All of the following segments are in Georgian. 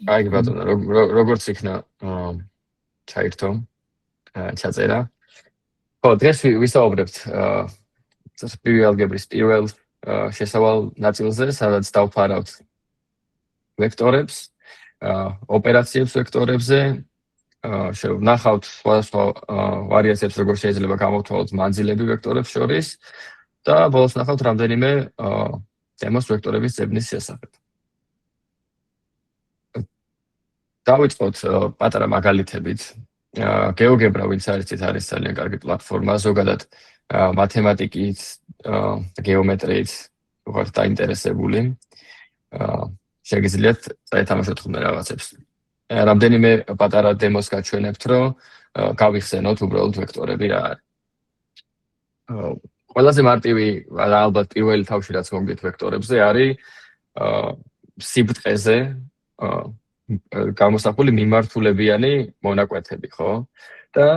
აი ბატონო, როგორც იქნა ჩაირთო, ჩაწერა. ხო, დღეს ვისაუბრებთ პირველ ალგებრის პირველ შესავალ ნაწილზე, სადაც დავფარავთ ვექტორებს, ოპერაციებს ვექტორებზე, ვნახავთ სხვადასხვა ვარიაციებს, როგორ შეიძლება გამოვთვალოთ მანძილები ვექტორებს შორის და ბოლოს ვნახავთ რამდენიმე დემოს ვექტორების ძებნის შესახებ. დავიწყოთ პატარა მაგალითებით. GeoGebra, ვინც არის ძალიან კარგი პლატფორმა, ზოგადად მათემატიკით, გეომეტრიით ვართ დაინტერესებული. შეგიძლიათ წაეთამაშოთ ხოლმე რაღაცებს. რამდენიმე პატარა დემოს გაჩვენებთ, რომ გავიხსენოთ უბრალოდ ვექტორები რა არის. ყველაზე მარტივი და ალბათ პირველი თავში რაც მოგდით ვექტორებზე არის სიბტყეზე გამოსახული მიმართულებიანი მონაკვეთები, ხო? და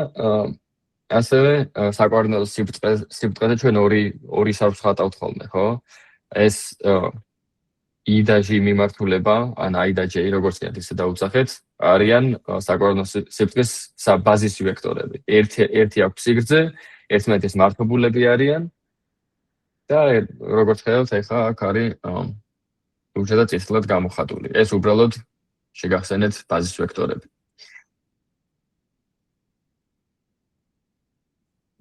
ასევე საკვარნაო სიბტყეზე ჩვენ ორი სარვს ხატავთ ხოლმე, ხო? ეს I და J მიმართულება, ან I და J, როგორც ნიათ ისე დაუძახეთ, არიან საკვარნაო სიბტყის ბაზისი ვექტორები. ერთი აქვს სიგრძე, ერთმანეთის მართობულები არიან და როგორც ხედავთ, ახლა აქ არის ლურჯად და წითლად გამოხატული. ეს უბრალოდ შეგახსენეთ ბაზის ვექტორები.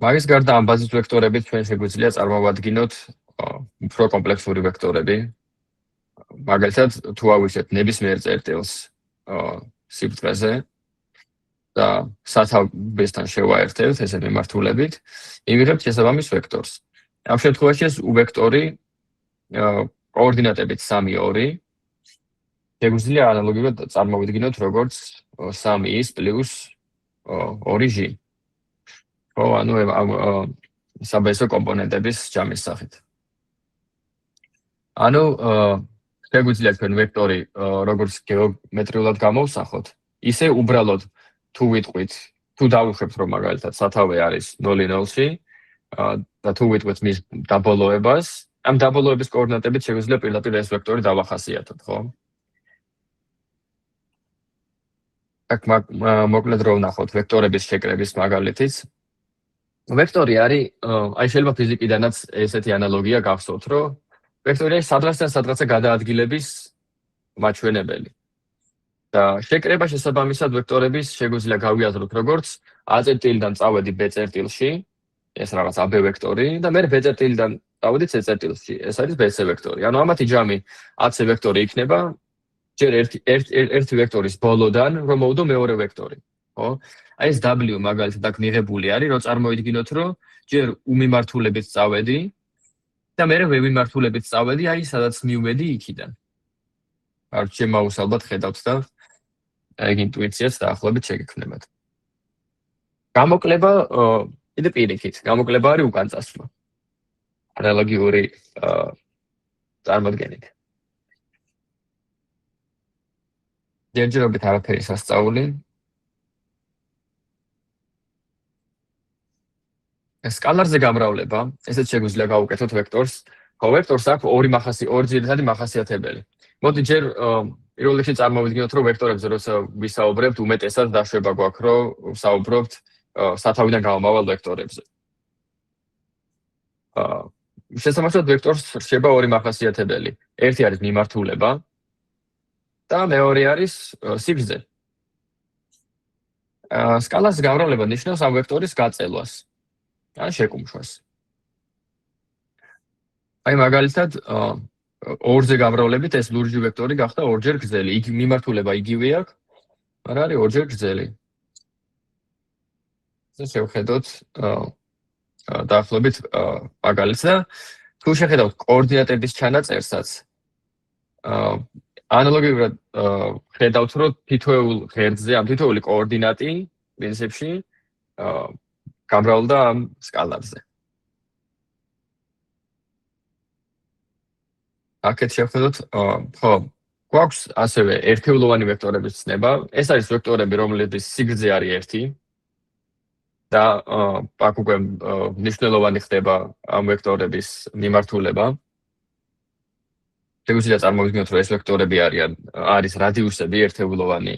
მაგის გარდა ამ ბაზის ვექტორებით ჩვენ შეგვიძლია წარმოვადგინოთ უფრო კომპლექსური ვექტორები. მაგალითად, თუ ავისეთ ნებისმიერ წერტილს სიბტყეზე და სათავესთან შევაერთებთ ესე მიმართულებით, იმიღებთ შესაბამის ვექტორს. ამ შემთხვევაში ეს ვექტორი კოორდინატებით 3, 2 შეგვიძლია ანალოგიურად წარმოვიდგინოთ როგორც 3i + 2j. ხო, ანუ საბაზო კომპონენტების ჯამის სახით. ანუ შეგვიძლია თქვენ ვექტორი როგორც გეომეტრიულად გამოვსახოთ, ისე უბრალოდ თუ ვიტყვით, თუ დავუშვებთ რომ მაგალითად სათავე არის 0-0-ში და თუ ვიტყვით მის დაბოლოებას, ამ დაბოლოების კოორდინატებით შეგვიძლია პირდაპირ ეს ვექტორი დავახასიათოთ, ხო? აქ მოკლედ რომ ვნახოთ ვექტორების შეკრების მაგალითიც. ვექტორი არის, აი შეიძლება ფიზიკიდანაც ესეთი ანალოგია გახსოვთ, რომ ვექტორი არის სადღაცთან სადღაცა გადაადგილების მაჩვენებელი. და შეკრება შესაბამისად ვექტორების შეგვიძლია გავიაზროთ როგორც A წერტილიდან წავედი B წერტილში, ეს რაღაც AB ვექტორი და მე B წერტილიდან წავედი C წერტილში, ეს არის BC ვექტორი. ანუ ამათი ჯამი AC ვექტორი იქნება ჯერ ერთი ვექტორის ბოლოდან რომ მოვიდო მეორე ვექტორი, ხო? აი ეს W მაგალითად აქ მიღებული არის, რომ წარმოიდგინოთ, რომ ჯერ უმიმართულებით წავედი და მე ვიმართულებით წავედი, აი სადაც მივედი იქიდან. არ შემაუსალბად ხედავთ და ეგ ინტუიციაც დაახლოებით შეგექმნებათ. გამოკლება კიდე პირიქით, გამოკლება არის უკანწასვლა. ანალოგიური წარმოდგენით. ჯერჯერობით არაფერი სასწაული. სკალარზე გამრავლება, ესეც შეგვიძლია გავუკეთოთ ვექტორს. ხო, ვექტორს აქვს ორი ძირითადი მახასიათებელი. მოდი ჯერ პირველ რიგში წარმოვიდგინოთ, რომ ვექტორებზე როცა ვისაუბრებთ, უმეტესად დაშვება გვაქვს, რომ ვსაუბრობთ სათავიდან გამომავალ ვექტორებზე. შესაბამისად ვექტორს რჩება ორი მახასიათებელი. ერთი არის მიმართულება და მეორე არის სიგრძე. სკალას გამრავლება ნიშნავს ამ ვექტორის გაწელვას ან შეკუმშვას. აი მაგალითად ორზე გამრავლებით ეს ლურჯი ვექტორი გახდა ორჯერ გრძელი. იგი მიმართულება იგივე აქვს, მაგრამ არის ორჯერ გრძელი. ეს შევხედოთ დაახლოებით მაგალითს და თუ შეხედავთ კოორდინატების ჩანაწერსაც, ანალოგიურად ხედავთ, რომ თითოეულ ღერძზე, ამ თითოეული კოორდინატი პრინციპში გამრავლდა ამ სკალარზე. აქეთ შევხედოთ, ხო, გვაქვს ასევე ერთეულოვანი ვექტორების ცნება. ეს არის ვექტორები, რომლების სიგრძე არის 1 და აქ უკვე მნიშვნელოვანი ხდება ამ ვექტორების მიმართულება. შეგვიძლია წარმოვიდგინოთ, რომ ეს ვექტორები არის რადიუსები ერთეულოვანი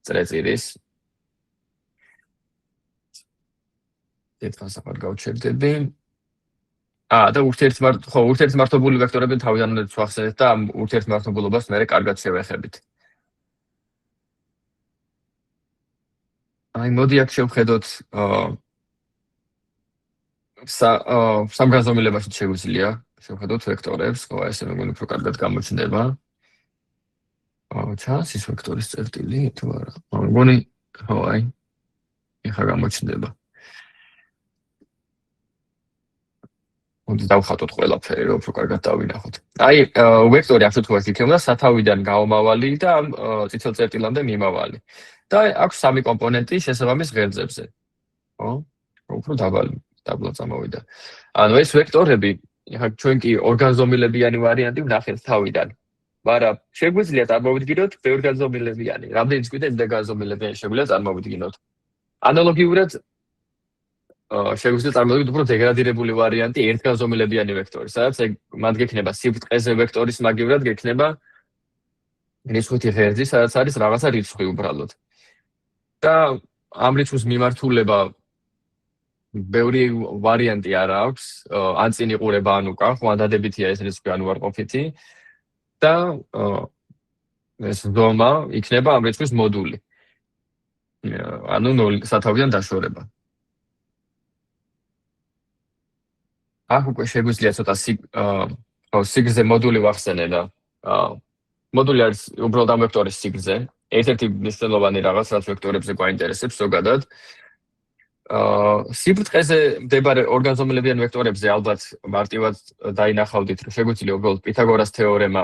წრეწირის. ერთხანს ახალ გავჩერდები. და ურთიერთმართობული ვექტორები თავიდანვე ვახსენეთ და ამ ურთიერთმართობულობას მე კარგად შევეხებით. მოდი აქ შევხედოთ სამ განზომილებაში შეგვიძლია შევხედოთ ვექტორებს, ხო, ესე მეგონი უფრო კარგად გამოჩნდება. ჩანს ის ვექტორის წერტილი თუ არა? მეგონი, ხო, ეხლა გამოჩნდება. მოდი დავხატოთ ყველაფერი, რომ უფრო კარგად დავინახოთ. ვექტორი ამ შემთხვევაში იქნება სათავიდან გაომავალი და ამ წითელ წერტილამდე მიმავალი. და აქვს სამი კომპონენტი შესაბამის ღერძებზე. ხო? უფრო დაბლა წამოვიდა. ანუ ეს ვექტორები, ეხლა ჩვენ კი ორგანზომილებიანი ვარიანტი ვნახეთ თავიდან. მაგრამ შეგვიძლია წარმოვიდგინოთ ბევრგანზომილებიანი. რამდენიც გვინდა ემდენგანზომილებიანი შეგვიძლია წარმოვიდგინოთ. ანალოგიურად შეგვიძლია წარმოვიდგინოთ უფრო დეგრადირებული ვარიანტი ერთგანზომილებიანი ვექტორი, სადაც მათ გექნება სიბრტყეზე ვექტორის მაგივრად გექნება რიცხვითი ღერძი, სადაც არის რაღაცა რიცხვი უბრალოდ. და ამ რიცხვის მიმართულება ბევრი ვარიანტი არ აქვს, ან წინ იყურება, ან უკან, ხო, ან დადებითია ეს რიცხვი, ან უარყოფითი. და ეს ზომა იქნება ამ რიცხვის მოდული. ანუ 0 სათავიდან დაშორება. აქ უკვე შეგვიძლია ცოტა სიგრძე მოდული ვახსენე და მოდული არის უბრალოდ ამ ვექტორის სიგრძე. ერთ-ერთი მნიშვნელოვანი რაღაც, რაც ვექტორებზე გვაინტერესებს ზოგადად. სიბრტყეზე მდებარე ორგანზომილებიან ვექტორებზე ალბათ მარტივად დაინახავდით, რომ შეგვიძლია უბრალოდ პითაგორას თეორემა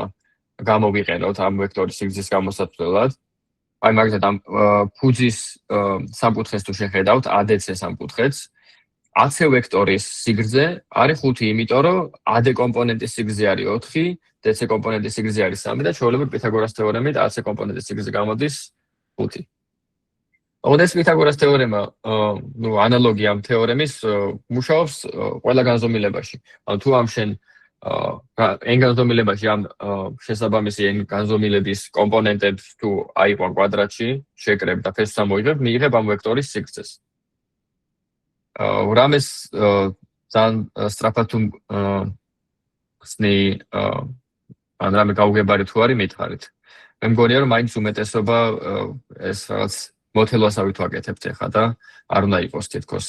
გამოვიყენოთ ამ ვექტორის სიგრძის გამოსაცვლელად. მაგალითად ამ ფუძის სამკუთხედს თუ შეხედავთ, ADC სამკუთხედს, AC ვექტორის სიგრძე არის 5, იმიტომ რომ AD კომპონენტის სიგრძე არის 4, DC კომპონენტის სიგრძე არის 3 და ჩვეულებრივ პითაგორას თეორემით AC კომპონენტის სიგრძე გამოდის 5. ეს პითაგორას თეორემა, ანალოგი ამ თეორემის მუშაობს ყველა განზომილებაში. თუ ამ შენ n განზომილებაში ამ შესაბამისი n განზომილების კომპონენტებს თუ აიყვან კვადრატში, შეკრებ და ფესვს ამოიღებ, მიიღებ ამ ვექტორის სიგრძეს. რამეს ძალიან სწრაფად თუ ხსნი ან რამე გაუგებარი თუ არის მითხარით. მე მგონია რომ მაინც უმეტესობა ეს რაღაც მოთელვასავით ვაკეთებთ ახლა და არ უნდა იყოს თითქოს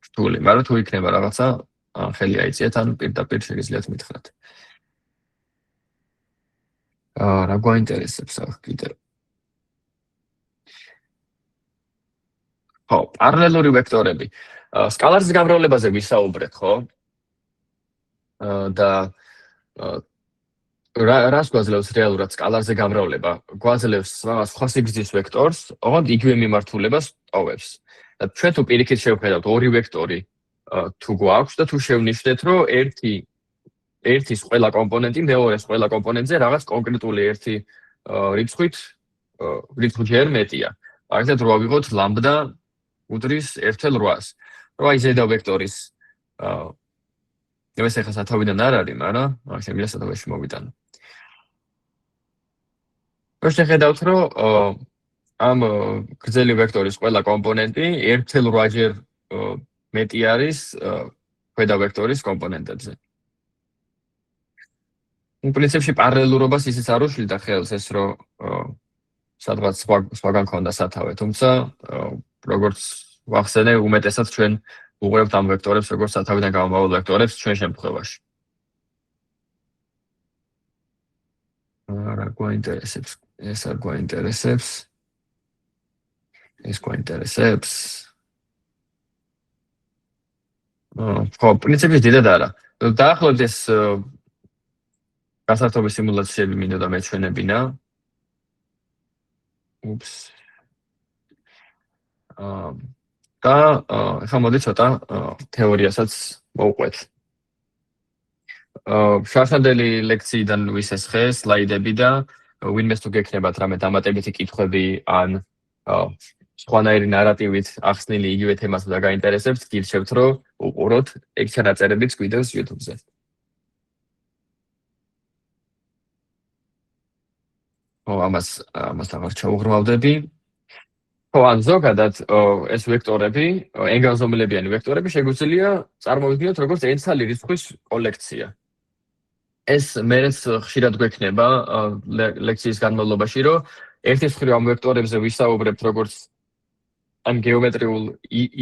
რთული, მაგრამ თუ იქნება რაღაცა ხელი აიწიეთ, ან პირდაპირ შეგიძლიათ მითხრათ. რა გვაინტერესებს ახლა კიდევ? ხო, პარალელური ვექტორები. სკალარის გამრავლებაზე ვისაუბრეთ, ხო? და რას გვაძლევს რეალურად სკალარზე გამრავლება? გვაძლევს რაღაც სხვა სიგრძის ვექტორს, ოღონდ იგივე მიმართულებას ტოვებს. და ჩვენ თუ პირიქით შევხედავთ ორი ვექტორი თუ გვაქვს და თუ შევნიშნეთ, რომ ერთის ყველა კომპონენტი მეორეს ყველა კომპონენტზე რაღაც კონკრეტული ერთი რიცხვჯერ მეტია. მაგალითად, რო ავიღოთ ლამბდა უდრის 1/8-ს. რომ აი ზედა ვექტორის ეს ახლა სათავიდან არ არის, მაგრამ შემიძლია სათავეში მოვიტანო. შეხედავთ, რომ ამ გრძელი ვექტორის ყველა კომპონენტი 1/8-ჯერ მეტი არის ქვედა ვექტორის კომპონენტებზე. პრინციპში პარალელურობას ისიც არ უშლიდა ხელს ეს, რომ სადღაც სხვაგან ქონდა სათავე, თუმცა როგორც ვახსენე, უმეტესად ჩვენ უყურებთ ამ ვექტორებს როგორც სათავიდან გამომავალ ვექტორებს ჩვენ შემთხვევაში. რა გვაინტერესებს? ეს არ გვაინტერესებს. ეს გვაინტერესებს. ხო, პრინციპში დიდად არა. დაახლოებით ეს გასართობი სიმულაციები მინდოდა მეჩვენებინა. და ახლა მოდი ცოტა თეორიასაც მოვყვეთ. შარშანდელი ლექციიდან ვისესხე სლაიდები და ვინმეს თუ გექნებათ რამე დამატებითი კითხვები ან სხვანაირი ნარატივით ახსნილი იგივე თემას და გაინტერესებთ, გირჩევთ რომ უყუროთ ეგ ჩანაწერებიც გვიდევს YouTube-ზე. ამას აღარ ჩაუღრმავდები. ან ზოგადად ეს ვექტორები, ენგანზომილებიანი ვექტორები შეგვიძლია წარმოვიდგინოთ როგორც ენცალი რიცხვის კოლექცია. ეს მერეც ხშირად გვექნება ლექციის განმავლობაში, რომ ერთის მხრივ ამ ვექტორებზე ვისაუბრებთ როგორც ამ გეომეტრიულ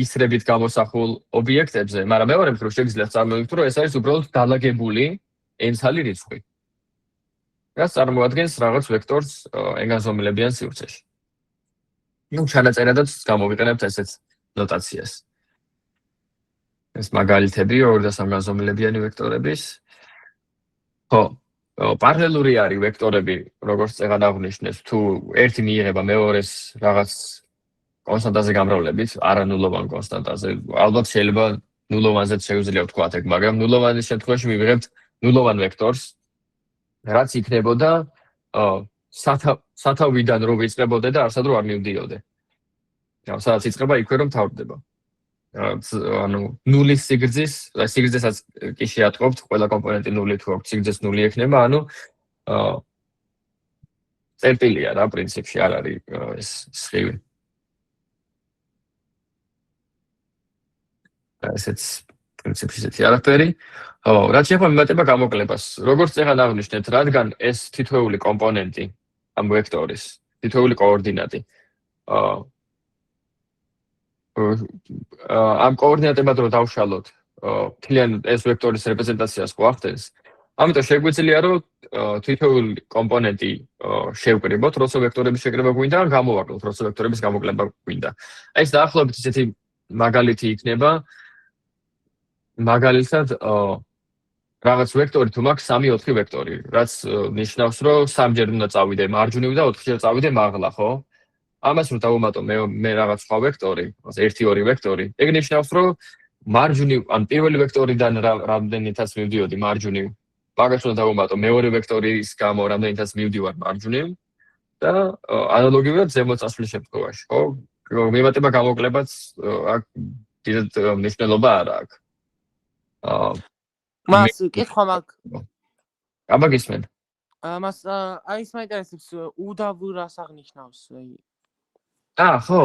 ისრებით გამოსახულ ობიექტებზე, მაგრამ მეორე მხრივ შეგიძლიათ წარმოვიდგინოთ, რომ ეს არის უბრალოდ დალაგებული ენცალი რიცხვი. რაც წარმოადგენს რაღაც ვექტორს ენგანზომილებიან სივრცეში. ჩანაწერადაც გამოვიყენებთ ესეც ნოტაციას. ეს მაგალითები 2 და 3 განზომილებიანი ვექტორების. პარალელური არის ვექტორები, როგორც წეგან აღვნიშნეთ, თუ ერთი მიიღება მეორეს რაღაც კონსტანტაზე გამრავლებით, არანულოვან კონსტანტაზე. ალბათ შეიძლება ნულოვანზეც შეგვიძლია ვთქვათ ეგ, მაგრამ ნულოვანის შემთხვევაში მივიღებთ ნულოვან ვექტორს, რაც იქნებოდა სათავიდან რო ვიწყებოდე და არსად რო არ მივდიოდე. სადაც იწყება იქვე რომ თავდება. ნულის სიგრძესაც კი შეატყობთ, ყველა კომპონენტი ნული თუ აქვს, სიგრძეც ნული ექნება, წერტილია რა პრინციპში, არ არის ეს სხივი. ესეც პრინციპში ესეთი არაფერი. რაც შეეხება მიმატება გამოკლებას, როგორც წეგან აღვნიშნეთ, რადგან ეს თითოეული კომპონენტი ამ ვექტორის, თითოეული კოორდინატი ამ კოორდინატებად რო დავშალოთ, მთლიან ეს ვექტორის რეპრეზენტაციას გვახდენს. ამიტომ შეგვიძლია რომ თითოეული კომპონენტი შევკრიბოთ, როცა ვექტორების შეკრება გვინდა, ან გამოვაკლოთ, როცა ვექტორების გამოკლება გვინდა. ეს დაახლოებით ისეთი მაგალითი იქნება. მაგალითად, რაღაც ვექტორი თუ მაქვს 3-4 ვექტორი, რაც ნიშნავს, რომ 3-ჯერ უნდა წავიდე მარჯვნივ და 4-ჯერ წავიდე მაღლა, ხო? ამას რო დავუმატო მე რაღაც სხვა ვექტორი, 1-2 ვექტორი, ეგ ნიშნავს, რომ მარჯვნივ, ან პირველი ვექტორიდან რამდენითაც მივდიოდი მარჯვნივ, მაგას უნდა დავუმატო მეორე ვექტორის გამო რამდენითაც მივდივარ მარჯვნივ და ანალოგიურად ზემოთ წასვლის შემთხვევაში, ხო? მიმატება გამოკლებაც აქ დიდად მნიშვნელობა არ აქვს. მას კითხვა მაქვს. აბა გისმენ. მას ის მაინტერესებს უდავი რას აღნიშნავს? ხო,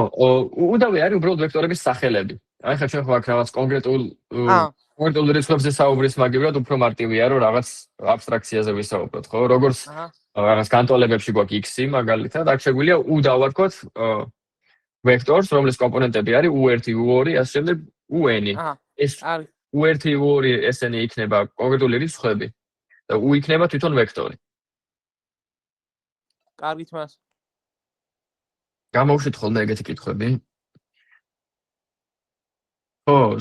უდავი არის უბრალოდ ვექტორების სახელები. აი ხა ჩვენ ხო აქ რაღაც კონკრეტულ რიცხვებზე საუბრის მაგივრად უფრო მარტივია რომ რაღაც აბსტრაქციაზე ვისაუბროთ, ხო? როგორც რაღაც განტოლებებში გვაქვს x-ი მაგალითად, აქ შეგვიძლია u დავარქოთ ვექტორს, რომლის კომპონენტები არის u1, u2, ასე შემდეგ un-ი. ეს u1, u2 ესენი იქნება კონკრეტული რიცხვები და u იქნება თვითონ ვექტორი. კარგით მას. გამოვშვით ხოლმე ეგეთი კითხვები.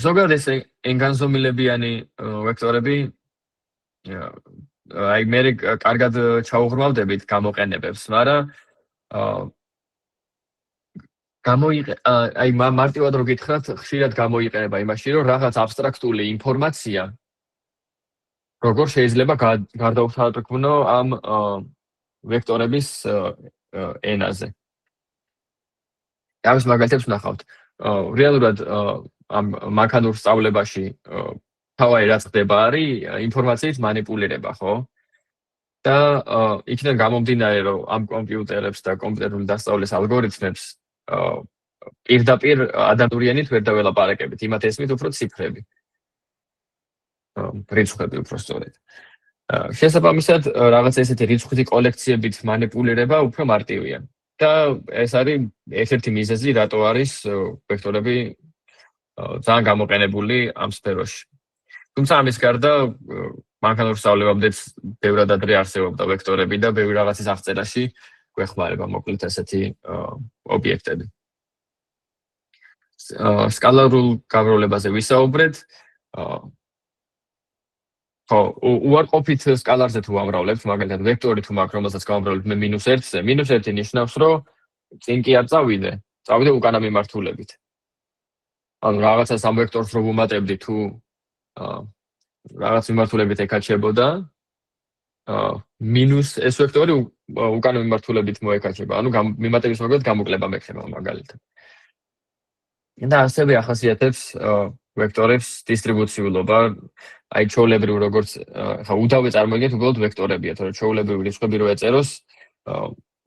ზოგადად ეს ენგანზომილებიანი ვექტორები აი მე კარგად ჩაუღრმავდებით გამოყენებებს, მაგრამ აი მარტივად რო გითხრათ, ხშირად გამოიყენება იმაში, რომ რაღაც აბსტრაქტული ინფორმაცია როგორ შეიძლება გარდაუთავკნო ამ ვექტორების ენაზე. ამის მაგალითებს ვნახავთ. რეალურად ამ მანქანურ სწავლებაში თავი რაც ხდება არის ინფორმაციით მანიპულირება, ხო? და იქიდან გამომდინარე, რომ ამ კომპიუტერებს და კომპიუტერული დასწავლის ალგორითმებს პირდაპირ ადამიანით ვერ დაველაპარაკებით, იმათ ესმით უფრო ციფრები. რიცხვები უფრო სწორედ. შესაბამისად, რაღაც ესეთი რიცხვითი კოლექციებით მანიპულირება უფრო მარტივია. და ეს არის ერთ-ერთი მიზეზი, რატო არის ვექტორები ძალიან გამოყენებული ამ სფეროში. თუმცა ამის გარდა მანქანურ სწავლებამდეც ბევრად ადრე არსებობდა ვექტორები და ბევრი რაღაცის აღწერაში გვეხმარება მოკლედ ესეთი ობიექტები. სკალარულ გამრავლებაზე ვისაუბრეთ. უარყოფით სკალარზე თუ ვამრავლებთ, მაგალითად ვექტორი თუ მაქვს, რომელსაც გავამრავლებთ მე -1-ზე, -1 ნიშნავს, რომ წინ კი არ წავიდე უკანა მიმართულებით. ანუ რაღაცას ამ ვექტორს რო ვუმატებდი თუ რაღაც მიმართულებით ეკაჩებოდა, მინუს ეს ვექტორი უკანა მიმართულებით მოეკაჩება. ანუ მიმატების მაგალითად გამოკლება მექნება მაგალითად. და ასევე ახასიათებს ვექტორებს დისტრიბუციულობა, აი ჩვეულებრივ როგორც ხა უდავი წარმოიდგინეთ უბრალოდ ვექტორებია, თორე ჩვეულებრივი რიცხვები რო ეწეროს,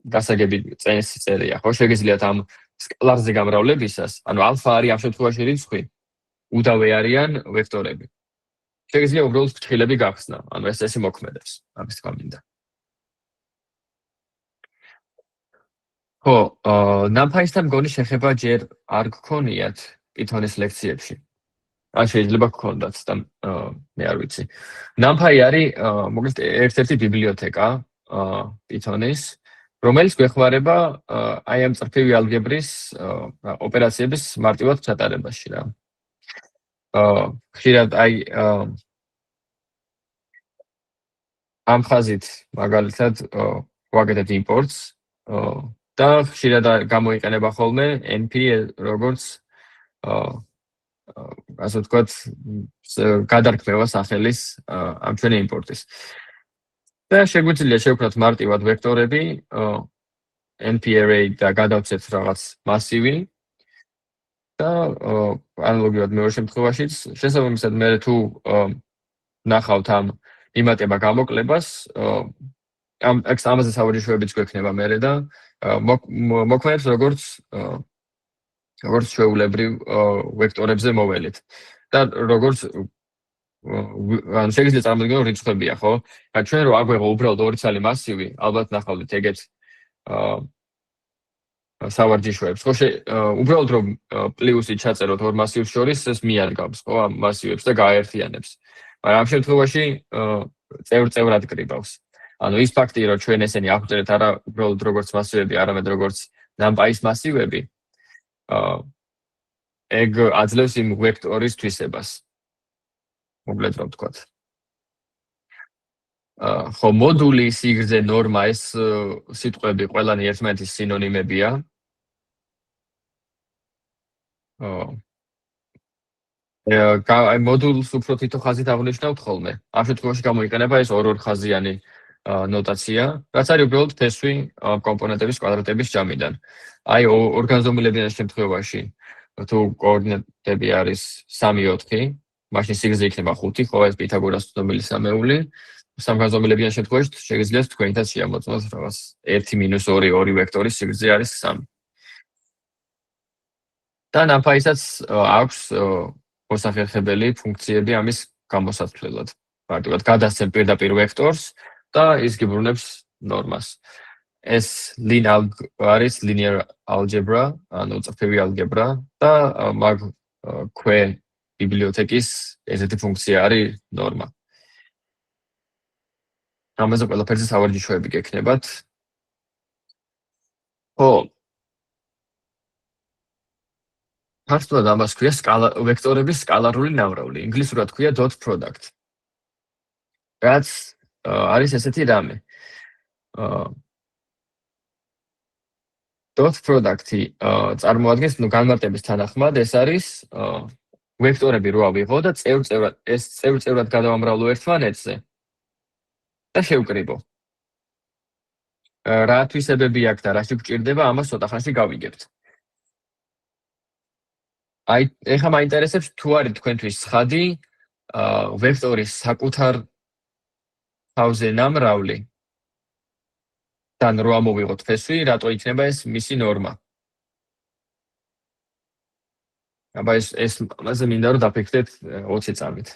გასაგები წერია, ხო? შეგიძლიათ ამ სკალარზე გამრავლებისას, ანუ ალფა არის ამ შემთხვევაში რიცხვი, უდავე არიან ვექტორები. შეგიძლია უბრალოდ ფრჩხილები გახსნა, ანუ ეს მოქმედებს, ამის თქვა მინდა. ხო, NumPy-სთან მგონი შეხება ჯერ არ გქონიათ Python-ის ლექციებში. ან შეიძლება გქონდათ და მე არ ვიცი. NumPy არის მოკლედ ერთ-ერთი ბიბლიოთეკა Python-ის, რომელიც გვეხმარება აი ამ წრფივი ალგებრის ოპერაციების მარტივად ჩატარებაში რა. ხშირად აი ამ ხაზით მაგალითად ვაკეთებთ imports და ხშირად გამოიყენება ხოლმე np როგორც ასე ვთქვათ გადარქმევა სახელის ამ ჩვენი იმპორტის. და შეგვიძლია შევქმნათ მარტივად ვექტორები np array და გადავცეთ რაღაც მასივი და ანალოგიურად მეორე შემთხვევაშიც შესაბამისად მე თუ ნახავთ ამ იმატება გამოკლებას ამ ამაზე სავარჯიშოებიც გვექნება მე და მოქმედებს როგორც ჩვეულებრივ ვექტორებზე მოველით. და როგორც ან შეგიძლიათ წარმოიდგინოთ რიცხვებია, ხო? ჩვენ რო აგვეღო უბრალოდ ორი ცალი მასივი, ალბათ ნახავთ ეგეთ სავარჯიშოებს, ხო? უბრალოდ რომ პლუსი ჩაწეროთ ორ მასივს შორის, ეს მიადგავს, ხო, ამ მასივებს და გააერთიანებს. მაგრამ ამ შემთხვევაში წევრად კრიბავს. ანუ ის ფაქტი, რომ ჩვენ ესენი აღვწერეთ არა უბრალოდ როგორც მასივები, არამედ როგორც NumPy-ის მასივები, ეგ აძლევს იმ ვექტორის თვისებას. მოკლედ რომ ვთქვათ. ხო, მოდული, სიგრძე, ნორმა, ეს სიტყვები ყველანი ერთმანეთის სინონიმებია. აი მოდულს უფრო თითო ხაზით აღნიშნავთ ხოლმე. ამ შემთხვევაში გამოიყენება ეს ორ ხაზიანი ნოტაცია, რაც არის უბრალოდ ფესვი კომპონენტების კვადრატების ჯამიდან. აი ორგანზომილებიან შემთხვევაში თუ კოორდინატები არის 3-4, მაშინ სიგრძე იქნება 5, ხო, ეს პითაგორას ცნობილი სამეული. სამგანზომილებიან შემთხვევაში შეგიძლიათ თქვენითაც შეამოწმოთ რაღაც 1-2 2 ვექტორის სიგრძე არის 3. და NumPy-საც აქვს მოსახერხებელი ფუნქციები ამის გამოსათვლელად. მარტივად გადასცემ პირდაპირ ვექტორს და ის გიბრუნებს ნორმას. ეს არის linear algebra, ანუ წრფივი ალგებრა და მაგ ქვე ბიბლიოთეკის ესეთი ფუნქცია არის ნორმა. ამაზე ყველაფერზე სავარჯიშოები გექნებათ. ხო. ფართოდ ამას ქვია ვექტორების სკალარული ნამრავლი. ინგლისურად ქვია dot product. რაც არის ესეთი რამე. dot product-ი წარმოადგენს განმარტების თანახმად ეს არის ვექტორები რო ავიღო და წევრ-წევრად გადავამრავლო ერთმანეთზე და შევკრიბო. რა თვისებები აქვს და რაში გვჭირდება, ამას ცოტა ხანში გავიგებთ. აი, ეხლა მაინტერესებს თუ არის თქვენთვის ცხადი ვექტორის საკუთარ თავზე ნამრავლი და რო ამოვიღოთ ფესვი, რატო იქნება ეს მისი ნორმა. აბა ეს ამაზე მინდა რომ დაფიქრდეთ 20 წამით.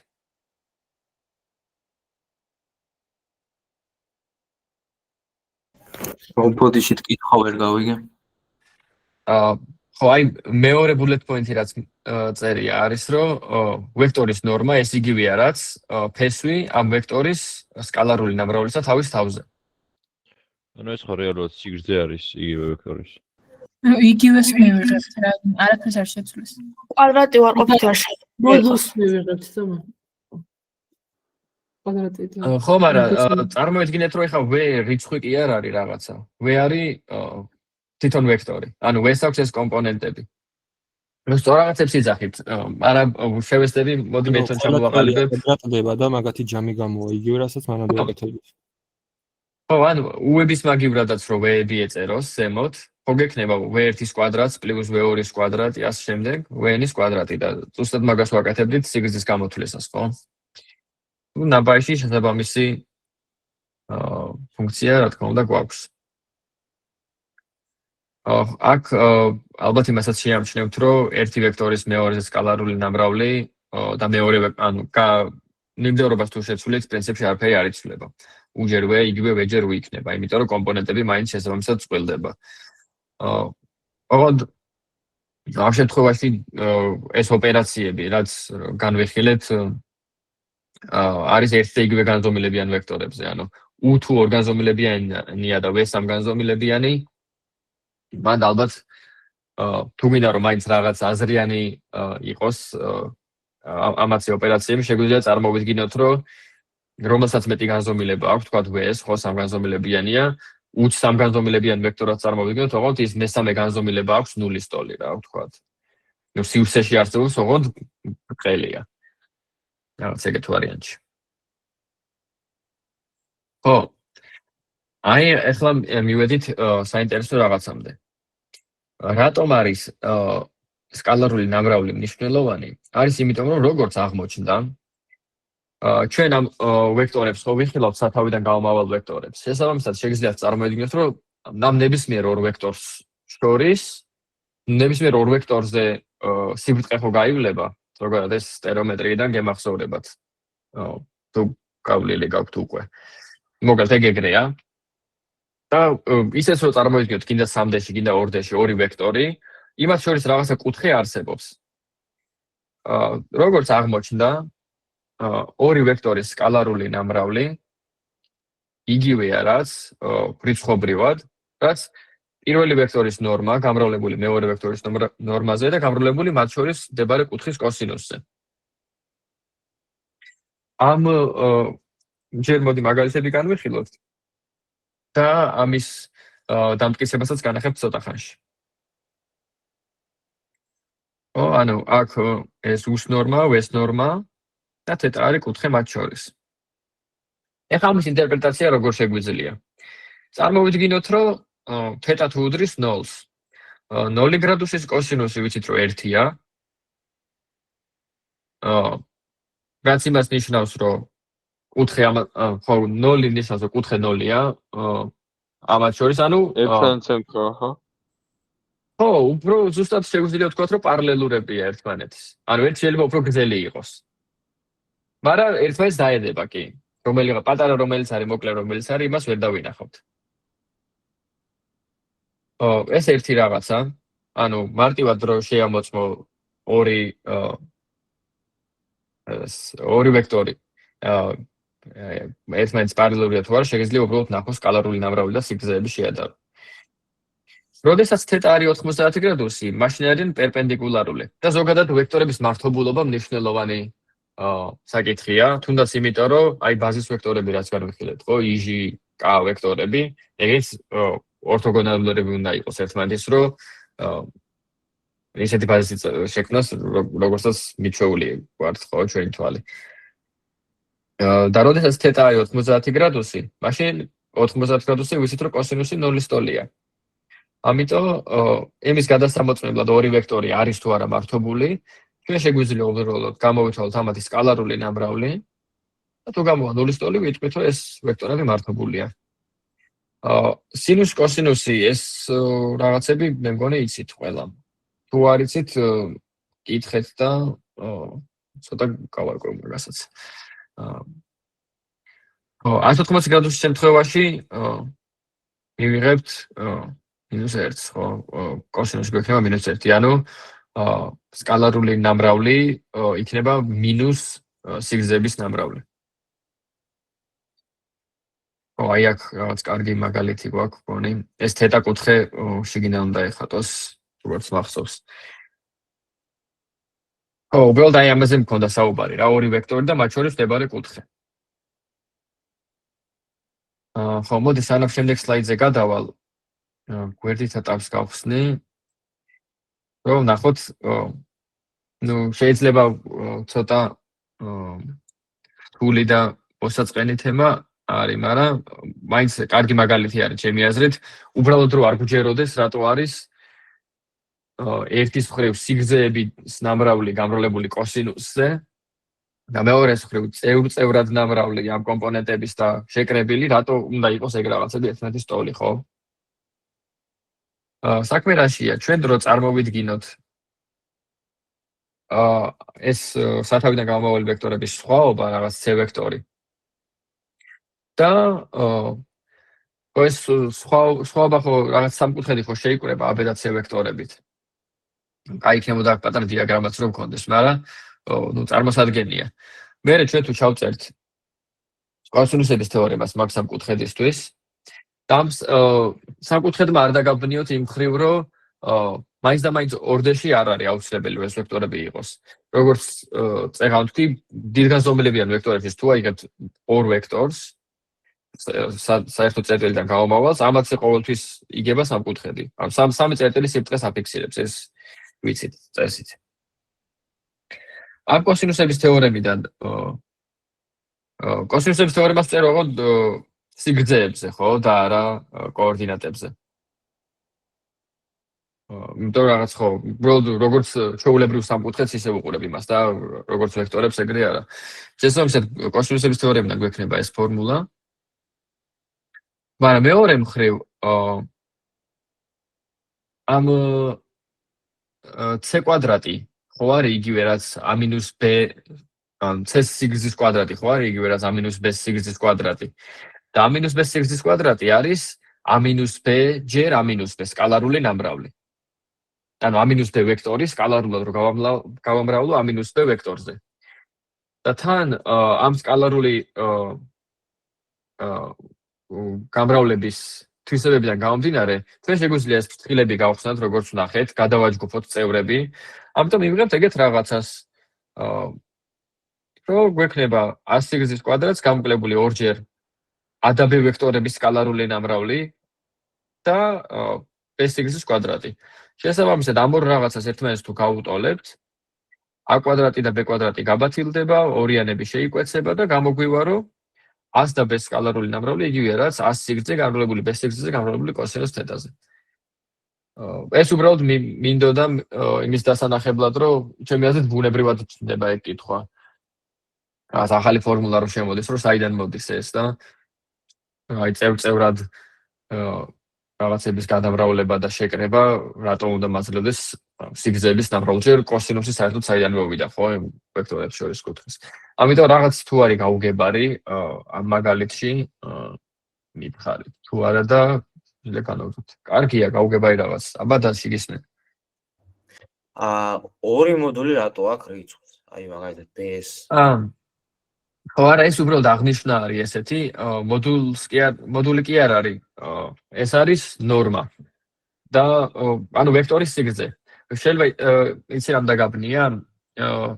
ბოდიშით კითხვა ვერ გავიგე. ხო, აი მეორე bullet point-ი რაც წერია არის, რომ ვექტორის ნორმა ეს იგივეა, რაც ფესვი ამ ვექტორის სკალარული ნამრავლისა თავის თავზე. ანუ ეს ხო რეალურად სიგრძე არის იგივე ვექტორის. იგივეს მივიღებთ რა, არაფერს არ შეცვლის. კვადრატი ვარ ყოფით არ მოდულს მივიღებთ და კვადრატი. ხო, მაგრამ წარმოედგინეთ, რომ ეხლა v რიცხვი კი არ არის რაღაცა. v არის თვითონ ვექტორი. ანუ v-ს აქვს ეს კომპონენტები. ნუ სწორ რაღაცებს იძახით. არა შევესწრები, მოდი მე თან ჩამოვაყალიბებ. კვადრატდება და მაგათი ჯამი გამოვა იგივე რასაც მანამდე ვაკეთებდით. ხო, ანუ u-ების მაგივრადაც რო v-ები ეწეროს ზემოთ, ხო გექნება v1-ის კვადრატს პლუს v2-ის კვადრატი, ასე შემდეგ, v-ნის კვადრატი და ზუსტად მაგას ვაკეთებდით სიგრძის გამოთვლისას, ხო? NumPy-ში შესაბამისი ფუნქცია, რა თქმა უნდა, გვაქვს. აქ ალბათ იმასაც შეამჩნევთ, რომ ერთი ვექტორის მეორეზე სკალარული ნამრავლი და მეორე ანუ ნიმდევრობას თუ შეცვლით, პრინციპში არაფერი არ იცვლება. უჯერვე იგივე ვეჯერ უიქნება, იმიტომ რომ კომპონენტები მაინც შესაბამისად წყვილდება. ოღონდ ამ შემთხვევაში ეს ოპერაციები, რაც განვიხილეთ, არის ერთ და იგივე განზომილებიან ვექტორებზე, ანუ u თუ ორგანზომილებიანია და v სამგანზომილებიანი, მან ალბათ თუ მინდა რომ მაინც რაღაც აზრიანი იყოს ამაცი ოპერაციები, შეგვიძლია წარმოვიდგინოთ, რომ რომელსაც მეტი განზომილება აქვს, თქვათ v-ს, ხო, სამგანზომილებიანია, u-ც სამგანზომილებიან ვექტორად წარმოვიდგინოთ, ოღონდ ის მესამე განზომილება აქვს 0-ის ტოლი, რა ვთქვათ. ნუ სივრცეში არსებობს, ოღონდ ბრტყელია. რაღაც ეგეთ ვარიანტში. ხო. აი, ახლა მივედით საინტერესო რაღაცამდე. რატომ არის სკალარული ნამრავლი მნიშვნელოვანი? არის იმიტომ, რომ როგორც აღმოჩნდა, ჩვენ ამ ვექტორებს ხო ვიხილავთ სათავიდან გამომავალ ვექტორებს. შესაბამისად, შეგიძლიათ წარმოედგინოთ, რომ ამ ნებისმიერ ორ ვექტორს შორის, ნებისმიერ ორ ვექტორზე სიბრტყე ხო გაივლება, ზოგადად ეს სტერეომეტრიიდან გემახსოვრებათ. თუ გავლილი გაქვთ უკვე. მოგალთ ეგრეა. და ისეც რომ წარმოიდგინოთ, კიდე 3D-ში, კიდე 2D-ში ორი ვექტორი, იმათ შორის რაღაცა კუთხე არსებობს. როგორც აღმოჩნდა, ორი ვექტორის სკალარული ნამრავლი იგივეა, რაც რიცხობრივად, რაც პირველი ვექტორის ნორმა გამრავლებული მეორე ვექტორის ნორმაზე და გამრავლებული მათ შორის მდებარე კუთხის კოსინუსზე. ამ ჯერ მოდი მაგალითები განვიხილოთ და ამის დამტკიცებასაც განახებთ ცოტა ხანში. ანუ აქ ეს u-ს ნორმა, v-ს ნორმა და თეთა არის კუთხე მათ შორის. ეხლა ამის ინტერპრეტაცია როგორ შეგვიძლია? წარმოვიდგინოთ, რომ თეთა თუ უდრის 0-ს. 0 გრადუსის კოსინუსი ვიცით, რომ 1-ია. რაც იმას ნიშნავს, რომ კუთხე ხო 0 ნიშნავს, რომ კუთხე 0-ია. ამათ შორის, ანუ ერთთან ცენტრა, ხო? ხო, უფრო ზუსტად შეგვიძლია ვთქვათ, რომ პარალელურებია ერთმანეთის. ანუ ერთ შეიძლება უფრო გრძელი იყოს. მაგრამ ერთმანეთს დაედება კი. რომელიღა პატარა რომელიც არის, მოკლე რომელიც არის, იმას ვერ დავინახავთ. ეს ერთი რაღაცა, ანუ მარტივად რო შეამოწმო ორი ვექტორი. ერთმანეთს პარალელურია თუ არა, შეგიძლია უბრალოდ ნახოს სკალარული ნამრავლი და სიგრძეების შეადარო. როდესაც თეთა არის 90 გრადუსი, მაშინ არის პერპენდიკულარული და ზოგადად ვექტორების მართობულობა მნიშვნელოვანი საკითხია, თუნდაც იმიტომ, რომ აი ბაზის ვექტორები რაც განვიხილეთ, ხო, ij, k ვექტორები, ეგეც ორთოგონალურები უნდა იყოს ერთმანეთის, რომ ისეთი ბაზის შექმნას, როგორცაც მიჩვეული ვართ, ხო, ჩვენი თვალი. და როდესაც თეთა არის 90 გრადუსი, მაშინ 90 გრადუსი ვიცით, რომ კოსინუსი 0-ის ტოლია. ამიტომ იმის გადასამოწმებლად ორი ვექტორი არის თუ არა მართობული, ჩვენ შეგვიძლია უბრალოდ გამოვიცვალოთ ამათი სკალარული ნამრავლი და თუ გამოვა 0-ის ტოლი, ვიტყვით, რომ ეს ვექტორები მართობულია. სინუს, კოსინუსი ეს რაღაცები მე მგონი იცით ყველა. თუ არ იცით, კითხეთ და ცოტა გავარკვევ მაგასაც. 180 გრადუსის შემთხვევაში მივიღებთ -1, ხო, კოსინუსი გვექნება -1, ანუ სკალარული ნამრავლი იქნება მინუს სიგრძეების ნამრავლი. აი აქ რაღაც კარგი მაგალითი გვაქვს, გონი. ეს თეთა კუთხე შიგნიდან უნდა ეხატოს, როგორც მახსოვს. უბრალოდ აი ამაზე მქონდა საუბარი, რა, ორი ვექტორი და მათ შორის მდებარე კუთხე. ხო, მოდი სანამ შემდეგ სლაიდზე გადავალ, გვერდით ეტაპს გავხსნი, რომ ნახოთ, შეიძლება ცოტა რთული და მოსაწყენი თემა არის, მაგრამ მაინც კარგი მაგალითი არის ჩემი აზრით, უბრალოდ რომ არ გვჯეროდეს, რატო არის ერთის მხრივ სიგრძეების ნამრავლი გამრავლებული კოსინუსზე და მეორეს მხრივ წევრად ნამრავლი ამ კომპონენტების და შეკრებილი, რატო უნდა იყოს ეგ რაღაცები ერთმანეთის ტოლი, ხო? საქმე რაშია? ჩვენ დრო წარმოვიდგინოთ ეს სათავიდან გამომავალი ვექტორების სხვაობა, რაღაც c ვექტორი. და ეს სხვაობა ხო რაღაც სამკუთხედი ხო შეიკრება AB და c ვექტორებით. აი იქნებოდა პატარა დიაგრამაც რომ გქონდეს, მაგრამ წარმოსადგენია. მერე ჩვენ თუ ჩავწერთ კოსინუსების თეორემას მაგ სამკუთხედისთვის, და სამკუთხედმა არ დაგაბნიოთ იმ მხრივ, რომ მაინც და მაინც ორდერში არ არის აუცილებელი ეს ვექტორები იყოს. როგორც წეღან ვთქვი, დიდგანზომილებიან ვექტორებში თუ აიღებთ ორ ვექტორს საერთო წერტილიდან გამომავალს, ამათზე ყოველთვის იგება სამკუთხედი. ან სამი წერტილი სიბრტყეს აფიქსირებს, ეს ვიცით წესით. ამ კოსინუსების თეორემიდან კოსინუსების თეორემას წერო სიგრძეებზე, ხო, და არა კოორდინატებზე. იმიტომ რაღაც ხო, უბრალოდ როგორც ჩვეულებრივ სამკუთხედს ისე ვუყურებ იმას და როგორც ვექტორებს ეგრე არა. შესაბამისად, კოსინუსების თეორემიდან გვექნება ეს ფორმულა. მაგრამ მეორე მხრივ ამ c კვადრატი ხო არის იგივე რაც a-b ან c სიგრძის კვადრატი ხო არის იგივე რაც a-b სიგრძის კვადრატი. და a-b სიგრძის კვადრატი არის a-b ჯერ a-b სკალარული ნამრავლი. ანუ a-b ვექტორი სკალარულად რო გავამრავლო a-b ვექტორზე. და თან ამ სკალარული გამრავლების თვისებებიდან გამომდინარე, ჩვენ შეგვიძლია ეს ფრთხილები გავხსნათ, როგორც ვნახეთ, გადავაჯგუფოთ წევრები. ამიტომ მივიღებთ ეგეთ რაღაცას, რომ გვექნება a სიგრძის კვადრატს გამოკლებული ორჯერ a და b ვექტორების სკალარული ნამრავლი და b სიგრძის კვადრატი. შესაბამისად, ამ ორ რაღაცას ერთმანეთს თუ გავუტოლებთ, a კვადრატი და b კვადრატი გაბათილდება, ორიანები შეიკვეცება და გამოგვივა, რომ a და b სკალარული ნამრავლი იგივეა, რაც a სიგრძე გამრავლებული b სიგრძეზე გამრავლებული კოსინუს თეტაზე. ეს უბრალოდ მინდოდა იმის დასანახებლად, რომ ჩემი აზრით ბუნებრივად ჩნდება ეგ კითხვა. რაღაც ახალი ფორმულა რო შემოდის, რომ საიდან მოდის ეს და აი წევრად რაღაცების გადამრავლება და შეკრება, რატომ უნდა მაძლევდეს სიგრძეების ნამრავლჯერ კოსინუსის საერთოდ საიდან მოვიდა, ხო, ვექტორებს შორის კუთხეს. ამიტომ რაღაც თუ არის გაუგებარი ამ მაგალითში მითხარით. თუ არა და ლეკანოთ. კარგია, გაუგებარი რაღაც. აბა დასი გისმენ. ორი მოდული რატო აქვს რიცხვს? აი მაგალითად PS. ხო, არა, ეს უბრალოდ აღნიშვნა არის ესეთი, მოდული კი არ არის. ეს არის ნორმა. და ანუ ვექტორის სიგრძე. შეიძლება იცი რამ დაგაბნია?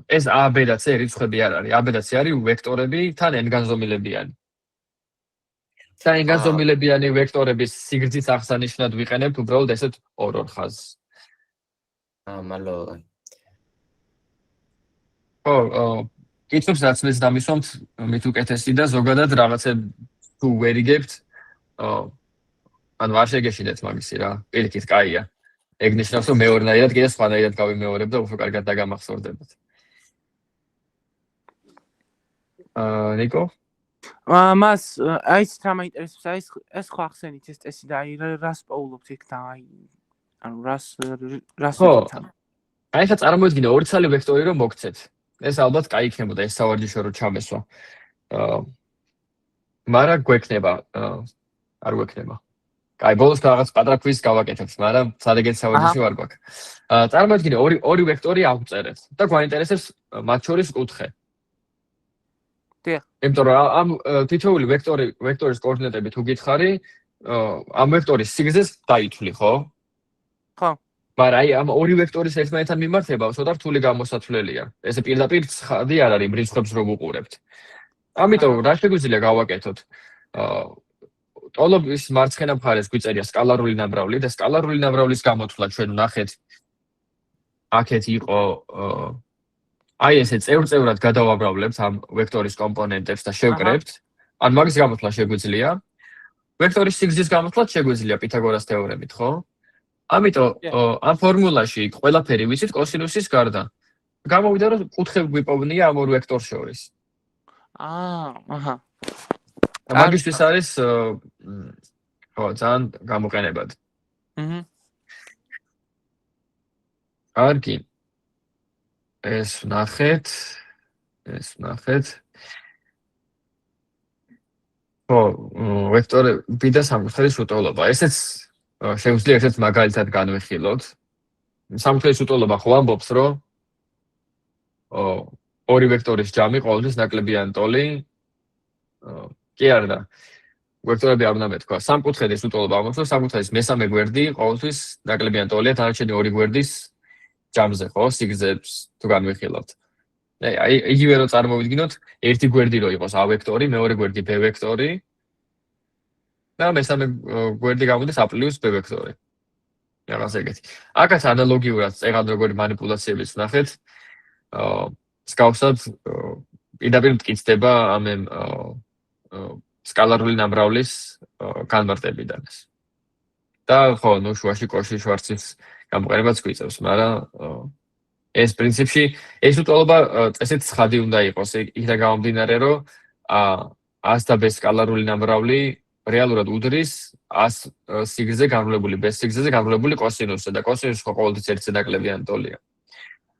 ეს a, b და c რიცხვები არ არის. a, b და c არის ვექტორები თან n-განზომილებიანი. და n-განზომილებიანი ვექტორების სიგრძის აღსანიშნად ვიყენებთ უბრალოდ ესეთ ორ ხაზს. მალო. ხო, კითხებს რაც მეც დამისვამთ, მით უკეთესი და ზოგადად რაღაცებს თუ ვერ იგებთ, ანუ არ შეგეშინეთ მაგისი რა. პირიქით, კაია. ეგ ნიშნავს, რომ მეორნაირად კიდე სხვანაირად გავიმეორებ და უფრო კარგად დაგამახსოვრდებათ. ნიკო? მას აიც რა მაინტერესებს, ეს ხო ახსენით ეს წესი და აი რას პოულობთ იქ და აი ანუ რას ვიქით ამ. აი ხა წარმოიდგინე ორი ცალი ვექტორი რომ მოგცეთ. ეს ალბათ კაი იქნებოდა ეს სავარჯიშო რო ჩამესვა. მაგრამ გვექნება არ გვექნება. კაი, ბოლოს რაღაც პატარა ქვის გავაკეთებთ, მაგრამ სადაგეთ სავარჯიში ვარ გვაქვს. წარმოიდგინე ორი ვექტორი ავწერეთ და გვაინტერესებს მათ შორის კუთხე. დიახ. იმიტომ რომ ამ თითოეული ვექტორის კოორდინატები თუ გითხარი, ამ ვექტორის სიგრძეს დაითვლი, ხო? ხო. მაგრამ აი ამ ორი ვექტორის ერთმანეთთან მიმართება ცოტა რთული გამოსათვლელია. ესე პირდაპირ ცხადი არ არის რიცხვებს რომ უყურებთ. ამიტომ რა შეგვიძლია გავაკეთოთ? ტოლობის მარცხენა მხარეს გვიწერია სკალარული ნამრავლი და სკალარული ნამრავლის გამოთვლა ჩვენ ვნახეთ აქეთ იყო აი ესე წევრად გადავამრავლებთ ამ ვექტორის კომპონენტებს და შევკრებთ. ან მაგის გამოთვლა შეგვიძლია. ვექტორის სიგრძის გამოთვლაც შეგვიძლია პითაგორას თეორემით, ხო? ამიტომ ამ ფორმულაში ყველაფერი ვიცით კოსინუსის გარდა. გამოვიდა რომ კუთხე გვიპოვნია ამ ორ ვექტორს შორის. აჰა. მაგისთვის არის ხო ძალიან გამოყენებად. კარგი. ეს ვნახეთ. ხო, ვექტორები და სამკუთხედის უტოლობა. ესეც შეგვიძლია ერთ მაგალითად განვიხილოთ. სამკუთხედის უტოლობა ხო ამბობს, რომ ორი ვექტორის ჯამი ყოველთვის ნაკლებია ტოლი. კი არა და ვექტორები არ უნდა მეთქვა. სამკუთხედის უტოლობა ამბობს, რომ სამკუთხედის მესამე გვერდი ყოველთვის ნაკლებია ტოლია დანარჩენი ორი გვერდის ჯამზე, ხო, სიგრძეებს თუ განვიხილავთ. აი, იგივე რომ წარმოვიდგინოთ, ერთი გვერდი რო იყოს A ვექტორი, მეორე გვერდი B ვექტორი და მესამე გვერდი გამოდის A + B ვექტორი. რაღაც ეგეთი. აქაც ანალოგიურად წეგან როგორი манипуляციებიც ვნახეთ. მსგავსად პირდაპირ მტკიცდება ამ სკალარული ნამრავლის განმარტებიდან ეს. და ხო, ნუ შუაში კოში-შვარცის გამოყენებაც გვიწევს, მაგრამ ეს პრინციპში ეს უტოლობა წესით ცხადი უნდა იყოს, იქიდან გამომდინარე, რომ A-ს და B-ს სკალარული ნამრავლი რეალურად უდრის A-ს სიგრძეზე განვლებული, B-ს სიგრძეზე განვლებული კოსინუსზე და კოსინუსი ხო ყოველთვის ერთზე ნაკლებიანი ტოლია.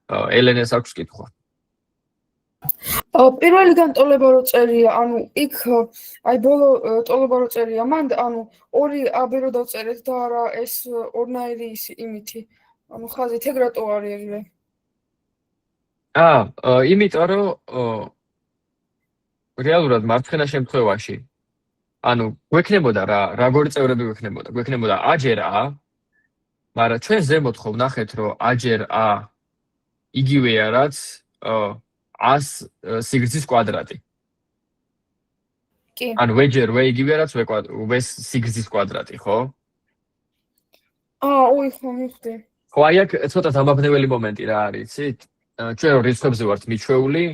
ელენეს აქვს კითხვა. პირველი განტოლება რო წერია, ანუ იქ აი ბოლო ტოლობა რო წერია, მან ანუ ორი AB რო დავწერეთ და არა ეს ორნაირი იმითი. ანუ ხაზით ეგ რატო არის ეგრე? იმიტომ რომ რეალურად მარცხენა შემთხვევაში ანუ გვექნებოდა როგორი წევრები გვექნებოდა? გვექნებოდა A ჯერ A, მაგრამ ჩვენ ზემოთ ხო ვნახეთ, რომ A ჯერ A იგივეა, რაც A-ს სიგრძის კვადრატი. კი. ანუ V ჯერ V იგივეა, რაც V-ს სიგრძის კვადრატი, ხო? ოი ხო მიხდი. ხო, აი აქ ცოტა დამაბნეველი მომენტი რა არის, იცით? ჩვენ რიცხვებზე ვართ მიჩვეული,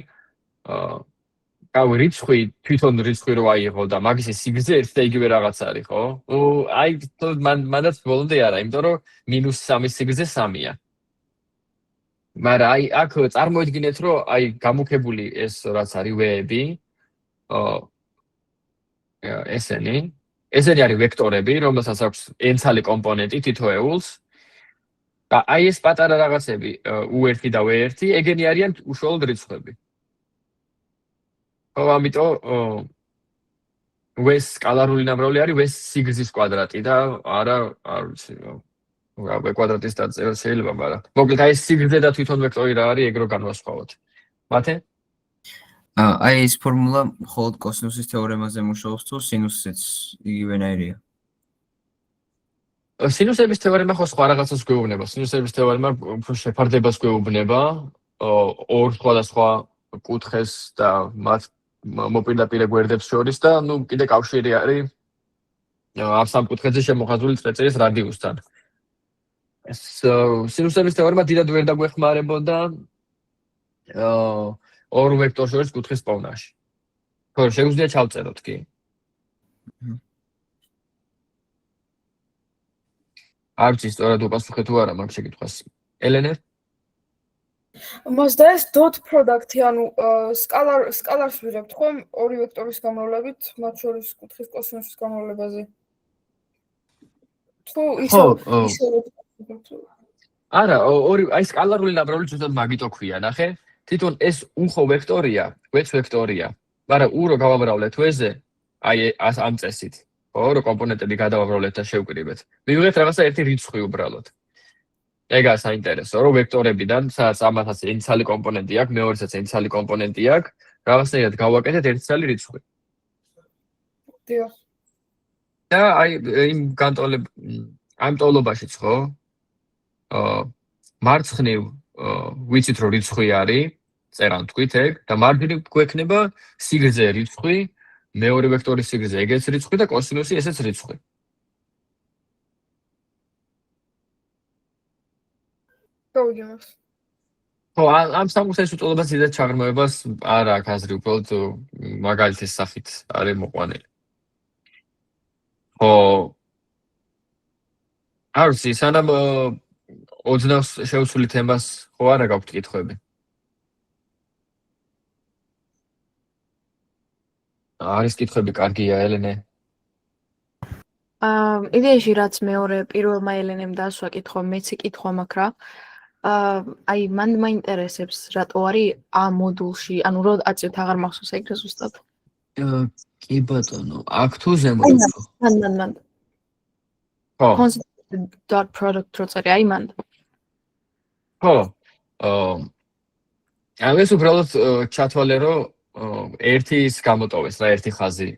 რიცხვი თვითონ რიცხვი რო აიღო და მაგის სიგრძე ერთ და იგივე რაღაც არის, ხო? აი მანდაც ბოლომდე არა, იმიტომ რომ -3 სიგრძე 3-ია. მაგრამ აი აქ წარმოიდგინეთ, რომ აი გამუქებული ეს რაც არის V-ები, ესენი არის ვექტორები, რომელსაც აქვს n-ცალი კომპონენტი თითოეულს. და აი ეს პატარა რაღაცები U1 და V1 ეგენი არიან უშუალოდ რიცხვები. ხო, ამიტომ V-ს სკალარული ნამრავლი არის V-ს სიგრძის კვადრატი და არა ვიცი V კვადრატის დაწევა შეიძლება, მაგრამ მოკლედ აი ეს სიგრძე და თვითონ ვექტორი რა არის, ეგ რო განვასხვაოთ. მათე? აი ეს ფორმულა მხოლოდ კოსინუსის თეორემაზე მუშაობს თუ სინუსიც იგივენაირია? სინუსების თეორემა ხო სხვა რაღაცას გვეუბნება. სინუსების თეორემა უფრო შეფარდებას გვეუბნება ორ სხვადასხვა კუთხეს და მათ მოპირდაპირე გვერდებს შორის და ნუ კიდე კავშირი არის ამ სამ კუთხეზე შემოხაზული წრეწირის რადიუსთან. ეს სინუსების თეორემა დიდად ვერ დაგვეხმარებოდა ორ ვექტორს შორის კუთხის პოვნაში. ხო, შეგვიძლია ჩავწეროთ კი. არ ვიცი სწორად უპასუხე თუ არა მაგ შეკითხვას. ელენე? მას და ეს dot product-ი, ანუ სკალარს ვიღებთ ხო ორი ვექტორის გამრავლებით, მათ შორის კუთხის კოსინუსის გამრავლებაზე. თუ ისე არა, ორი აი სკალარული ნამრავლი ზუსტად მაგიტო ქვია, ნახე? თვითონ ეს U ხო ვექტორია, V-ც ვექტორია, მაგრამ U რო გავამრავლეთ V-ზე, აი ამ წესით. ხო, რო კომპონენტები გადავამრავლეთ და შევკრიბეთ. მივიღეთ რაღაცა ერთი რიცხვი უბრალოდ. ეგაა საინტერესო, რომ ვექტორებიდან, სადაც ამათაც n-ცალი კომპონენტი აქვს, მეორესაც n-ცალი კომპონენტი აქვს, რაღაცნაირად გავაკეთეთ ერთი-ცალი რიცხვი. დიახ. და აი ამ ტოლობაშიც ხო? მარცხნივ ვიცით რომ რიცხვი არის, წერან თქვით ეგ და მარჯვნივ გვექნება სიგრძე რიცხვი, მეორე ვექტორის სიგრძე ეგეც რიცხვი და კოსინუსი ესეც რიცხვი. გავიგებთ. ხო, ამ სამკუთხედის უტოლობას დიდად ჩაღრმავებას არ აქვს აზრი, უბრალოდ მაგალითის სახით არის მოყვანილი. ხო, არ ვიცი, სანამ ოდნავს შევცვლით თემას, ხო არა გაქვთ კითხვები? არის კითხვები, კარგია, ელენე. იდეაში რაც მეორე პირველმა ელენემ დასვა კითხვა, მეც კითხვა მაქვს რა. აი მან მაინტერესებს რატო არის A მოდულში, ანუ რო აწევთ აღარ მახსოვს ეგრე ზუსტად. კი ბატონო, აქ თუ ზემოთ. მან. ხო. Dot product რო წერე, აი მან. ხო. ეს უბრალოდ ჩათვალე რომ ერთი ის გამოტოვეს რა ერთი ხაზი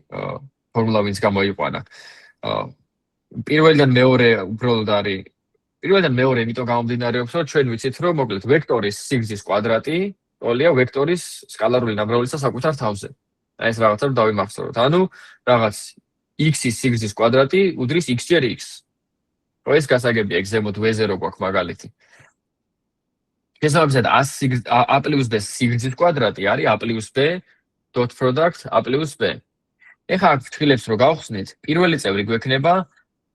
ფორმულა ვინც გამოიყვანა. პირველიდან მეორე უბრალოდ არის პირველიდან მეორე იმიტომ გამომდინარეობს რომ ჩვენ ვიცით რომ მოკლედ ვექტორის სიგრძის კვადრატი ტოლია ვექტორის სკალარული ნამრავლისა საკუთარ თავზე. აი ეს რაღაცა რომ დავიმახსოვროთ. ანუ რაღაც x-ის სიგრძის კვადრატი უდრის x ჯერ x. ხო ეს გასაგებია ეგ ზემოთ v0 გვაქვს მაგალითი. შესაბამისად a + b სიგრძის კვადრატი არის a + b dot product a + b. ეხლა აქ ფრთხილებს რომ გავხსნით, პირველი წევრი გვექნება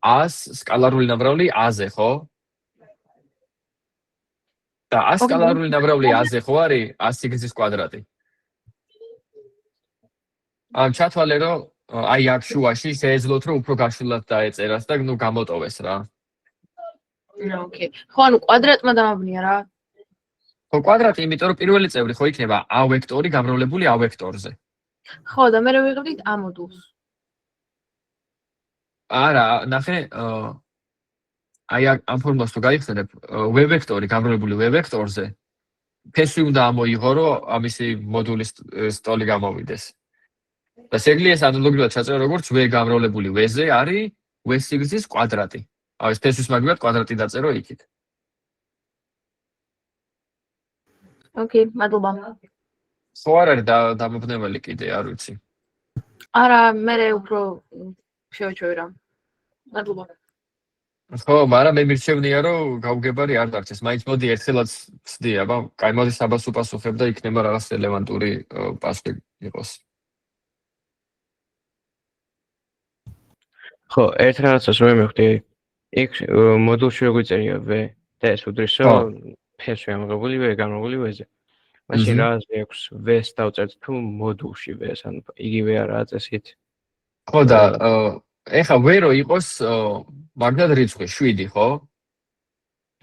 a-ს სკალარული ნამრავლი a-ზე, ხო? და a სკალარული ნამრავლი a-ზე ხო არის a სიგრძის კვადრატი. ჩათვალე რომ აი აქ შუაში შეეძლოთ რომ უფრო გაშლილად დაეწერას და ნუ გამოტოვეს რა. ოკეი. ხო, ანუ კვადრატმა დამაბნია რა. ხო, კვადრატი, იმიტომ რომ პირველი წევრი ხო იქნება a ვექტორი გამრავლებული a ვექტორზე. ხო, და მე ვიღებდით A მოდულს. არა, ნახე, აი ამ ფორმულას თუ გაიხსენებ, v ვექტორი გამრავლებული v ვექტორზე, ფესვი უნდა ამოიღო, რომ ამისი მოდულის სტოლი გამოვიდეს. და შეგვიძლია ეს ანალოგიურად ჩაწერო, როგორც v გამრავლებული v-ზე არის v სიგრძის კვადრატი. ეს ფესვის მაგივრად კვადრატი დაწერო იქით. ოკეი, მადლობა. ხო არ არის დამაბნეველი კიდე, არ ვიცი. არა, მე უფრო შევეჩვევი რა. მადლობა. ხო, მაგრამ მე მირჩევნია, რომ გავგებარი არ დარჩეს. მაინც მოდი ერთხელაც ვცდი, აბა, კაი მოდი საბას უპასუხებ და იქნება რაღაც რელევანტური პასუხი იყოს. ხო, ერთ რაღაცას რომ მივხვდი, იქ მოდულში როგორ წერია v და ეს უდრის რომ ფესვი ამღებული v გამრავლებული v-ზე. მაშინ რა აქვს v-ს დავწერთ თუ მოდულში v-ს, ანუ იგივე არაა წესით. ხო და ეხა v რო იყოს მაგდად რიცხვი 7, ხო?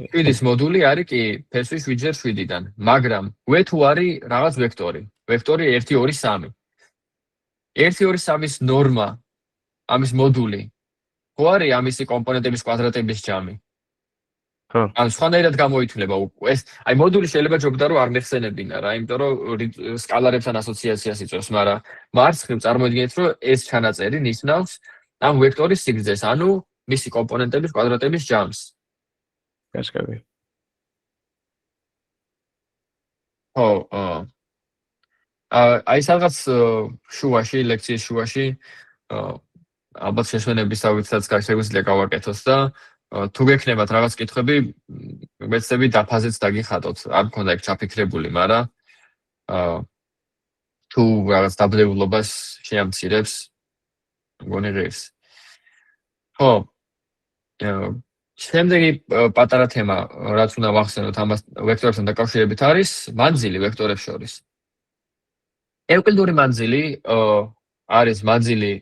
7-ის მოდული არის კი ფესვი 7-ჯერ 7-დან, მაგრამ v თუ არის რაღაც ვექტორი. ვექტორი 1 2 3. 1 2 3-ის ნორმა ამის მოდული ხო არის ამისი კომპონენტების კვადრატების ჯამი. ხო. ანუ სხვანაირად გამოითვლება ეს აი მოდული შეიძლება ჯობდა რომ არ მეხსენებინა რა, იმიტომ რომ სკალარებთან ასოციაციას იწვევს, მაგრამ მარცხნივ წარმოიდგინეთ რომ ეს ჩანაწერი ნიშნავს ამ ვექტორის სიგრძეს, ანუ მისი კომპონენტების კვადრატების ჯამს. გასაგები. ხო, აი სადღაც შუაში, ლექციის შუაში ალბათ შესვენებისთვისაც შეგვიძლია გავაკეთოს და თუ გექნებათ რაღაც კითხვები, ვეცდები დაფაზეც დაგიხატოთ. არ მქონდა ეგ ჩაფიქრებული, მაგრამ თუ რაღაც დაბნეულობას შეამცირებს, მგონი ღირს. ხო. შემდეგი პატარა თემა, რაც უნდა ვახსენოთ ამას ვექტორებთან დაკავშირებით არის მანძილი ვექტორებს შორის. ევკლიდური არის მანძილი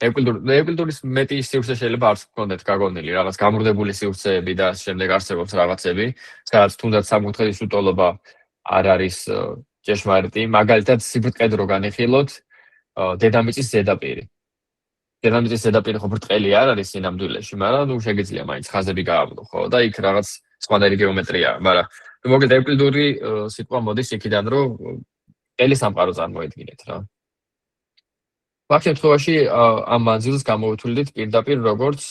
ევკლიდურის მეტი სივრცე შეიძლება არც გქონდეთ გაგონილი, რაღაც გამრუდებული სივრცეები და შემდეგ არსებობს რაღაცები, სადაც თუნდაც სამკუთხედის უტოლობა არ არის ჭეშმარიტი, მაგალითად სიბრტყედ რო განიხილოთ დედამიწის ზედაპირი. დედამიწის ზედაპირი ხო ბრტყელი არ არის სინამდვილეში, მაგრამ ნუ შეგიძლია მაინც ხაზები გააბნო, ხო? და იქ რაღაც სხვანაირი გეომეტრიაა, მაგრამ მოკლედ ევკლიდური სიტყვა მოდის იქიდან, რომ ბრტყელი სამყარო წარმოედგინეთ რა. მაგ შემთხვევაში ამ მანძილს გამოვთვლით პირდაპირ როგორც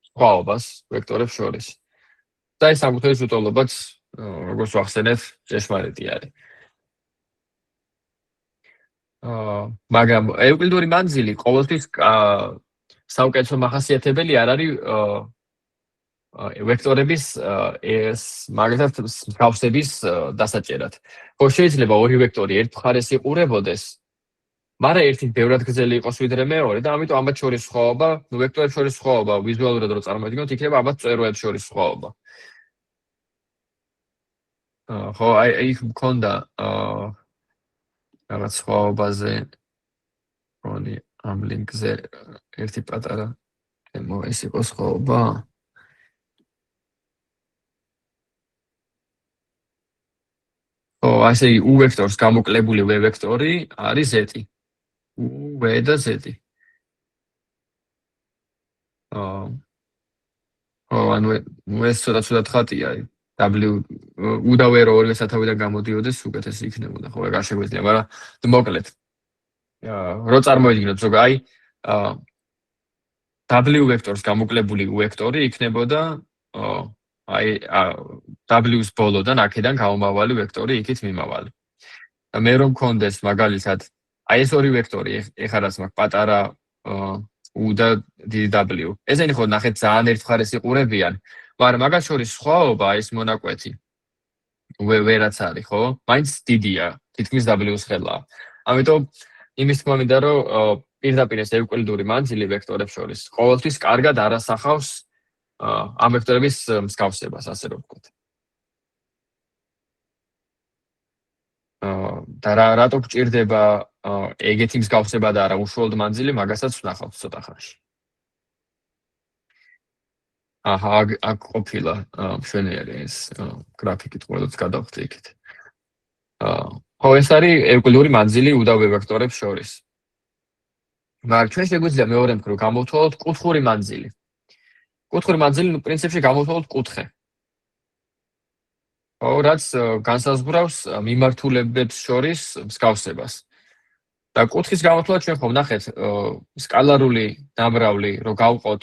სხვაობას ვექტორებს შორის. და ეს სამკუთხედის უტოლობაც როგორც ვახსენეთ, ჭეშმარიტი არის. მაგრამ ევკლიდური მანძილი ყოველთვის საუკეთესო მახასიათებელი არ არის ვექტორების ეს მაგალითად მსგავსების დასაჭერად. ხო შეიძლება ორი ვექტორი ერთ მხარეს იყურებოდეს, მაგრამ ერთი ბევრად გრძელი იყოს ვიდრე მეორე და ამიტომ ამათ შორის სხვაობა, ვექტორებს შორის სხვაობა ვიზუალურად რო წარმოიდგინოთ, იქნება ამათ წეროებს შორის სხვაობა. ხო, აი იქ მქონდა რაღაც სხვაობაზე მგონი ამ ლინკზე ერთი პატარა ეს იყო სხვაობა. ასე იგი u ვექტორს გამოკლებული v ვექტორი არის z. u v და z. ანუ ეს ცოტა ხატია. w u და v რო ორივე სათავიდან გამოდიოდეს, უკეთესი იქნებოდა, ხო, ეგ არ შეგვიძლია, მაგრამ მოკლედ. რო წარმოვიდგინოთ ზოგადად, w ვექტორს გამოკლებული u ვექტორი იქნებოდა w-ს ბოლოდან აქედან გამომავალი ვექტორი იქით მიმავალი. და მე რომ მქონდეს მაგალითად ეს ორი ვექტორი, ეხლა რაც მაქვს პატარა u და დიდი w. ესენი ხო ნახეთ ძალიან ერთმხარეს იყურებიან, მაგრამ მაგას შორის სხვაობა ის მონაკვეთი ვერაც არის, ხო? მაინც დიდია, თითქმის w-ს ხელაა. ამიტომ იმის თქმა მინდა, რომ პირდაპირ ეს ევკლიდური მანძილი ვექტორებს შორის ყოველთვის კარგად არ ასახავს ამ ვექტორების მსგავსებას, ასე რომ ვთქვათ. და რატო გჭირდება ეგეთი მსგავსება და არა უშუალოდ მანძილი, მაგასაც ვნახავთ ცოტა ხანში. აქ ყოფილა მშვენიერი ეს გრაფიკით ყოველთვის გადავხდი იქით. ხო, ეს არის ევკლიდური მანძილი u და v ვექტორებს შორის. მაგრამ ჩვენ შეგვიძლია მეორე მხრივ გამოვთვალოთ კუთხური მანძილი. კუთხური მანძილი პრინციპში გამოვთვალოთ კუთხე. რაც განსაზღვრავს მიმართულებებს შორის მსგავსებას. და კუთხის გამოთვლა ჩვენ ხომ ნახეთ სკალარული ნამრავლი რო გავყოთ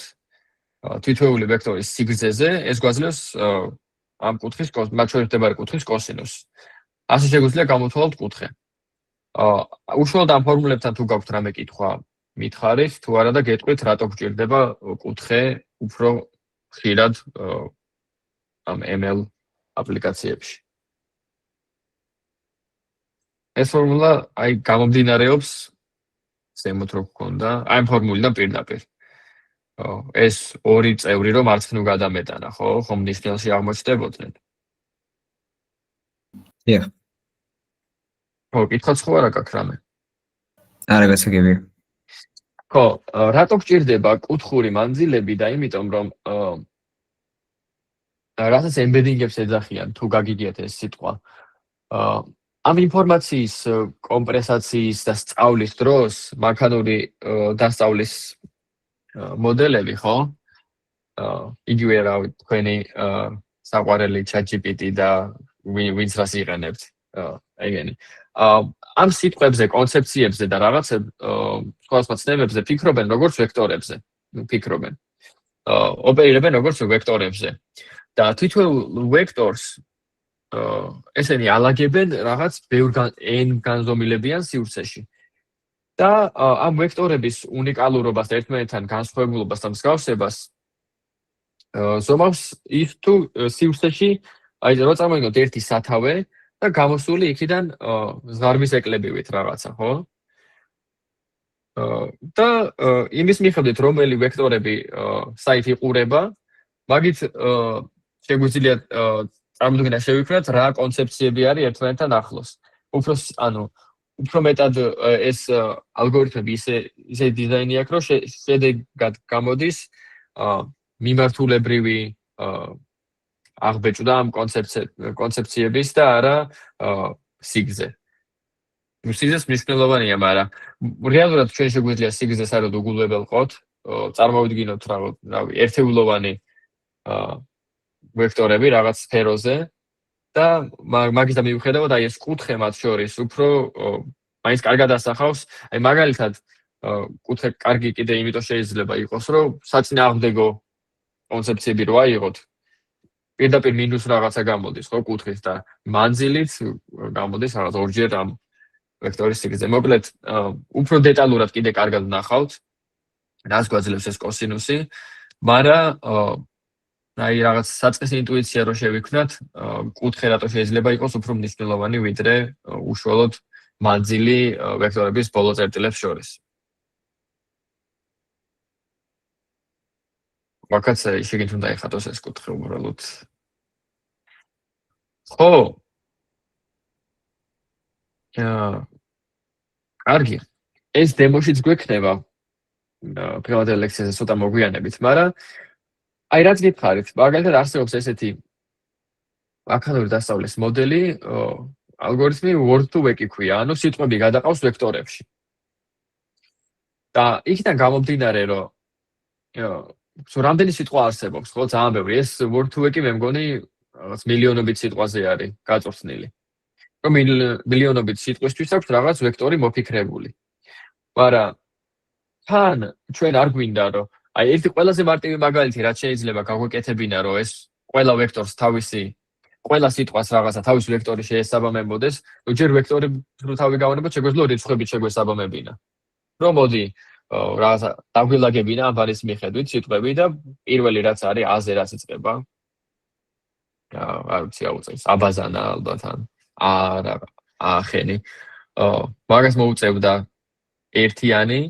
თითოეული ვექტორის სიგრძეზე, ეს გვაძლევს ამ კუთხის მათ შორის მდებარე კუთხის კოსინუსს. ასე შეგვიძლია გამოვთვალოთ კუთხე. უშუალოდ ამ ფორმულებთან თუ გაქვთ რამე კითხვა, მითხარით, თუ არა და გეტყვით, რატო გჭირდება კუთხე უფრო ხშირად ამ ML აპლიკაციებში. ეს ფორმულა გამომდინარეობს ზემოთ რო გქონდა, ამ ფორმულიდან პირდაპირ. ეს ორი წევრი რომ მარცხნივ გადამეტანა, ხო, ხომ ნიშნელში აღმოჩნდებოდნენ. დიახ. ხო, კითხაც ხო არა გაქვს რამე? არა, გასაგებია. ხო, რატო გჭირდება კუთხური მანძილები და იმიტომ რომ რასაც ემბედინგებს ეძახიან, თუ გაგიგიათ ეს სიტყვა. ამ ინფორმაციის კომპრესაციის და სწავლის დროს მანქანური დასწავლის მოდელები, ხო? იგივე რა თქვენი საყვარელი ChatGPT და ვინც რას იყენებთ. ეგენი. ამ სიტყვებზე, კონცეფციებზე და რაღაცებ სხვადასხვა ცნებებზე ფიქრობენ როგორც ვექტორებზე. ფიქრობენ. ოპერირებენ როგორც ვექტორებზე. და თითოეულ ვექტორს ესენი ალაგებენ რაღაც ბევრ n განზომილებიან სივრცეში. და ამ ვექტორების უნიკალურობას და ერთმანეთთან განსხვავებულობას და მსგავსებას ზომავს ის თუ სივრცეში, რო წარმოვიდგინოთ ერთი სათავე და გამოსული იქიდან ზღარბის ეკლებივით რაღაცა, ხო? და იმის მიხედვით, რომელი ვექტორები საით იყურება, მაგით შეგვიძლია წარმოდგენა შევიქმნათ, რა კონცეფციები არის ერთმანეთთან ახლოს. უფრო მეტად ეს ალგორითმები ისე დიზაინი აქვს, რომ შედეგად გამოდის მიმართულებრივი აღბეჭდა ამ კონცეფციების და არა სიგრძე. სიგრძეს მნიშვნელოვანია, მაგრამ რეალურად ჩვენ შეგვიძლია სიგრძეს არ უგულებელყოთ, წარმოვიდგინოთ რავი, ერთეულოვანი ვექტორები რაღაც სფეროზე და მაგის მიუხედავად ეს კუთხე მათ შორის უფრო მაინც კარგად ასახავს, მაგალითად კუთხე კარგი კიდე იმიტომ შეიძლება იყოს, რომ საწინააღმდეგო კონცეფციები რო აიღოთ, პირდაპირ მინუს რაღაცა გამოდის, ხო, კუთხის და მანძილით გამოდის რაღაც ორჯერ ამ ვექტორის სიგრძე. მოკლედ, უფრო დეტალურად კიდე კარგად ვნახავთ, რას გვაძლევს ეს კოსინუსი, მაგრამ რაღაც საწყის ინტუიცია რო შევიქმნათ, კუთხე რატო შეიძლება იყოს უფრო მნიშვნელოვანი ვიდრე უშუალოდ მანძილი ვექტორების ბოლო წერტილებს შორის. ვაკაც შეგიძლიათ უნდა ეხატოს ეს კუთხე უბრალოდ. ხო. კარგი. ეს დემოშიც გვექნება პირველად ლექციაზე ცოტა მოგვიანებით, მაგრამ რაც გითხარით, მაგალითად არსებობს ესეთი მანქანური დასწავლის მოდელი, ალგორითმი word to vec ქვია, ანუ სიტყვები გადაყავს ვექტორებში. და იქიდან გამომდინარე, რომ რამდენი სიტყვა არსებობს, ხო, ძალიან ბევრი. ეს word to vec-ი მე მგონი რაღაც მილიონობით სიტყვაზე არის გაწვრთნილი. რომ მილიონობით სიტყვისთვის აქვს რაღაც ვექტორი მოფიქრებული. მაგრამ თან ჩვენ არ გვინდა, რომ აი ერთი ყველაზე მარტივი მაგალითი რაც შეიძლება გაგვეკეთებინა, რომ ეს ყველა ვექტორს ყველა სიტყვას რაღაცა თავისი ვექტორი შეესაბამებოდეს, რომ ჯერ ვექტორი რო თავი გავანებოთ, შეგვეძლო რიცხვებით შეგვესაბამებინა. რომ მოდი რაღაცა დაგვილაგებინა ამ ბარის მიხედვით სიტყვები და პირველი რაც არის A-ზე რაც იწყება. არ ვიცი აუწევს, აბაზანა ალბათ ახენი. მაგას მოუწევდა ერთიანი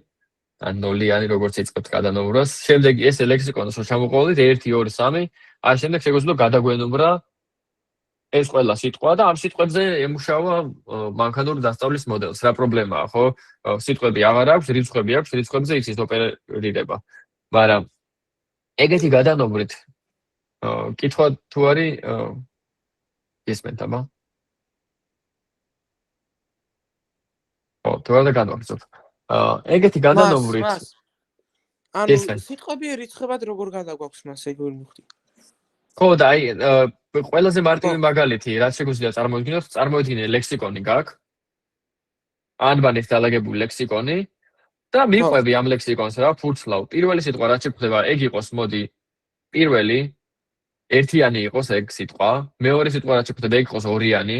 ან ნოლიანი როგორც იწყებთ გადანომბრას. შემდეგ ეს ლექსიკონს რო ჩამოყოლით 1 2 3, ამ შემდეგ შეგვეძლო გადაგვენომბრა ეს ყველა სიტყვა და ამ სიტყვებზე ემუშავა მანქანური დასწავლის მოდელს. რა პრობლემაა, ხო? სიტყვები აღარ აქვს, რიცხვები აქვს, რიცხვებზე იცის ოპერირება. მაგრამ ეგეთი გადანობრით კითხვა თუ არის ისმენთ აბა? თუ არ განვაგრძობ. ეგეთი გადანობრით ანუ სიტყვები რიცხვებად როგორ გადაგვაქვს მას ეგ ვერ მივხვდი. ხო და აი ყველაზე მარტივი მაგალითი რაც შეგვიძლია წარმოვიდგინოთ, წარმოიდგინე ლექსიკონი გაქვს. ანბანით დალაგებული ლექსიკონი და მიყვები ამ ლექსიკონს რა ფურცლავ. პირველი სიტყვა რაც შეგვხვდება, ეგ იყოს მოდი პირველი ერთიანი იყოს ეგ სიტყვა, მეორე სიტყვა რაც შეგვხვდება, ეგ იყოს ორიანი,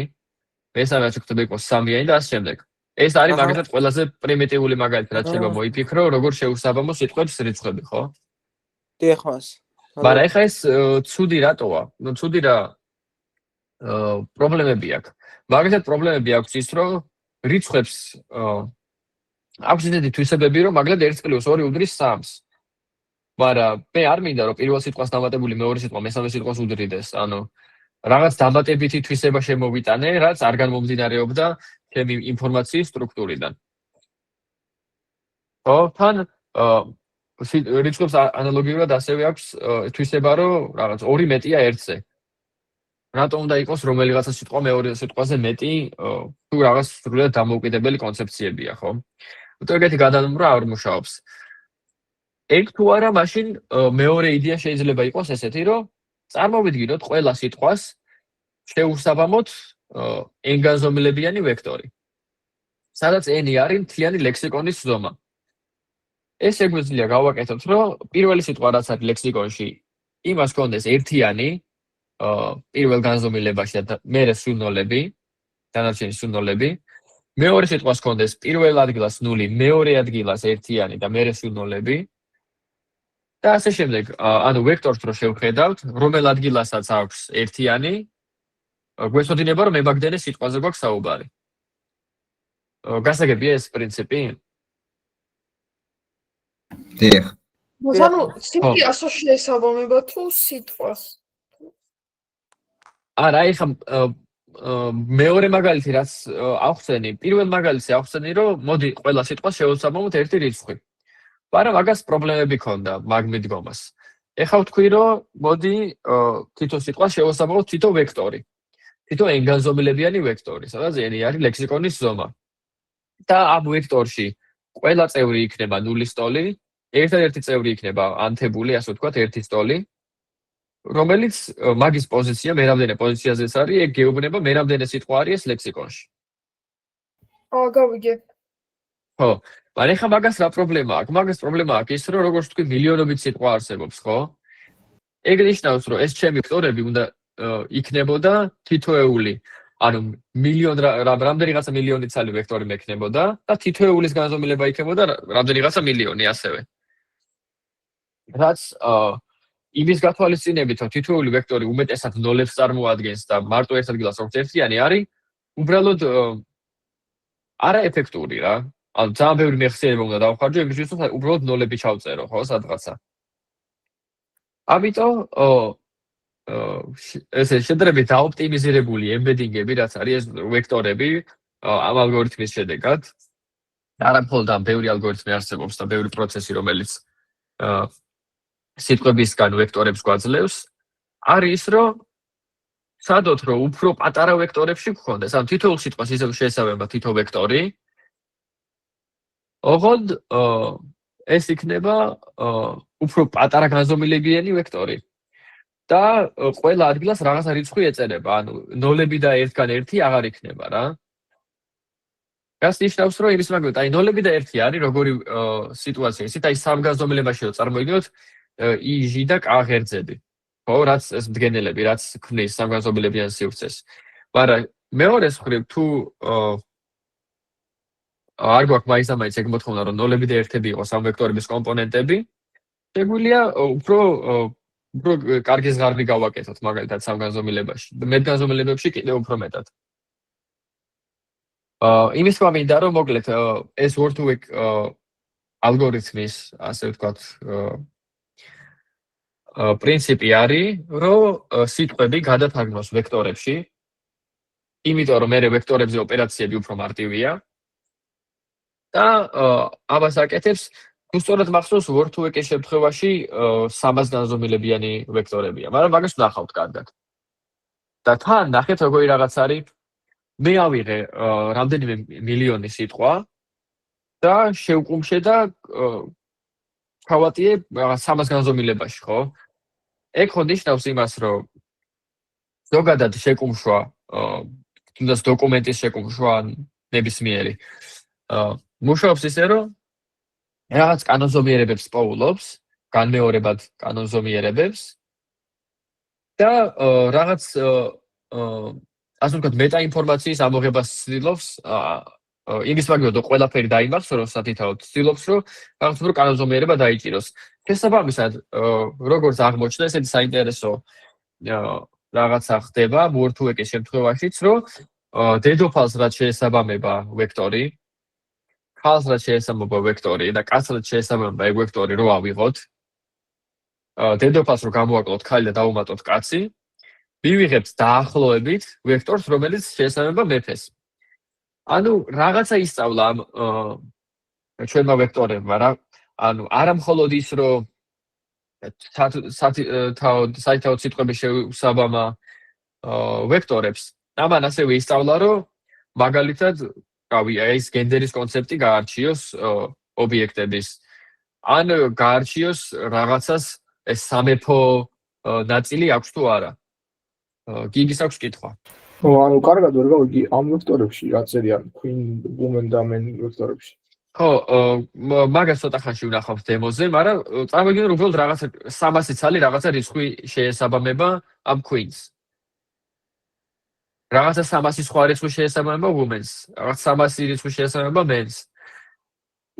მესამე რაც შეგვხვდება, იყოს სამიანი და ასე შემდეგ. ეს არის მაგალითად ყველაზე პრიმიტიული მაგალითი, რაც შეიძლება მოიფიქრო, როგორ შეუსაბამო სიტყვებს რიცხვები, ხო? დიახ, მას. მაგრამ ეხლა ეს ცუდი რატოა? ნუ ცუდი რა პრობლემები აქვს. მაგალითად პრობლემები აქვს ის, რომ რიცხვებს აქვს ისეთი თვისებები, რომ მაგალითად 1 + 2 უდრის 3-ს. მაგრამ მე არ მინდა, რომ პირველ სიტყვას დამატებული მეორე სიტყვა მესამე სიტყვას უდრიდეს. ანუ რაღაც დამატებითი თვისება შემოვიტანე, რაც არ განმომდინარეობდა ჩემი ინფორმაციის სტრუქტურიდან. ხო, თან რიცხვებს ანალოგიურად ასევე აქვს თვისება, რომ რაღაც 2 მეტია 1-ზე. რატომ უნდა იყოს რომელიღაცა სიტყვა მეორე სიტყვაზე მეტი, თუ რაღაც სრულად დამოუკიდებელი კონცეფციებია, ხო? თუ ეგეთი გადანომბრა არ მუშაობს. ეგ თუ არა, მაშინ მეორე იდეა შეიძლება იყოს ესეთი, რომ წარმოვიდგინოთ ყველა სიტყვას შეუსაბამოთ n-განზომილებიანი ვექტორი. სადაც n არის მთლიანი ლექსიკონის ზომა. ეს შეგვიძლია გავაკეთოთ, რომ პირველი სიტყვა რაც არის ლექსიკონში, იმას კონდეს ერთიანი პირველ განზომილებაში და მერე სულ ნოლები, დანარჩენი სულ ნოლები. მეორე სიტყვას კონდეს პირველ ადგილას 0, მეორე ადგილას ერთიანი და მერე სულ ნოლები. და ასე შემდეგ, ანუ ვექტორს რო შევხედავთ, რომელ ადგილასაც აქვს ერთიანი, გვეცოდინება, რომ მებაგდენე სიტყვაზე გვაქვს საუბარი. გასაგებია ეს პრინციპი? დიახ. ანუ სიტყვი ასო შეესაბამება თუ სიტყვას? არა, ეხლა მეორე მაგალითი რაც ახსენი, პირველ მაგალითზე ახსენი, რომ მოდი ყველა სიტყვას შევესაბამოთ ერთი რიცხვი. მაგრამ მაგას პრობლემები ქონდა მაგ მიდგომას. ეხლა ვთქვი, რომ მოდი თითო სიტყვას შევესაბამოთ თითო ვექტორი. თითო n-განზომილებიანი ვექტორი, სადაც n არის ლექსიკონის ზომა. და ამ ვექტორში ყველა წევრი იქნება 0-ის ტოლი, ერთადერთი წევრი იქნება ანთებული, ასე ვთქვათ, 1-ის ტოლი, რომელიც მაგის პოზიცია მე რამდენი პოზიციაზეც არის, ეგ გეუბნება მე რამდენი სიტყვა არის ეს ლექსიკონში. გავიგე. ხო, მაგრამ ეხლა მაგას რა პრობლემა აქვს? მაგას პრობლემა აქვს ის, რომ როგორც ვთქვი, მილიონობით სიტყვა არსებობს, ხო? ეგ ნიშნავს, რომ ეს ჩემი ვექტორები უნდა იქნებოდა თითოეული, ანუ რამდენიღაცა მილიონი ცალი ვექტორი მექნებოდა და თითოეულის განზომილება იქნებოდა რამდენიღაცა მილიონი ასევე. რაც იმის გათვალისწინებით, რომ თითოეული ვექტორი უმეტესად ნოლებს წარმოადგენს და მარტო ერთ ადგილას როგორც ერთიანი არის, უბრალოდ არაეფექტური რა. ანუ ძალიან ბევრი მეხსიერება უნდა დავხარჯო იმისთვის, რომ უბრალოდ ნოლები ჩავწერო, ხო, სადღაცა. ამიტომ ესე შედარებით დაოპტიმიზირებული ემბედინგები, რაც არის ეს ვექტორები ამ ალგორითმის შედეგად. არა მხოლოდ ამ ბევრი ალგორითმი არსებობს და ბევრი პროცესი, რომელიც სიტყვებისგან ვექტორებს გვაძლევს, არის რომ ვცადოთ, რომ უფრო პატარა ვექტორებში გქონდეს. ანუ თითოეულ სიტყვას ისევ შეესაბამება თითო ვექტორი. ოღონდ ეს იქნება უფრო პატარა განზომილებიანი ვექტორი. და ყველა ადგილას რაღაცა რიცხვი ეწერება. ანუ 0 და 1-გან 1 აღარ იქნება რა. რაც ნიშნავს, რომ იმის მაგალითად, აი 0 და 1 არის როგორი სიტუაცია. ისეთ აი სამ განზომილებაში რომ წარმოვიდგინოთ I, J და K ღერძები. ხო, რაც ეს მდგენელები, რაც ქმნის სამ განზომილებიან სივრცეს. მაგრამ მეორე მხრივ თუ არ გვაქვს მაინც და მაინც ეგ მოთხოვნა, რომ 0 და 1-ები იყოს ამ ვექტორების კომპონენტები, შეგვიძლია უფრო კარგი ზღარბი გავაკეთოთ მაგალითად სამ განზომილებაში. მეტ განზომილებებში კიდევ უფრო მეტად. იმის მინდა რომ მოკლედ ეს word-to-vec ალგორითმის, ასე ვთქვათ, პრინციპი არის, რომ სიტყვები გადათარგმნოს ვექტორებში, იმიტომ რომ მე ვექტორებზე ოპერაციები უფრო მარტივია და ამას აკეთებს თუ სწორად მახსოვს word-to-vec-ის შემთხვევაში 300 განზომილებიანი ვექტორებია, მაგრამ მაგას ვნახავთ კარგად. და თან ნახეთ როგორი რაღაც არის. მე ავიღე რამდენიმე მილიონი სიტყვა და შევკუმშე და გავატიე 300 განზომილებაში, ხო? ეგ ხო ნიშნავს იმას, რომ ზოგადად შეკუმშვა, თუნდაც დოკუმენტის შეკუმშვა ნებისმიერი. მუშაობს ისე, რომ რაღაც კანონზომიერებებს პოულობს, განმეორებად კანონზომიერებებს და რაღაც ასე ვთქვათ, მეტაინფორმაციის ამოღებას ცდილობს, იმის მაგალითად ყველაფერი დაიმახსოვროს, რომ სათითაოდ ცდილობს, რომ რაღაც უფრო კანონზომიერება დაიჭიროს. შესაბამისად, როგორც აღმოჩნდა, ესეთი საინტერესო რაღაცა ხდება word-to-vec-ის შემთხვევაშიც, რომ დედოფალს რაც შეესაბამება ვექტორი, ქალს რაც შეესაბამება ვექტორი და კაცს რაც შეესაბამება ეგ ვექტორი რო ავიღოთ, დედოფალს რო გამოვაკლოთ ქალი და დავუმატოთ კაცი, მივიღებთ დაახლოებით ვექტორს, რომელიც შეესაბამება მეფეს. ანუ რაღაცა ისწავლა ამ ჩვენმა ვექტორებმა რა. ანუ არა მხოლოდ ის, რომ საითაოდ სიტყვები შეუსაბამა ვექტორებს, ამან ასევე ისწავლა, რომ მაგალითად, ეს გენდერის კონცეფტი გაარჩიოს ობიექტების. ან გაარჩიოს რაღაცას ეს სამეფო ნაწილი აქვს თუ არა. გიგის აქვს კითხვა. ანუ კარგად ვერ გავიგე ამ ვექტორებში რა წერია queen, woman და men ვექტორებში. ხო, მაგას ცოტა ხანში ვნახავთ დემოზე, მაგრამ წარმოგიდგენთ უბრალოდ რაღაცა 300 ცალი რაღაცა რიცხვი შეესაბამება ამ queens. რაღაცა 300 სხვა რიცხვი შეესაბამება women's, რაღაც 300 რიცხვი შეესაბამება men's.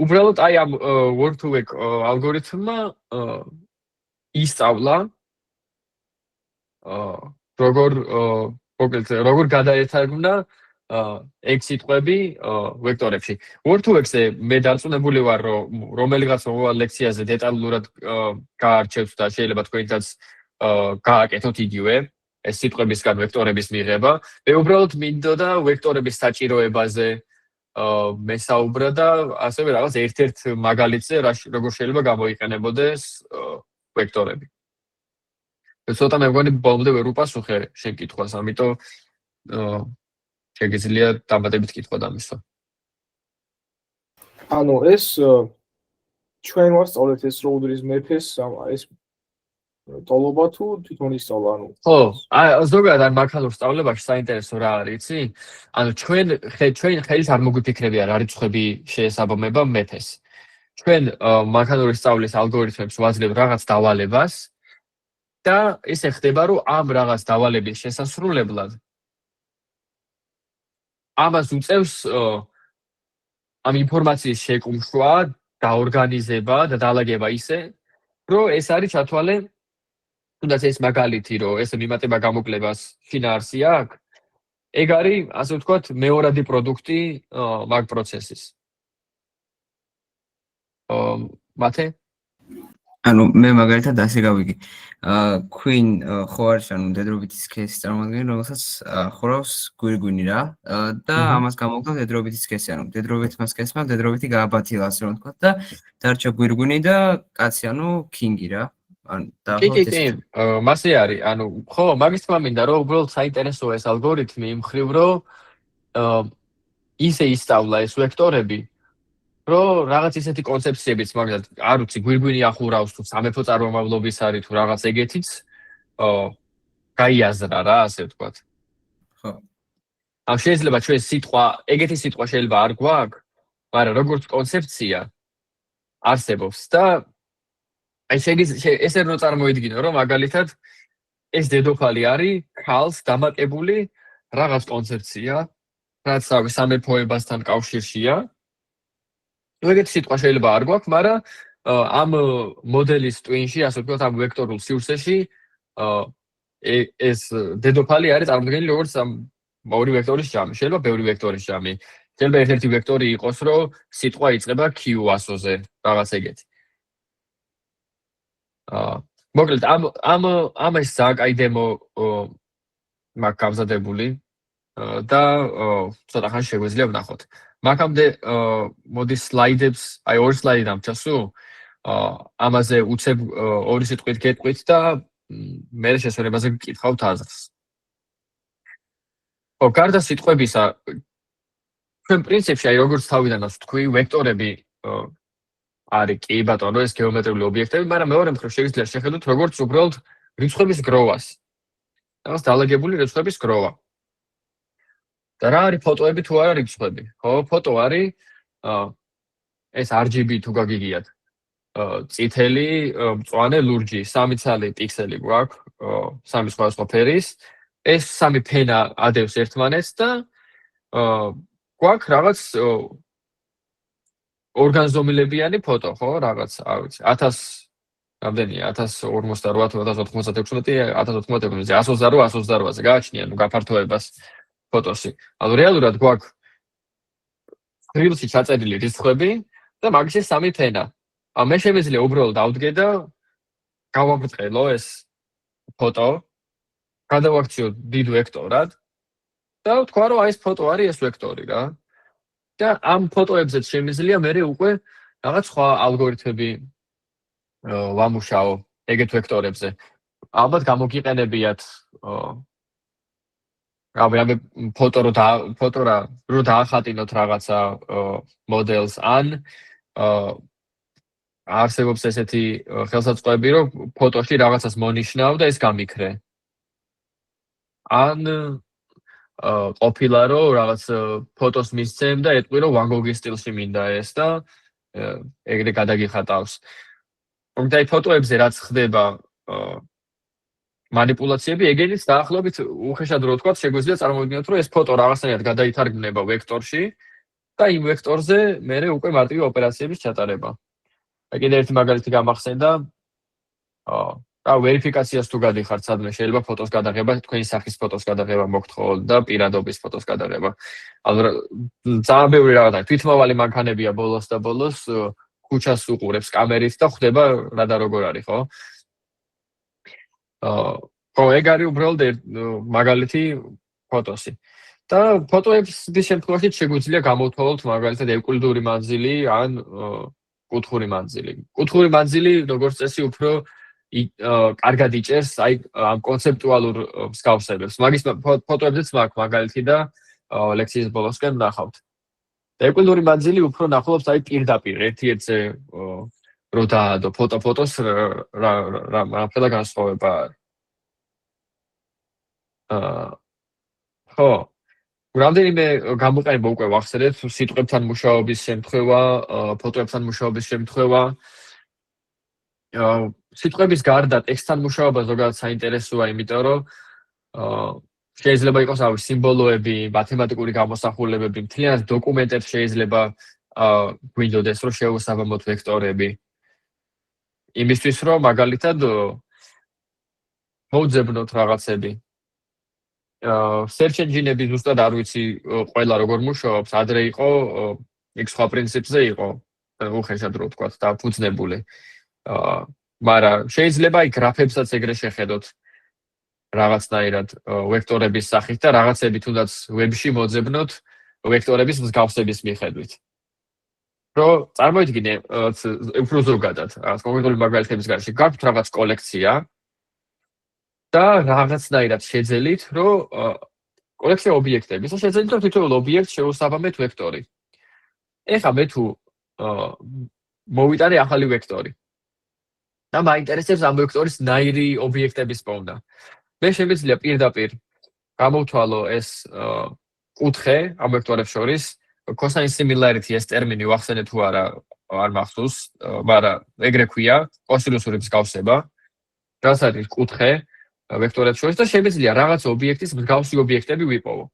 უბრალოდ აი ამ word-to-vec ალგორითმმა ისწავლა როგორ გადაეთარგმნა ეგ სიტყვები ვექტორებში. word-to-vec-ზე მე დარწმუნებული ვარ, რომ რომელიღაც მოვალ ლექციაზე დეტალურად გაარჩევთ და შეიძლება თქვენთაც გააკეთოთ იგივე ეს სიტყვებისგან ვექტორების მიღება. მე უბრალოდ მინდოდა ვექტორების საჭიროებაზე მესაუბრა და ასევე რაღაც ერთ-ერთ მაგალითზე როგორ შეიძლება გამოიყენებოდეს ვექტორები. ცოტა მე მგონი ბოლომდე ვერ უპასუხე შენ კითხვას, ამიტომ შეგიძლია დამატებით კითხვა დამისვა. ანუ ეს ჩვენ ვასწავლეთ ეს რო უდრის მეფეს, ეს ტოლობა თუ თვითონ ისწავლა, ანუ ხო, ზოგადად ამ მანქანურ სწავლებაში საინტერესო რა არის, იცი? ანუ ჩვენ ხელით არ მოგვიფიქრებია რა რიცხვები შეესაბამება მეფეს. ჩვენ მანქანური სწავლის ალგორითმებს ვაძლევთ რაღაც დავალებას და ესე ხდება, რომ ამ რაღაც დავალების შესასრულებლად ამას უწევს ამ ინფორმაციის შეკუმშვა, დაორგანიზება და დალაგება ისე, რომ ეს არის ჩათვალე, თუნდაც ეს მაგალითი, რომ ეს მიმატება გამოკლებას შინაარსი აქვს, ეგ არის, ასე ვთქვათ, მეორადი პროდუქტი მაგ პროცესის. მათე? ანუ მე მაგალითად ასე გავიგე. Queen ხო არის, ანუ დედრობითი სქესი წარმოადგენს, რომელსაც ხორავს გვირგვინი რა და ამას გამოვგდო დედრობითი სქესი, ანუ დედრობითმა სქესმა დედრობითი გააბათილა, ასე რომ ვთქვათ და დარჩა გვირგვინი და კაცი, ანუ king-ი რა. ან კი, დაახლოებით კი, მასე არის. ანუ ხო, მაგის თქმა მინდა, რომ უბრალოდ საინტერესოა ეს ალგორითმი იმ მხრივ, რომ ისე ისწავლა ეს ვექტორები, რომ რაღაც ისეთი კონცეფციებიც მაგალითად, არ ვიცი, გვირგვინი ახურავს თუ სამეფო წარმომავლობის არის თუ რაღაც ეგეთიც, გაიაზრა რა, ასე ვთქვათ. ხო. ამ შეიძლება ჩვენ სიტყვა, ეგეთი სიტყვა შეიძლება არ გვაქვს, მაგრამ როგორც კონცეფცია არსებობს და აი ესე რომ წარმოიდგინო, რომ მაგალითად ეს დედოფალი არის ქალს დამატებული რაღაც კონცეფცია, რაც სამეფოებასთან კავშირშია. ეგეთი სიტყვა შეიძლება არ გვაქვს, მაგრამ ამ მოდელის ტვინში, ასე ვთქვათ, ამ ვექტორულ სივრცეში ეს დედოფალი არის წარმოდგენილი როგორც ორი ვექტორის ჯამი. შეიძლება ბევრი ვექტორის ჯამი. შეიძლება ერთ-ერთი ვექტორი იყოს, რომ სიტყვა იწყება Q ასოზე, რაღაც ეგეთი. მოკლედ ამ ეს საკაი დემო მაქვს გამზადებული და ცოტა ხანში შეგვიძლია ვნახოთ. მაგამდე მოდი სლაიდებს, აი ორი სლაიდი დამჭასო, ამაზე უცებ ორი სიტყვით გეტყვით და მე შესაძლებაზე გკითხავთ აზრს. გარდა სიტყვებისა, ჩვენ პრინციპში აი როგორც თავიდანაც ვთქვი, ვექტორები არის კი ბატონო ეს გეომეტრიული ობიექტები, მაგრამ მეორე მხრივ შეიძლება შეხედოთ როგორც უბრალოდ რიცხვების გროვას. რაღაც დალაგებული რიცხვების გროვა. და რა არის ფოტოები თუ არა რიცხვები? ხო, ფოტო არის ეს RGB თუ გაგიგიათ. წითელი, მწვანე, ლურჯი, სამი ცალი პიქსელი გვაქვს, სამი სხვადასხვა ფერის. ეს სამი ფენა ადევს ერთმანეთს და გვაქვს რაღაც ორგანზომილებიანი ფოტო, ხო, რაღაც, არ ვიცი, 1000 რამდენია 1048 თუ 1096 1096 128-ზე გააჩნია ნუ გაფართოებას ფოტოსი. ანუ რეალურად გვაქვს სკრილში ჩაწერილი რიცხვები და მაგის სამი ფენა. მე შემიძლია უბრალოდ ავდგე და გავაბრწყელო ეს ფოტო, გადავაქციო დიდ ვექტორად და ვთქვა, რომ აი ეს ფოტო არის ეს ვექტორი რა. და ამ ფოტოებზეც შემიძლია მე უკვე რაღაც სხვა ალგორითმები ვამუშაო ეგეთ ვექტორებზე. ალბათ გამოგიყენებიათ რამე ფოტო რო დაახატინოთ რაღაცა მოდელს ან არსებობს ესეთი ხელსაწყოები, რომ ფოტოში რაღაცას მონიშნავ და ეს გამიქრე. ან ყოფილა რომ რაღაც ფოტოს მისცემ და ეტყვი რომ ვან გოგის სტილში მინდა ეს და ეგრე გადაგიხატავს. თუმცა აი ფოტოებზე რაც ხდება манипуляციები, ეგენიც დაახლოებით უხეშად რო ვთქვათ, შეგვიძლია წარმოვიდგინოთ, რომ ეს ფოტო რაღაცნაირად გადაითარგმნება ვექტორში და იმ ვექტორზე მერე უკვე მარტივი ოპერაციების ჩატარება. აი კიდე ერთი მაგალითი გამახსენდა. ვერიფიკაციას თუ გადიხართ სადმე შეიძლება ფოტოს გადაღება, თქვენი სახის ფოტოს გადაღება მოგთხოვოთ და პირადობის ფოტოს გადაღება. ანუ ძალიან ბევრი რაღაც არის. თვითმავალი მანქანებია ბოლოს და ბოლოს ქუჩას უყურებს კამერით და ხვდება რა და როგორ არის, ხო? ხო, ეგ არის უბრალოდ მაგალითი ფოტოსი. და ფოტოების შემთხვევაში შეგვიძლია გამოვთვალოთ მაგალითად ევკლიდური მანძილი ან კუთხური მანძილი. კუთხური მანძილი როგორც წესი უფრო კარგად იჭერს აი ამ კონცეპტუალურ მსგავსებებს. მაგის ფოტოებზეც მაქვს მაგალითი და ლექციის ბოლოსკენ ვნახავთ. ევკლიდური მანძილი უფრო ნახულობს აი პირდაპირ ერთ-ერთზე რო დაადო ფოტოს რა განსხვავება არის. ხო, რამდენიმე გამოყენება უკვე ვახსენეთ, სიტყვებთან მუშაობის შემთხვევა, ფოტოებთან მუშაობის შემთხვევა. სიტყვების გარდა ტექსტთან მუშაობა ზოგადად საინტერესოა, იმიტომ რომ შეიძლება იყოს ავი სიმბოლოები, მათემატიკური გამოსახულებები, მთლიანად დოკუმენტებს შეიძლება გვინდოდეს, რომ შევუსაბამოთ ვექტორები. იმისთვის, რომ მაგალითად მოვძებნოთ რაღაცები. search engine-ები ზუსტად არ ვიცი ყველა როგორ მუშაობს, ადრე იყო იქ სხვა პრინციპზე იყო, უხეშად რო ვთქვათ და ფუძნებული. მაგრამ შეიძლება აი გრაფებსაც ეგრე შეხედოთ რაღაცნაირად ვექტორების სახით და რაღაცები თუნდაც ვებში მოძებნოთ ვექტორების მსგავსების მიხედვით. რომ წარმოიდგინე უფრო ზოგადად, რაღაც კონკრეტული მაგალითების გარშე გაქვთ რაღაც კოლექცია და რაღაცნაირად შეძელით, რომ კოლექცია ობიექტების და შეძელით, რომ თითოეულ ობიექტს შეუსაბამეთ ვექტორი. ეხლა მე თუ მოვიტარე ახალი ვექტორი და მაინტერესებს ამ ვექტორის ნაირი ობიექტების პოვნა. მე შემიძლია პირდაპირ გამოვთვალო ეს კუთხე ამ ვექტორებს შორის, cosine similarity ეს ტერმინი ვახსენე თუ არა არ მახსოვს, მაგრამ ეგრე ქვია, კოსინუსური მსგავსება, რაც არის კუთხე ვექტორებს შორის და შემიძლია რაღაც ობიექტის მსგავსი ობიექტები ვიპოვო.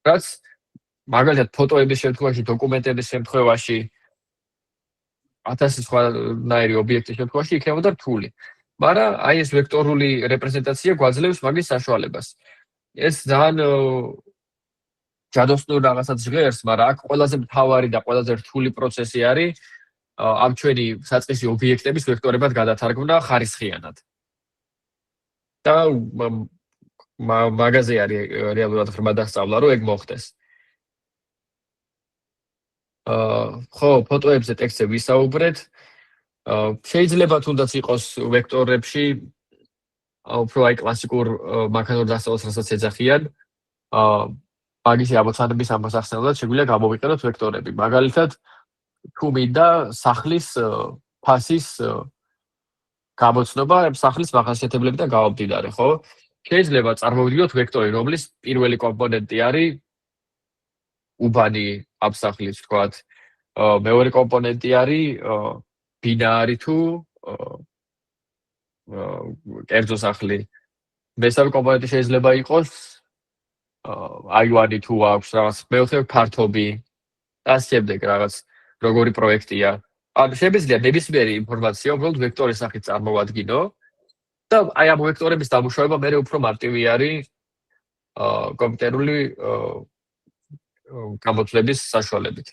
რაც მაგალითად ფოტოების შემთხვევაში, დოკუმენტების შემთხვევაში 1000 სხვანაირი ობიექტის შემთხვევაში იქნებოდა რთული. მაგრამ აი ეს ვექტორული რეპრეზენტაცია გვაძლევს მაგის საშუალებას. ეს ძალიან ჯადოსნურ რაღაცას ჟღერს, მაგრამ აქ ყველაზე მთავარი და ყველაზე რთული პროცესი არის ამ ჩვენი საწყისი ობიექტების ვექტორებად გადათარგმნა ხარისხიანად. და მაგაზე არის რეალურად ღრმა დასწავლა, რომ ეგ მოხდეს. ხო, ფოტოებზე ტექსტზე ვისაუბრეთ. შეიძლება თუნდაც იყოს ვექტორებში უფრო აი კლასიკურ მანქანურ დასწავლას რასაც ეძახიან. მაგის ამოცანების ამოსახსნელად შეგვიძლია გამოვიყენოთ ვექტორები. მაგალითად, თუ მინდა სახლის ფასის გამოცნობა, სახლის მახასიათებლებიდან გავამდიდარე, ხო? შეიძლება წარმოვიდგინოთ ვექტორი, რომლის პირველი კომპონენტი არის უბანი ამ სახლის, თქვათ. მეორე კომპონენტი არის ბინარი თუ კერძო სახლი. მესამე კომპონენტი შეიძლება იყოს აივანი თუ აქვს რაღაც მეოთხე ფართობი და ასე შემდეგ რაღაც როგორი პროექტია. ან შემიძლია ნებისმიერი ინფორმაცია უბრალოდ ვექტორის სახით წარმოვადგინო და აი ამ ვექტორების დამუშავება მე უფრო მარტივი არის კომპიუტერული გამოთვლების საშუალებით.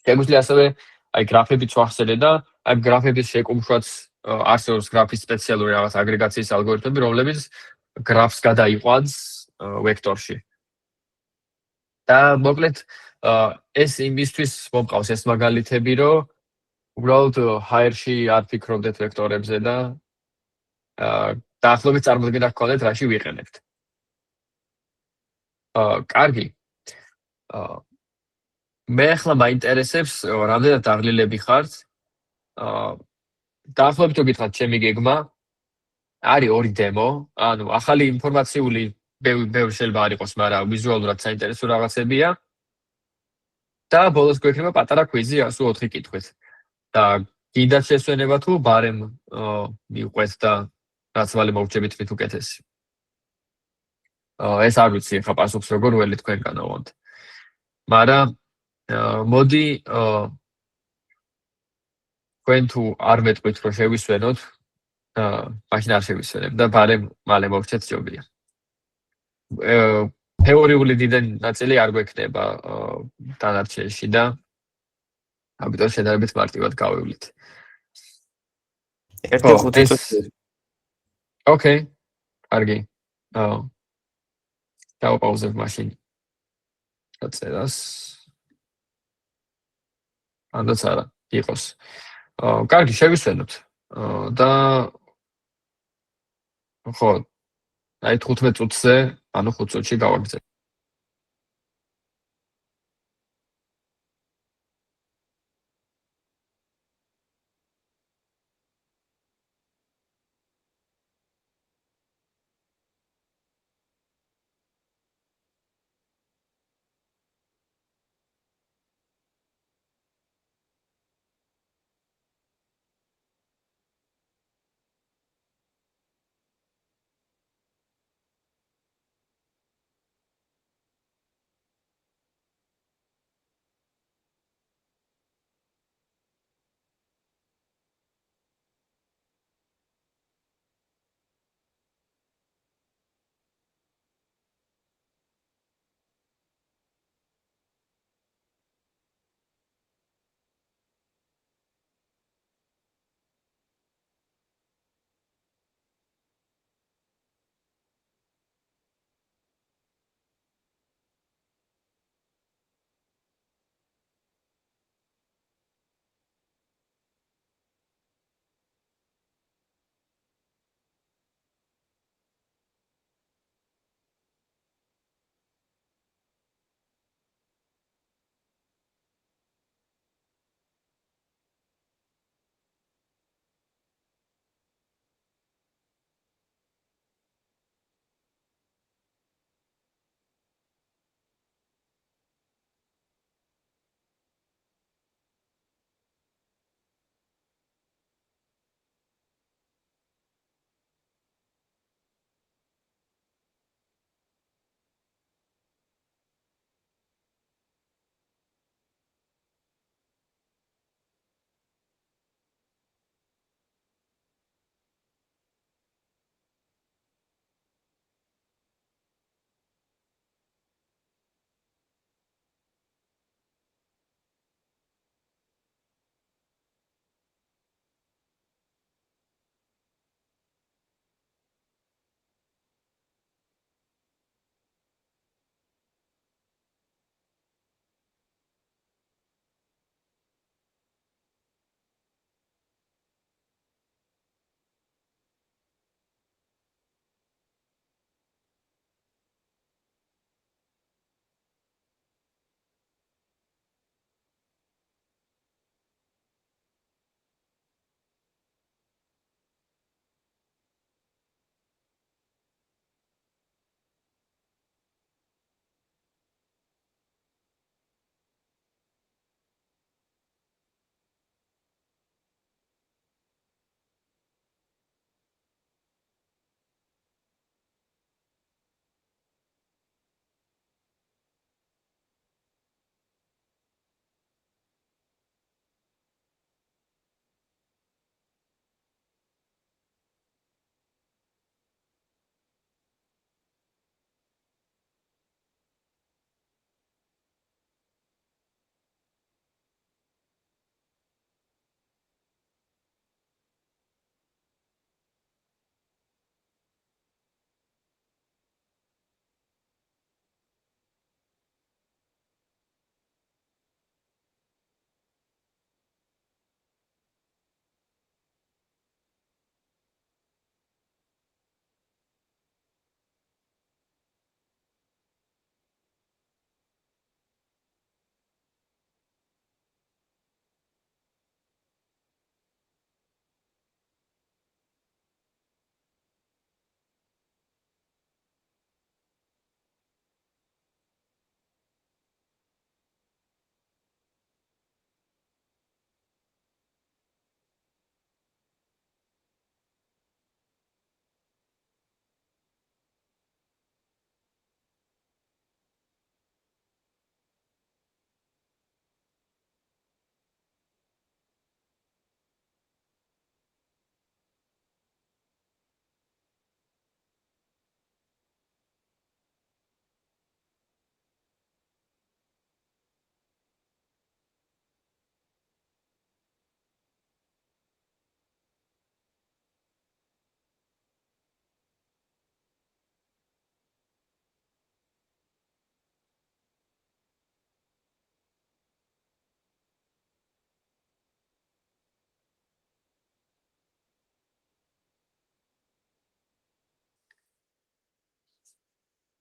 შეგვიძლია ასევე აი გრაფებიც ვახსენე და აი გრაფების შეკუმშვაც არსებობს გრაფის სპეციალური რაღაც აგრეგაციის ალგორითმები, რომლებიც გრაფს გადაიყვანს ვექტორში. და მოკლედ ეს იმისთვის მომყავს ეს მაგალითები, რომ უბრალოდ ჰაერში არ ფიქრობდეთ ვექტორებზე და დაახლოებით წარმოდგენა გქონდეთ რაში ვიყენებთ. კარგი. მე ახლა მაინტერესებს რამდენად დაღლილები ხართ. დაახლოებით გითხრათ ჩემი გეგმა არის ორი დემო, ანუ ახალი ინფორმაციული ბევრი შეიძლება არ იყოს, მაგრამ ვიზუალურად საინტერესო რაღაცებია. და ბოლოს გვექნება პატარა კვიზი 104 კითხვით. და გინდათ შესვენება თუ ბარემ მიყვეთ და რაც მალე მოვჭებით მით უკეთესი. ეს არ ვიცი ხა პასუხს როგორ ველი თქვენგან ავონთ. მაგრამ მოდი თქვენ თუ არ მეტყვით რომ შევისვენოთ, მაშინ არ შევისვენებ და ბარემ მალე მოვჭეთ ჯობია. თეორიული დიდი ნაწილი არ გვექნება დანარჩენში და ამიტომ შედარებით მარტივად გავივლით. 1-5 წუთი. ოკეი. კარგი. დავაპაუზებ მაშინ. დაწერას. ანდაც არა, იყოს. კარგი, შევისვენოთ. და ხო, აი 15 წუთზე, ანუ 5 წუთში გავაგრძელებ.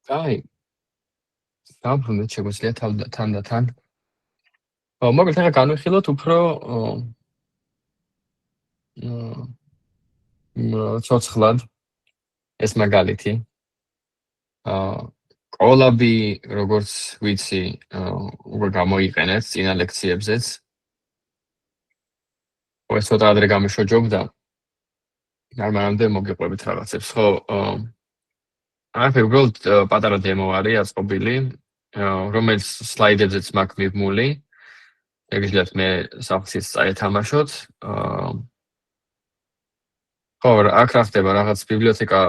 აი, დავბრუნდეთ შეგვიძლია თანდათან. მოკლედ ახლა განვიხილოთ უფრო ცოცხლად ეს მაგალითი. კოლაბი, როგორც ვიცი, უკვე გამოიყენეთ წინა ლექციებზეც. ეს ცოტა ადრე გამიშოჯობდა. არ მანამდე მოგიყვებით რაღაცებს, ხო? აი, უბრალოდ პატარა დემო არის აწყობილი, რომელიც სლაიდებზეც მაქვს მიბმული. ეგრეთ მე საფხსის წაეთამაშოთ. ხო, აქ რა ხდება, რაღაც ბიბლიოთეკა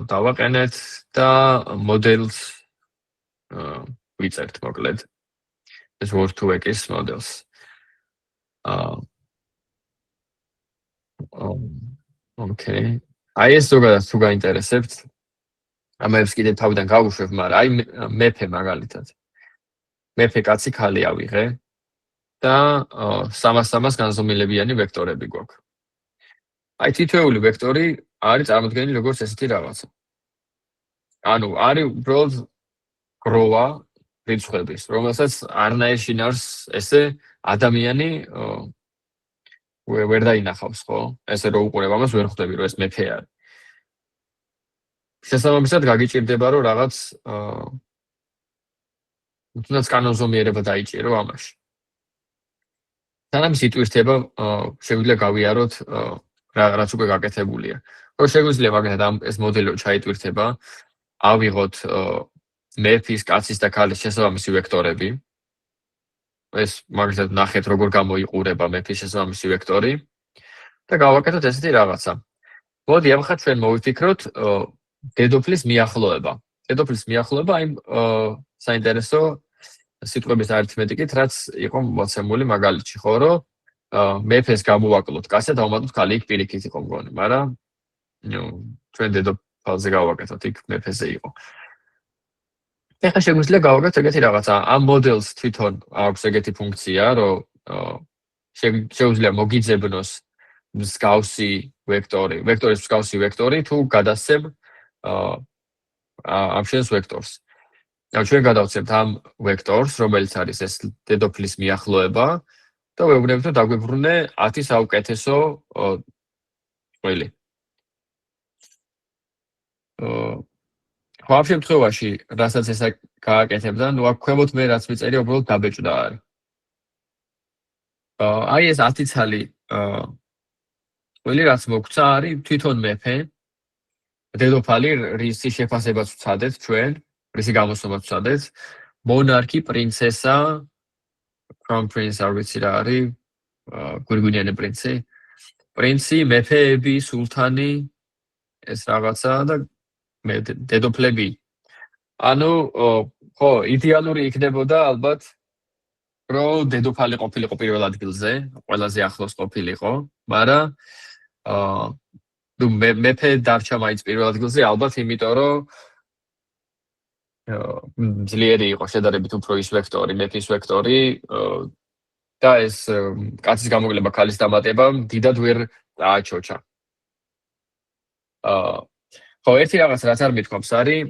დავაყენეთ და მოდელს ვიწერთ მოკლედ. ეს Word2X მოდელს. ოკეი. აი ეს ზოგადად თუ გაინტერესებთ, ამებს კიდე თავიდან გავუშვებ, მაგრამ აი მეფე მაგალითად. მეფე კაცი ქალი ავიღე და 300 განზომილებიანი ვექტორები გვაქვს. აი თითოეული ვექტორი არის წარმოდგენილი როგორც ესეთი რაღაცა. ანუ არის უბრალოდ გროვა რიცხვების, რომელსაც არნაირ შინაარს ესე ადამიანი ვერ დაინახავს, ხო? ესე რო უყურებ ამას ვერ ხვდები, რომ ეს მეფე არის. შესაბამისად გაგიჭირდება, რომ რაღაც თუნდაც კანონზომიერება დაიჭირო ამაში. თანამის იტვირთება შეგვიძლია გავიაროთ რაც უკვე გაკეთებულია. რომ შეგვიძლია მაგალითად ეს მოდელი ჩაიტვირთება, ავიღოთ მეფის, კაცის და ქალის შესაბამისი ვექტორები. ეს მაგალითად ნახეთ როგორ გამოიყურება მეფის შესაბამისი ვექტორი და გავაკეთოთ ესეთი რაღაცა. მოდი ახლა ჩვენ მოვიფიქროთ დედოფლის მიახლოება. დედოფლის მიახლოება აი საინტერესო სიტყვების არითმეტიკით, რაც იყო მოცემული მაგალითში, ხო, რომ მეფეს გამოვაკლოთ კაცი და დავუმატოთ ქალი, იქ პირიქით იყო მგონი, მაგრამ ჩვენ დედოფალზე გავაკეთოთ, იქ მეფეზე იყო. ეხლა შეგვიძლია გავაკეთოთ ეგეთი რაღაცა. ამ მოდელს თვითონ აქვს ეგეთი ფუნქცია, რომ შეგვიძლია მოგიძებნოს მსგავსი ვექტორი, ვექტორის მსგავსი ვექტორი თუ გადასცემ ამ შენს ვექტორს. ჩვენ გადავცემთ ამ ვექტორს, რომელიც არის ეს დედოფლის მიახლოება და ვეუბნებით, რომ დაგვიბრუნე 10 საუკეთესო ყველი. ხო, ამ შემთხვევაში, რასაც ესა გააკეთებდა, ნუ აქ ქვემოთ მე რაც მიწერია, უბრალოდ დაბეჭდა არის. აი ეს 10 ცალი ყველი რაც მოგცა არის თვითონ მეფე, დედოფალი, რისი შეფასებაც ვცადეთ ჩვენ, რისი გამოსვლაც ვცადეთ, მონარქი, პრინცესა, crown prince არ ვიცი რა არის, გვირგვინიანი პრინცი, პრინცი, მეფეები, სულთანი, ეს რაღაცა და მე დედოფლები. ანუ ხო, idеალური იქნებოდა ალბათ, რომ დედოფალი ყოფილიყო პირველ ადგილზე, ყველაზე ახლოს ყოფილიყო, მაგრამ მეფე დარჩა მაინც პირველ ადგილზე, ალბათ იმიტომ, რომ ძლიერი იყო შედარებით უფრო ის ვექტორი, მეფის ვექტორი და ეს კაცის გამოკლება ქალის დამატება დიდად ვერ დააჩოჩა. ხო, ერთი რაღაც რაც არ მithქვამს არის,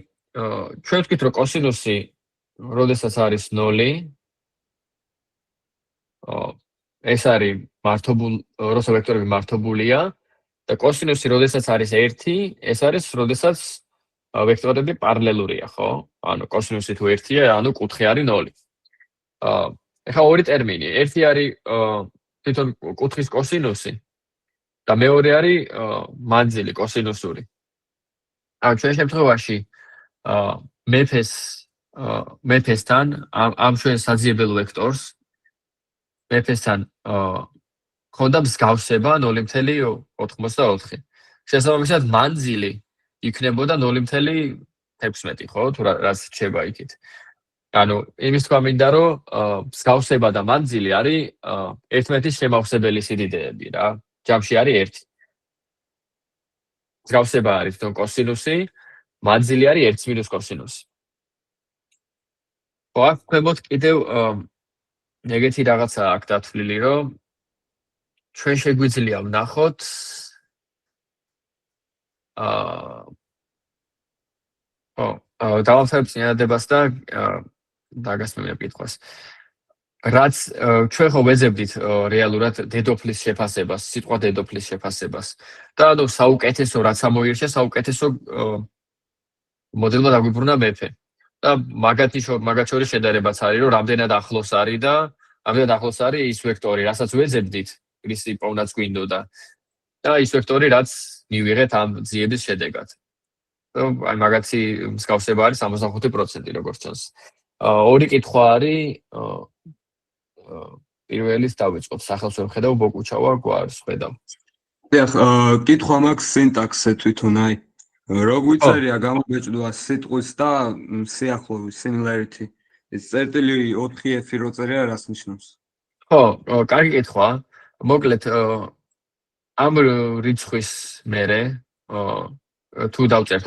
ჩვენ ვთქვით, რომ კოსინუსი, როდესაც არის 0, ეს არის როცა ვექტორები მართობულია და კოსინუსი, როდესაც არის 1, ეს არის, როდესაც ვექტორები პარალელურია, ხო? ანუ კოსინუსი თუ 1-ია, ანუ კუთხე არის 0. ეხლა ორი ტერმინი, ერთი არის თვითონ კუთხის კოსინუსი და მეორე არის მანძილი კოსინუსური. ანუ ჩვენ შემთხვევაში მეფესთან ამ ჩვენ საძიებელ ვექტორს მეფესთან ხონდა მსგავსება 0.84. შესაბამისად მანძილი იქნებოდა 0.16, ხო? თუ რაც რჩება იქით. ანუ იმის თქვა მინდა, რომ მსგავსება და მანძილი არის ერთმანეთის შემავსებელი სიდიდეები რა. ჯამში არის 1. მსგავსება არის თვითონ კოსინუსი, მანძილი არის 1 მინუს კოსინუსი. ხო, აქ ქვემოთ კიდევ ეგეთი რაღაცა აქ დათვლილი, რომ ჩვენ შეგვიძლია ვნახოთ დავამთავრებ წინადადებას და დაგასმევია კითხვას. რაც ჩვენ ხო ვეძებდით რეალურად დედოფლის შეფასებას, სიტყვა დედოფლის შეფასებას. და ანუ საუკეთესო რაც ამოირჩა, საუკეთესო მოდელმა დაგვიბრუნა მეფე. და მაგათ შორის შედარებაც არის, რომ რამდენად ახლოს არის და რამდენად ახლოს არის ის ვექტორი, რასაც ვეძებდით, პრინციპოვნაც გვინდოდა. და ის ვექტორი, რაც მივიღეთ ამ ძიების შედეგად. აი მაგათი მსგავსება არის 65% როგორც ჩანს. ორი კითხვა არის პირველის დავიწყოთ, სახელს ვერ ხედავ, ბოკუჩავა გვარს ხედავ. დიახ, კითხვა მაქვს სინტაქსზე თვითონ, აი რო გვიწერია გამოგეჭდვა სიტყვის და სიახლოვის similarity. ეს წერტილი 4F რო წერია რას ნიშნავს? ხო, კარგი კითხვა. მოკლედ ამ რიცხვის მერე თუ დავწერთ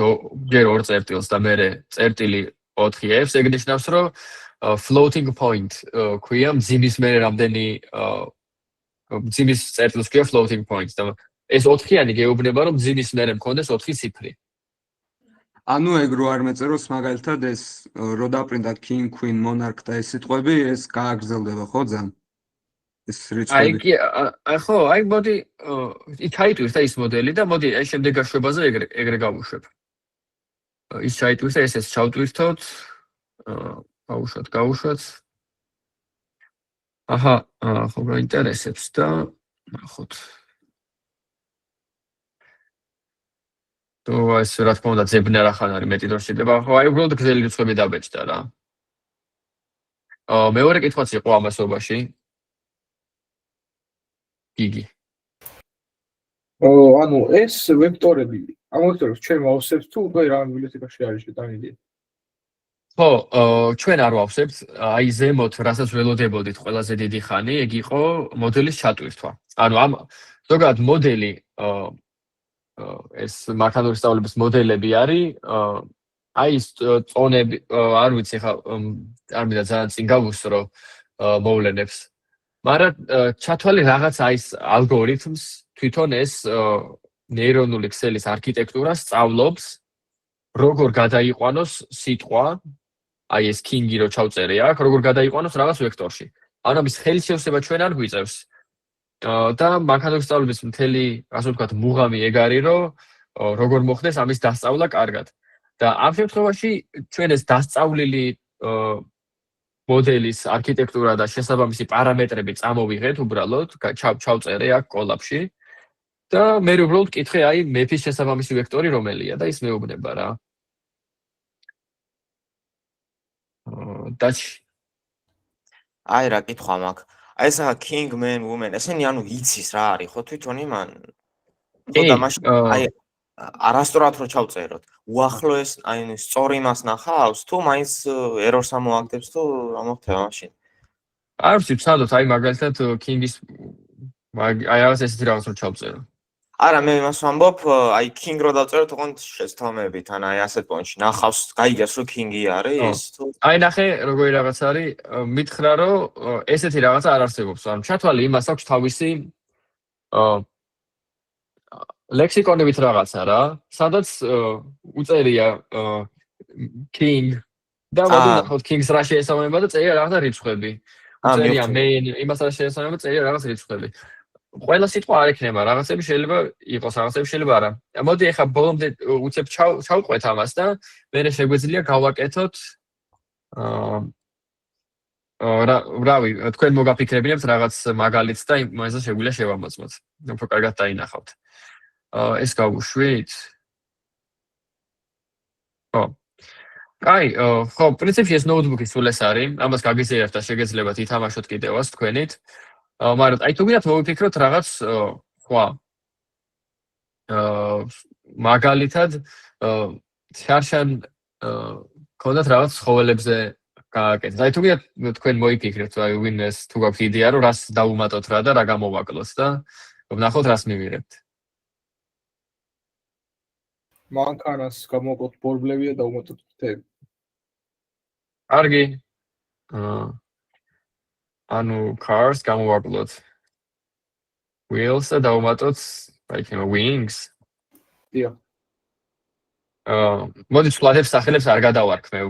ჯერ ორ წერტილს და მერე წერტილი 4F-ს, ეგ ნიშნავს, რომ floating point ქვია მძიმის მერე რამდენი მძიმის წერტილს ქვია floating point და ეს 4-იანი გეუბნება, რომ მძიმის მერე მქონდეს 4 ციფრი. ანუ ეგ რო არ მეწეროს მაგალითად ეს რო დაპრინტა king, queen, monarch და ეს სიტყვები ეს გააგრძელდება ხო ძალიან? ეს რიცხვები. აი ხო, აი მოდი იქ აიტვირთა ის მოდელი და მოდი აი შემდეგ გაშვებაზე ეგრე გავუშვებ. ის ჩაიტვირთა, ეს ჩავტვირთოთ. გავუშვათ. აჰა, ხო გაინტერესებს და ნახოთ. თუ ეს რა თქმა უნდა ძებნა რახან არის მეტი დრო შეიძლება, ხო აი უბრალოდ გრძელი რიცხვები დაბეჭდა რა. მეორე კითხვაც იყო ამასობაში. იგი. ანუ ეს ვექტორები, ამ ვექტორებს ჩვენ ვავსებთ თუ უკვე რა ბიბლიოთეკაში არის შეტანილი? ხო, ჩვენ არ ვავსებთ, აი ზემოთ, რასაც ველოდებოდით ყველაზე დიდი ხანი, ეგ იყო მოდელის ჩატვირთვა. ანუ ამ ზოგადად მოდელი ეს მანქანური სწავლების მოდელები არის, აი ეს წონები, არ ვიცი ხა, არ მინდა ძალიან წინ გავუსრო მოვლენებს. მაგრამ ჩათვალე რაღაც აი ეს ალგორითმს თვითონ ეს ნეირონული ქსელის არქიტექტურას სწავლობს, როგორ გადაიყვანოს სიტყვა, აი ეს king-ი რო ჩავწერე აქ, როგორ გადაიყვანოს რაღაც ვექტორში. ანუ ამის ხელისშევსება ჩვენ არ გვიწევს. და მანქანური სწავლების მთელი, ასე ვთქვათ, მუღამი ეგ არის, რომ როგორ მოხდეს ამის დასწავლა კარგად. და ამ შემთხვევაში ჩვენ ეს დასწავლილი მოდელის არქიტექტურა და შესაბამისი პარამეტრები წამოვიღეთ უბრალოდ, ჩავწერე აქ კოლაფში. და მე უბრალოდ კითხე აი მეფის შესაბამისი ვექტორი რომელია და ის მეუბნება რა. დაჩი. აი რა კითხვა მაქვს. აი ეს king, man, woman, ესენი ანუ იცის რა არის ხო თვითონ იმან? და მაშინ აი არასწორად რო ჩავწეროთ. უახლოეს აი სწორი მას ნახავს თუ მაინც errors ამოაგდებს თუ რა მოხდება მაშინ? არ ვიცი, ვცადოთ აი მაგალითად king-ის აი რაღაც ესეთი რაღაც რო ჩავწერო. არა, მე იმას ვამბობ, აი king რო დავწეროთ, ოღონდ შეცდომებით, ან აი ასეთ პონჩი ნახავს, გაიგებს რომ king-ი არის თუ აი ნახე როგორი რაღაც არის, მითხრა რომ ესეთი რაღაცა არ არსებობს. ანუ ჩათვალე იმას აქვს თავისი ლექსიკონებით რაღაცა რა, სადაც უწერია king და მოდი ნახოთ king-ს რა შეესაბამება და წერია რაღაცა რიცხვები. უწერია main, იმას რა შეესაბამება, წერია რაღაც რიცხვები. ყველა სიტყვა არ ექნება, რაღაცები შეიძლება იყოს, რაღაცები შეიძლება არა. მოდი ახლა ბოლომდე უცებ ჩავყვეთ ამას და მერე შეგვეძლია გავაკეთოთ რავი, თქვენ მოგაფიქრებინებთ რაღაც მაგალითს და იმაზე შეგვიძლია შევამოწმოთ. უფრო კარგად დაინახავთ. ეს გავუშვით. ხო. აი, ხო, პრინციპში ეს ნოუთბუქი სულ ეს არის. ამას გაგიზიარებთ და შეგეძლებათ ითამაშოთ კიდევაც თქვენით. მაგრამ აი თუ გინდათ მოვიფიქროთ რაღაც ხვა. მაგალითად შარშან ქონდათ რაღაც ცხოველებზე გააკეთეთ. აი თუ გინდათ თქვენ მოიფიქრეთ, აი ვინმეს თუ გაქვთ იდეა რომ რას დავუმატოთ რა და რა გამოვაკლოთ და ვნახოთ რას მივიღებთ. მანქანას გამოვაკლოთ ბორბლევია და უმატოთ ფრთები. კარგი. ანუ cars გამოვაკლოთ wheels და დავუმატოთ აი wings. დიახ. მოდი ცვლადებს სახელებს არ გადავარქმევ,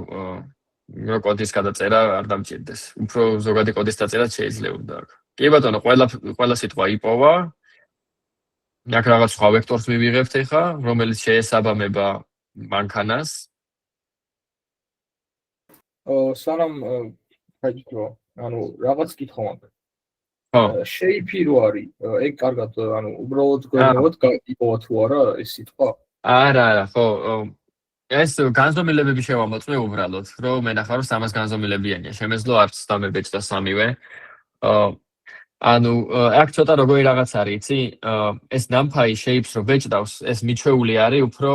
რომ კოდის გადაწერა არ დამჭირდეს. უფრო ზოგადი კოდის დაწერაც შეიძლებოდა აქ. კი ბატონო, ყველა სიტყვა იპოვა. აქ რაღაც სხვა ვექტორს მივიღებთ ეხა, რომელიც შეესაბამება მანქანას. სანამ გაიგო, ანუ რაღაც კითხვა მაქვს. ხო. შეიფი რო არის, ეგ კარგად, ანუ უბრალოდ გვერდნებად იპოვა თუ არა ეს სიტყვა? არა, ხო. ეს განზომილებები შევამოწმე უბრალოდ, რომ მენახა რომ 300 განზომილებიანია. შემეძლო არც დამებეჭდა სამივე. ანუ აქ ცოტა როგორი რაღაც არის, იცი? ეს NumPy shapes რო ბეჭდავს, ეს მიჩვეული არის უფრო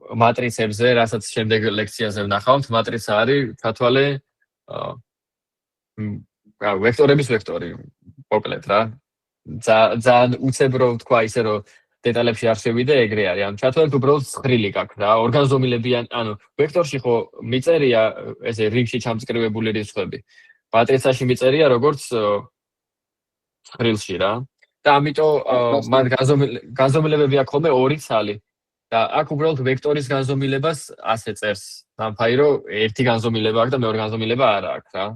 მატრიცებზე, რასაც შემდეგ ლექციაზე ვნახავთ, მატრიცა არის თათვალე ვექტორების ვექტორი, მოკლედ რა. ძალიან უცებრო თქვა ისე რომ დეტალებში არ შევიდე, ეგრე არის. ანუ ჩათვალეთ უბრალოდ ცხრილი გაქვს რა, ორგანზომილებიან, ანუ ვექტორში ხო მიწერია ესე რიგში ჩამწკრივებული რიცხვები. მატრიცაში მიწერია როგორც ცხრილში რა. და ამიტომ მათ განზომილებები აქვს ხოლმე ორი ცალი. და აქ უბრალოდ ვექტორის განზომილებას ასე წერს NumPy, რომ ერთი განზომილება აქვს და მეორე განზომილება არა აქვს რა.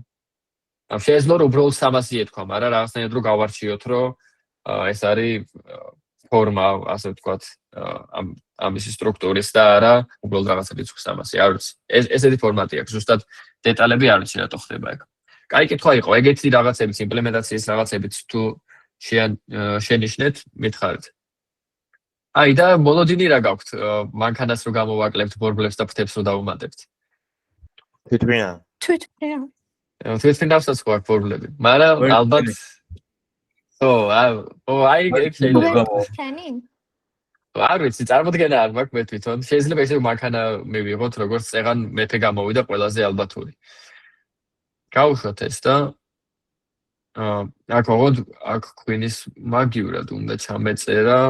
ამ შეეძლო რომ უბრალოდ 300 ეთქვა, მაგრამ რაღაცნაირად რო გავარჩიოთ, რომ ეს არის ფორმა, ასე ვთქვათ, ამისი სტრუქტურის და არა უბრალოდ რაღაც რიცხვი 300. არ ვიცი. ესეთი ფორმატი აქვს, ზუსტად დეტალები არ ვიცი რატო ხდება ეგ. კაი კითხვა იყო, ეგეთი რაღაცებიც იმპლემენტაციის რაღაცებიც თუ შენიშნეთ, მითხარით. აი და მოლოდინი რა გაქვთ? მანქანას რო გამოვაკლებთ, ბორბლებს და ფრთებს რო დავუმატებთ. თვითმფრინა. თვითმფრინავსაც ხო აქვს ბორბლები, მაგრამ ალბათ აი ეგ შეიძლება. არ ვიცი, წარმოდგენა არ მაქვს მე თვითონ. შეიძლება ისე მანქანა მივიღოთ, როგორც წეღან მეფე გამოვიდა ყველაზე ალბათური. გავუშვათ ეს და აქ ქვინის მაგიურად უნდა ჩამეწერა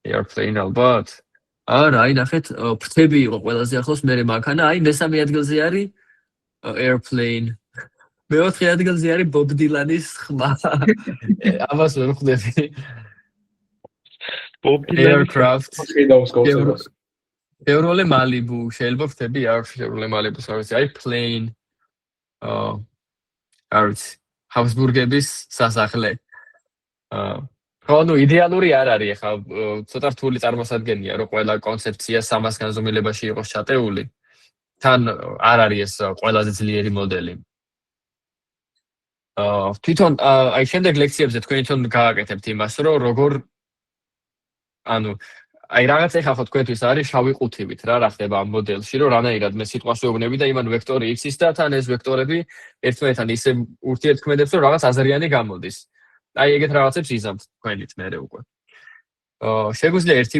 airplane ალბათ. არა, აი ნახეთ, ფრთები იყო ყველაზე ახლოს, მერე მანქანა, აი მესამე ადგილზე არის airplane. მეოთხე ადგილზე არის Bob Dylan-ის ხმა. ამას ვერ ხვდები. Bob Dylan aircraft. ხედავს გავწეროს. Chevrolet Malibu, შეიძლება ფრთები აქვს Chevrolet Malibu-ს, რა ვიცი, აი plane. არ ვიცი, ჰაბსბურგების სასახლე. ხო, ნუ იდეალური არ არის ახლა, ცოტა რთული წარმოსადგენია, რომ ყველა კონცეფცია 300 განზომილებაში იყოს ჩატეული. თან არ არის ეს ყველაზე ძლიერი მოდელი. თვითონ აი შემდეგ ლექციებზე თქვენ თვითონ გააკეთებთ იმას, რომ როგორ ანუ აი რაღაც ეხა ხო თქვენთვის არის შავი ყუთივით რა ხდება ამ მოდელში, რომ რანაირად მე სიტყვას ვეუბნები და იმან ვექტორი x-ის და თან ეს ვექტორები ერთმანეთთან ისე ურთიერთქმედებს, რომ რაღაც აზრიანი გამოდის. აი ეგეთ რაღაცებს იზამთ თქვენით მერე უკვე. შეგვიძლია ერთი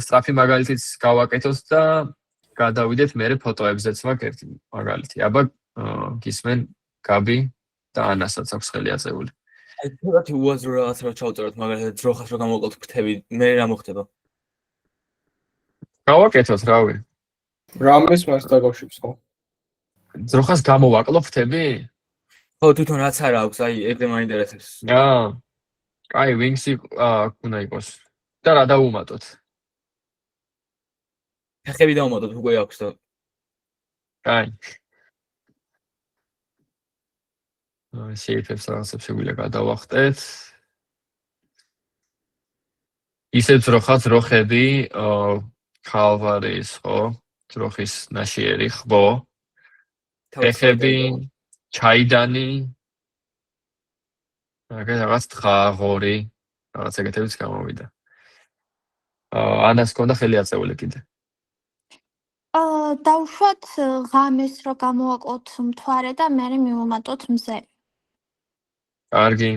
სწრაფი მაგალითიც გავაკეთოთ და გადავიდეთ მერე ფოტოებზეც მაქვს ერთი მაგალითი. აბა გისმენ გაბი და ანასაც აქვს ხელი აწეული. აი თუნდაც უაზრო რაღაც რო ჩავწეროთ, მაგალითად ძროხას რო გამოვაკლოთ ფრთები, მე რა მოხდება? გავაკეთოთ, რავი. რამეს მას დაგავშიფს ხო? ძროხას გამოვაკლო ფრთები? ხო, თვითონ რაც არა აქვს, აი ეგრე მაინტერესებს. კაი, wings-ი უნდა იყოს. და რა დავუმატოთ? ფეხები დავუმატოთ, უკვე აქვს და. კაი. შეიფებს რაღაცებს შეგვიძლია გადავახტეთ. ისე ძროხები, ქალვარის, ხო? ძროხის ნაშიერი, ხო? ფეხები, ჩაიდანი. რაღაც თხაღორი, რაღაც ეგეთებიც გამოვიდა. ანას კონდა ხელი აწეული კიდე. დავუშვათ ღამეს რო გამოვაკლოთ მთვარე და მერე მივუმატოთ მზე. კარგი.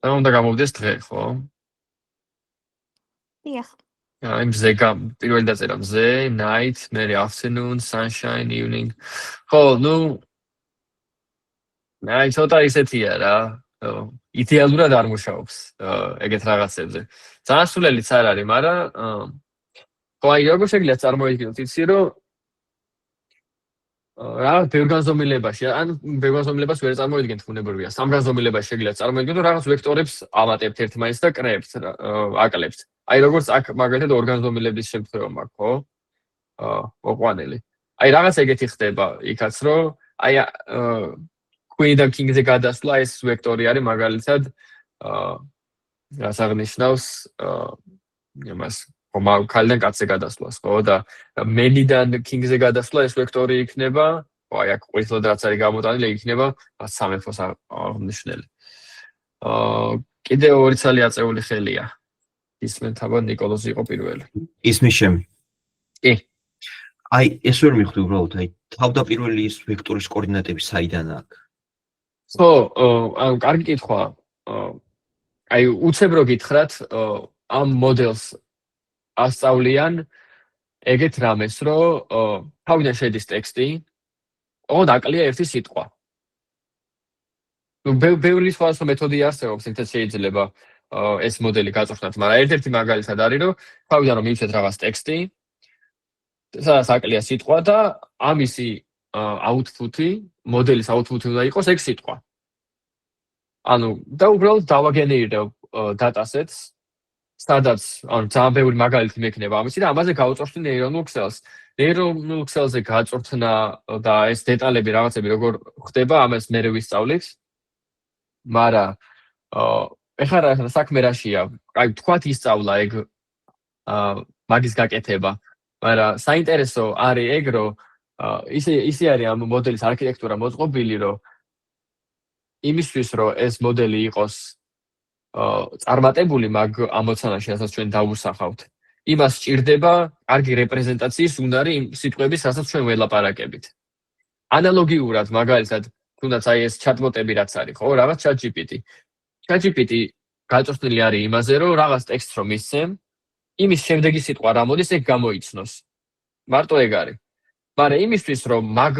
უნდა გამოვიდეს დღე, ხო? დიახ. აი მზე პირველი დაწერა მზე, night, მერე afternoon, sunshine, evening. ხო, ნუ აი ცოტა ისეთია რა. იდეალურად არ მუშაობს ეგეთ რაღაცებზე. ძალიან სულელიც არ არის, მაგრამ ხო აი როგორ შეგიძლია წარმოიდგინოთ იცი რომ რაღაც ბევრ განზომილებაში, ან ბევრ განზომილებას ვერ წარმოიდგენთ ბუნებრივია. სამ განზომილებაში შეგიძლიათ წარმოიდგინოთ, რომ რაღაც ვექტორებს ამატებთ ერთმანეთს და კრეებთ, აკლებთ. აი როგორც აქ მაგალითად ორ განზომილების შემთხვევა მაქვს, ხო? მოყვანილი. აი რაღაც ეგეთი ხდება იქაც, რომ აი Queen და King-ზე გადასვლა ეს ვექტორი არის მაგალითად რას აღნიშნავს იმას ხომალიდან კაცზე გადასვლას, ხო და Men-დან King-ზე გადასვლა ეს ვექტორი იქნება, აი აქ ყოველდღე რაც არის გამოტანილი იქნება სამეფოს აღნიშნელი. კიდე ორი ცალი აწეული ხელია. ისმენ თაბა ნიკოლოზი იყო პირველი. ისმის შემი. კი. აი ეს ვერ მივხვდი უბრალოდ, აი თავდაპირველი ის ვექტორის კოორდინატები საიდან აქვს? ხო, ანუ კარგი კითხვა. აი უცებ რო გითხრათ, ამ მოდელს ასწავლიან ეგეთ რამეს, რომ თავიდან შედის ტექსტი, ოღონდ აკლია ერთი სიტყვა. ნუ ბევრი სხვადასხვა მეთოდი არსებობს, რითაც შეიძლება ეს მოდელი გაწვრთნათ, მაგრამ ერთ-ერთი მაგალითად არის, რომ თავიდან რომ მივცეთ რაღაც ტექსტი, სადაც აკლია სიტყვა და ამისი output-ი, მოდელის output-ი უნდა იყოს ეგ სიტყვა. ანუ და უბრალოდ დავაგენერირებ dataset-ს, სადაც ანუ ძალიან ბევრი მაგალითი მექნება ამისი და ამაზე გავუწორთნი ნეირონულ ქსელს. ნეირონულ ქსელზე გაწვრთნა და ეს დეტალები რაღაცები როგორ ხდება, ამას მე ვისწავლით. მაგრამ ეხლა რა საქმე რაშია? აი თქვათ ისწავლა ეგ მაგის გაკეთება. მაგრამ საინტერესო არის ეგ, რომ ისე არის ამ მოდელის არქიტექტურა მოწყობილი, რომ იმისთვის, რომ ეს მოდელი იყოს წარმატებული მაგ ამოცანაში, რასაც ჩვენ დავუსახავთ, იმას სჭირდება კარგი რეპრეზენტაციის უნარი იმ სიტყვების, რასაც ჩვენ ველაპარაკებით. ანალოგიურად, მაგალითად, თუნდაც აი ეს ჩატბოტები რაც არის, ხო, რაღაც ChatGPT. ChatGPT გაწვრთნილი არის იმაზე, რომ რაღაც ტექსტს რომ მისცემ, იმის შემდეგი სიტყვა რა მოდის, ეგ გამოიცნოს. მარტო ეგ არის. მაგრამ იმისთვის, რომ მაგ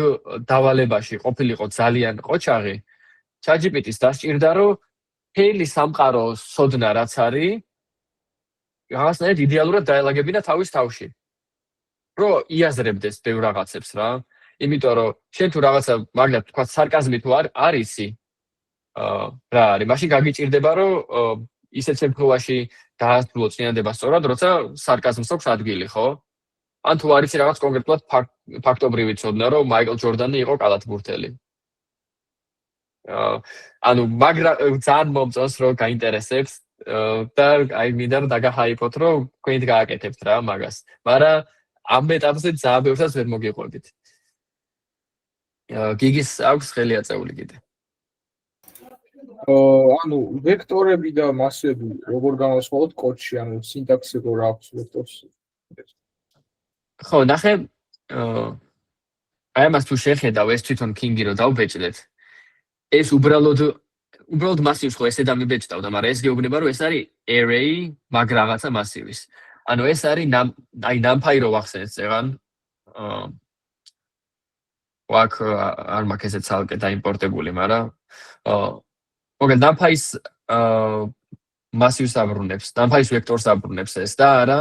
დავალებაში ყოფილიყო ძალიან ყოჩაღი, ChatGPT-ს დასჭირდა, რომ მთელი სამყარო სოდნა რაც არის, რაღაცნაირად იდეალურად დაელაგებინა თავის თავში. რომ იაზრებდეს ბევრ რაღაცებს რა. იმიტომ რომ შენ თუ რაღაცა მაგალითად თქვა სარკაზმი თუ არისი, რა არის, მაშინ გაგიჭირდება, რომ ისეთ შემთხვევაში დაასრულო წინადება სწორად, როცა სარკაზმს აქვს ადგილი, ხო? ან თუ არის რაღაც კონკრეტულად ფაქტობრივი ცოდნა, რომ მაიკლ ჯორდანი იყო კალათბურთელი. ანუ მაგრამ ძალიან მომწონს, რომ გაინტერესებს და აი მინდა რომ დაგაჰაიპოთ, რომ თქვენ გააკეთებთ რა მაგას. მაგრამ ამ ეტაპზე ძალიან ბევრსაც ვერ მოგიყვებით. გიგის აქვს ხელი აწეული კიდე. ანუ ვექტორები და მასები როგორ განვასხვაოთ კოდში, ანუ სინტაქსი როგორ აქვს ვექტორს? ხო, ნახე, აი ამას თუ შეხედავ, ეს თვითონ King-ი რო დავბეჭდეთ, ეს უბრალოდ მასივს ხო ესე დამიბეჭდავდა, მაგრამ ეს გეუბნება, რომ ეს არის array მაგ რაღაცა მასივის. ანუ ეს არის აი NumPy რო ვახსენეთ წეგან, ვაკ არ მაქვს ესე ცალკე დაიმპორტებული, მაგრამ მოგეთ NumPy-ს მასივს აბრუნებს, NumPy-ს ვექტორს აბრუნებს ეს და არა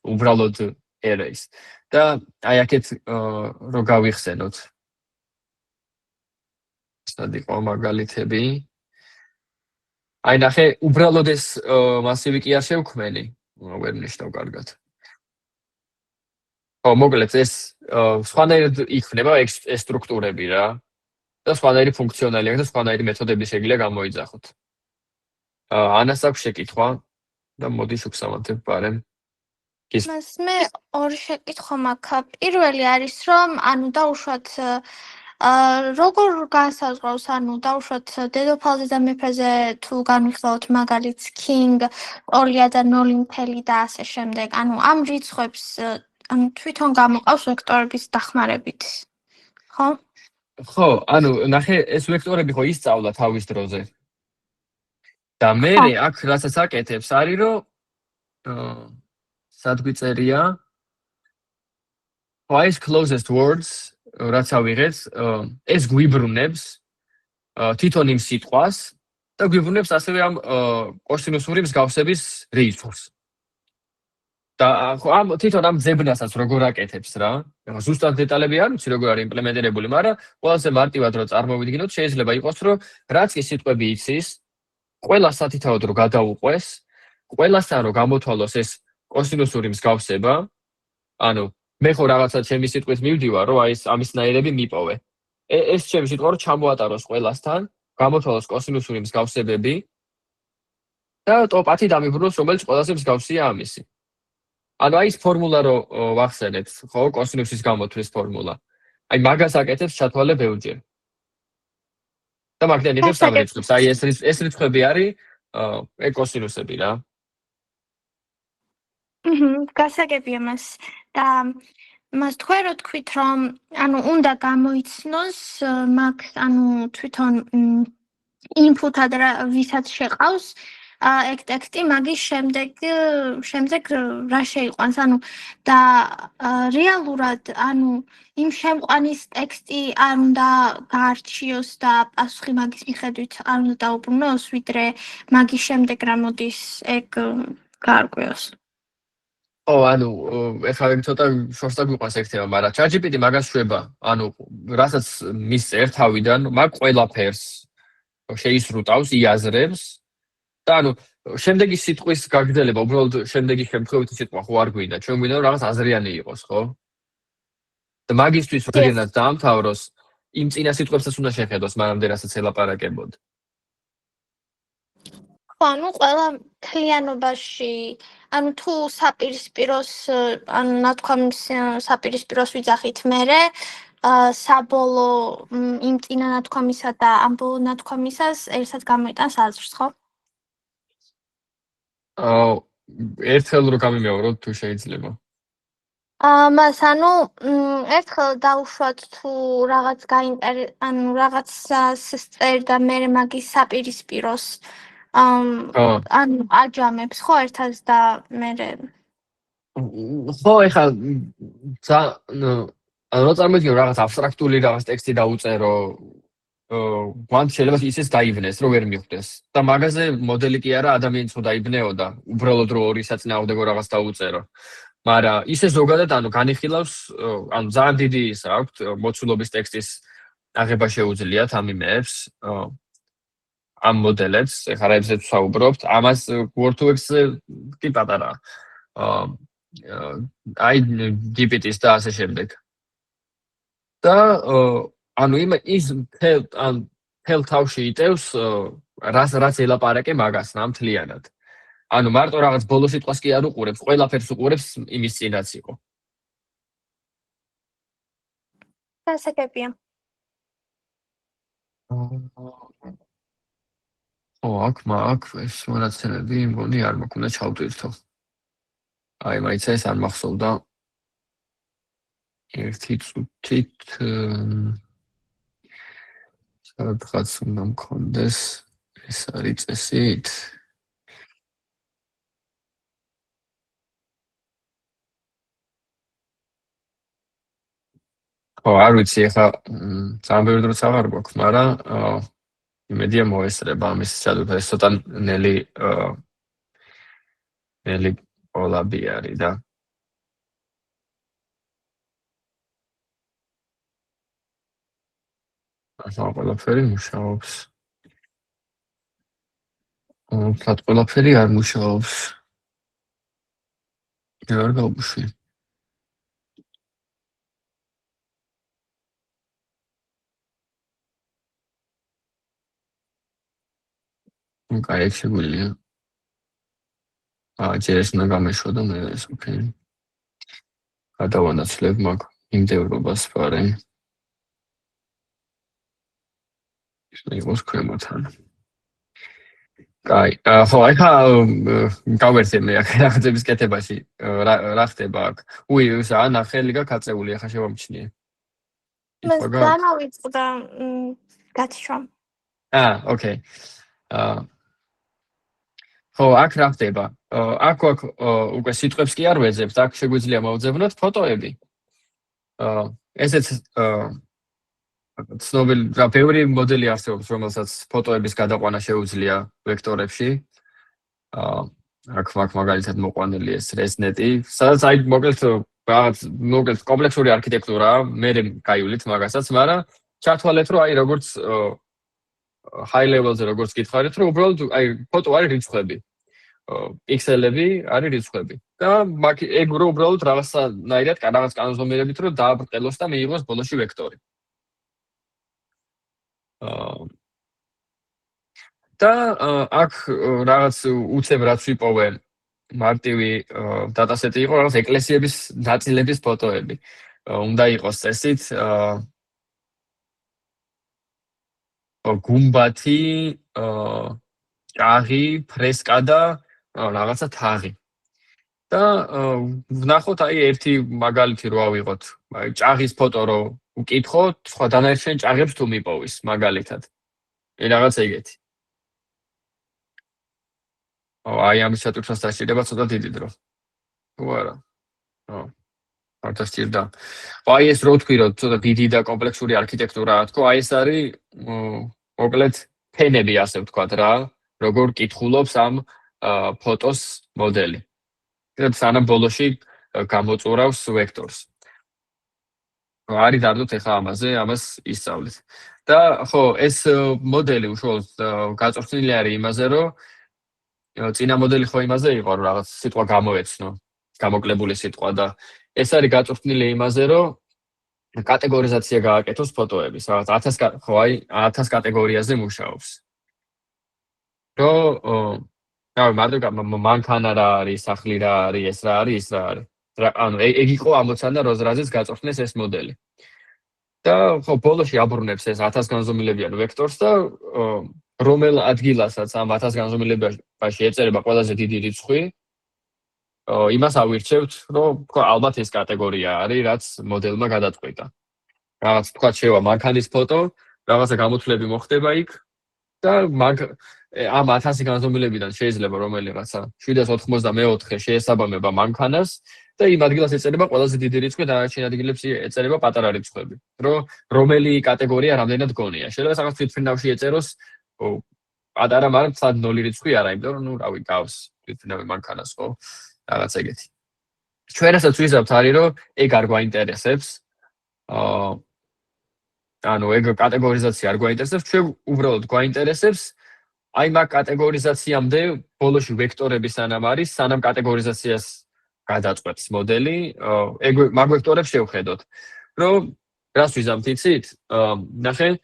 უბრალოდ arrays. და აი აქეთ რო გავიხსენოთ. სად იყო მაგალითები? აი ნახე, უბრალოდ ეს მასივი კი არ შევქმენი, ვერ ნიშნავ კარგად. ხო, მოკლედ ეს სხვანაირად იქნება ეს სტრუქტურები რა. და სხვანაირი ფუნქციონალი აქვს და სხვანაირი მეთოდები შეგვიძლია გამოიძახოთ. ანას აქვს შეკითხვა და მოდის უქსამათებ პარემ. მას მე ორი შეკითხვა მაქვს. პირველი არის, რომ ანუ დაუშვათ როგორ განსაზღვრავს, ანუ დაუშვათ დედოფალზე და მეფეზე თუ განვიხილოთ მაგალითს King, 2 და 0 და ასე შემდეგ. ანუ ამ რიცხვებს ანუ თვითონ გამოყავს ვექტორების დახმარებით. ხო? ხო, ანუ ნახე, ეს ვექტორები ხო ისწავლა თავის დროზე. და მე აქ რასაც აკეთებს არის, რომ სად გვიწერია? Twice closest words, რაც ავიღეთ, ეს გვიბრუნებს თვითონ იმ სიტყვას და გვიბრუნებს ასევე ამ კოსინუსური მსგავსების რიცხვს. და ამ თვითონ ამ ძებნასაც როგორ აკეთებს რა. ეხლა ზუსტად დეტალები არ ვიცი როგორ არის იმპლემენტირებული, მაგრამ ყველაზე მარტივად რო წარმოვიდგინოთ, შეიძლება იყოს რომ რაც კი სიტყვები იცის, ყველა სათითაოდ რო გადაუყვეს, ყველასთან რო გამოთვალოს ეს კოსინუსური მსგავსება, ანუ მე ხო რაღაცა ჩემი სიტყვით მივდივარ, რომ აი ეს ამისნაირები მიპოვე. ეს ჩემი სიტყვა რო ჩამოატაროს ყველასთან, გამოთვალოს კოსინუსური მსგავსებები და ტოპ-10 დამიბრუნოს, რომელიც ყველაზე მსგავსია ამისი. ანუ აი ეს ფორმულა რო ვახსენეთ, ხო, კოსინუსის გამოთვლის ფორმულა. აი მაგას აკეთებს ჩათვალე ბევრჯერ. და მაგდენ იღებს ამ რიცხვებს. აი ეს რიცხვები არის კოსინუსები რა. გასაგებია მას და მას თქვენ რო თქვით რომ ანუ უნდა გამოიცნოს მაგ ანუ თვითონ input-ად ვისაც შეყავს ეგ ტექსტი მაგის შემდეგ რა შეიყვანს ანუ და რეალურად ანუ იმ შემყვანის ტექსტი არ უნდა გაარჩიოს და პასუხი მაგის მიხედვით არ უნდა დაუბრუნოს ვიდრე მაგის შემდეგ რა მოდის ეგ გაარკვიოს. ანუ ეხლა ცოტა შორსა გვიყვანს ეგ თემა, მაგრამ ChatGPT მაგას შვება. ანუ რასაც მისწერთ თავიდან, მაგ ყველაფერს შეისრუტავს, იაზრებს და ანუ შემდეგი სიტყვის გაგრძელება, უბრალოდ შემდეგი შემთხვევით სიტყვა ხო არ გვინდა, ჩვენ გვინდა რომ რაღაც აზრიანი იყოს, ხო? და მაგისთვის როდესაც დაამთავროს, იმ წინა სიტყვებსაც უნდა შეხედოს, მანამდე რასაც ელაპარაკებოდ. ანუ ყველა მთლიანობაში ანუ თუ საპირისპიროს ანუ ნათქვამის საპირისპიროს ვიძახით მერე საბოლოო იმ წინა ნათქვამისა და ამ ბოლო ნათქვამისას ერთად გამოიტანს აზრს, ხო? ერთხელ რო გამიმეოროთ თუ შეიძლება. მას ანუ ერთხელ დაუშვათ თუ რაღაც ანუ რაღაცას წერდა მერე მაგის საპირისპიროს ანუ აჯამებს ხო ერთად და მერე ხო ეხლა ანუ წარმოიდგინე რაღაც აბსტრაქტული რაღაც ტექსტი დაუწერო ვანთ შეიძლება ისეს დაიბნეს რომ ვერ მიხვდეს და მაგაზე მოდელი კი არა ადამიანიც ხო დაიბნეოდა უბრალოდ რო ორი საწინააღმდეგო რაღაც დაუწერო მაგრამ ისე ზოგადად ანუ განიხილავს ანუ ძალიან დიდი ის აქვს მოცულობის ტექსტის აღება შეუძლიათ ამ იმეებს ამ მოდელებს ეხლა რა ისეთ ვსაუბრობთ ამას WordX კი პატარა აი GPT-ს და ასე შემდეგ და ანუ ის თელ თავში იტევს რაც ელაპარაკე მაგას ნამდვილად ანუ მარტო რაღაც ბოლო სიტყვას კი არ უყურებს ყველაფერს უყურებს იმის წინაც იყო გასაგებია აქ ეს მონაცემები მგონი არ მაქვს უნდა ჩავტვირთო აი მაინც ეს არ მახსოვდა ერთი წუთით სადღაც უნდა მქონდეს ეს არის წესით არ ვიცი ეხლა ძალიან ბევრი დროც აღარ გვაქვს მაგრამ იმედია მოესწრება ამის ჩადვირთვა ეს ცოტა ნელი ოლაბი არის და ახლა ყველაფერი მუშაობს თათ ყველაფერი არ მუშაობს არ გავუშვი კაი შეგვიძლია ჯერ ეს უნდა გამეშვა და მე ეს ოკეი გადავანაცვლებ მაგ იმდევრობას ვარე ის იყოს ქვემოთან კაი ხო ახლა გავერთე მე აქ რაღაცების კეთებაში რა ხდება აქ ანა ხელი გაკაწეული ახლა შევამჩნიე მას განავიწყდა გათიშვა ოკეი ხო აქ რა ხდება აქ უკვე სიტყვებს კი არ ვეძებთ აქ შეგვიძლია მოვძებნოთ ფოტოები ესეც ცნობილი რა ბევრი მოდელი არსებობს რომელსაც ფოტოების გადაყვანა შეუძლია ვექტორებში აქ მაგალითად მოყვანილი ეს ResNet-ი, სადაც აი მოკლედ რაღაც მოკლედ კომპლექსური არქიტექტურაა, მე გაივლით მაგასაც, მაგრამ ჩართვალეთ რომ აი როგორც high level-ზე როგორც გითხარით, რომ უბრალოდ აი ფოტო არის რიცხვები. პიქსელები არის რიცხვები. და ეგ რო უბრალოდ რაღაცნაირად რაღაც კანონზომიერებით რომ დააბრყელოს და მიიღოს ბოლოში ვექტორი. და აქ რაღაც უცებ რაც ვიპოვე მარტივი დატასეტი იყო რაღაც ეკლესიების ნაწილების ფოტოები. უნდა იყოს წესით გუმბათი, ჭაღი, ფრესკა და რაღაცა თაღი. და ვნახოთ აი ერთი მაგალითი რო ავიღოთ. აი ჭაღის ფოტო რო უკითხოთ, სხვა დანარჩენ ჭაღებს თუ მიპოვის მაგალითად. რაღაც ეგეთი. აი ამის ჩატვირთვას დასჭირდება ცოტა დიდი დრო. თუ არა. არ დასჭირდა. აი ეს რო თქვი რომ ცოტა დიდი და კომპლექსური არქიტექტურაა თქო, აი ეს არის მოკლედ ფენები ასე ვთქვათ რა, როგორ კითხულობს ამ ფოტოს მოდელი. და სანამ ბოლოში გამოწურავს ვექტორს. არის დარდოთ ახლა ამაზე, ამას ისწავლით. და ხო, ეს მოდელი უშუალოდ გაწვრთნილი არის იმაზე, რომ წინა მოდელი ხო იმაზე იყო, რომ რაღაც სიტყვა გამოეცნო, გამოკლებული სიტყვა და ეს არის გაწვრთნილი იმაზე, რომ კატეგორიზაცია გააკეთოს ფოტოების, რაღაც 1000 ხო აი 1000 კატეგორიაზე მუშაობს. რომ მარტო მანქანა რა არის, სახლი რა არის, ეს რა არის, ის რა არის. ანუ ეგ იყო ამოცანა რაზეც გაწვრთნეს ეს მოდელი. და ხო ბოლოში აბრუნებს ეს 1000 განზომილებიან ვექტორს და რომელ ადგილასაც ამ 1000 განზომილებაში ეწერება ყველაზე დიდი რიცხვი, იმას ავირჩევთ, რომ თქვა ალბათ ეს კატეგორია არის, რაც მოდელმა გადაწყვიტა. რაღაც თქვა შევა მანქანის ფოტო, რაღაცა გამოთვლები მოხდება იქ და ამ 1000 განზომილებიდან შეიძლება რომელიღაცა 784 შეესაბამება მანქანას და იმ ადგილას ეწერება ყველაზე დიდი რიცხვი და დანარჩენ ადგილებს ეწერება პატარა რიცხვები. რომელი კატეგორია რამდენად გონია. შეიძლება რაღაც თვითმფრინავში ეწეროს პატარა, მაგრამ სად 0 რიცხვი არა, იმიტომ რომ ნუ რავი გავს თვითმფრინავი მანქანას ხო? რაღაც ეგეთი. ჩვენ რასაც ვიზავთ არის რომ ეგ არ გვაინტერესებს. ანუ ეგ კატეგორიზაცია არ გვაინტერესებს, ჩვენ უბრალოდ გვაინტერესებს აი მაგ კატეგორიზაციამდე ბოლოში ვექტორები სანამ არის, სანამ კატეგორიზაციას გადაწყვეტს მოდელი, ეგ მაგ ვექტორებს შევხედოთ. რომ რას ვიზამთ იცით? ნახე,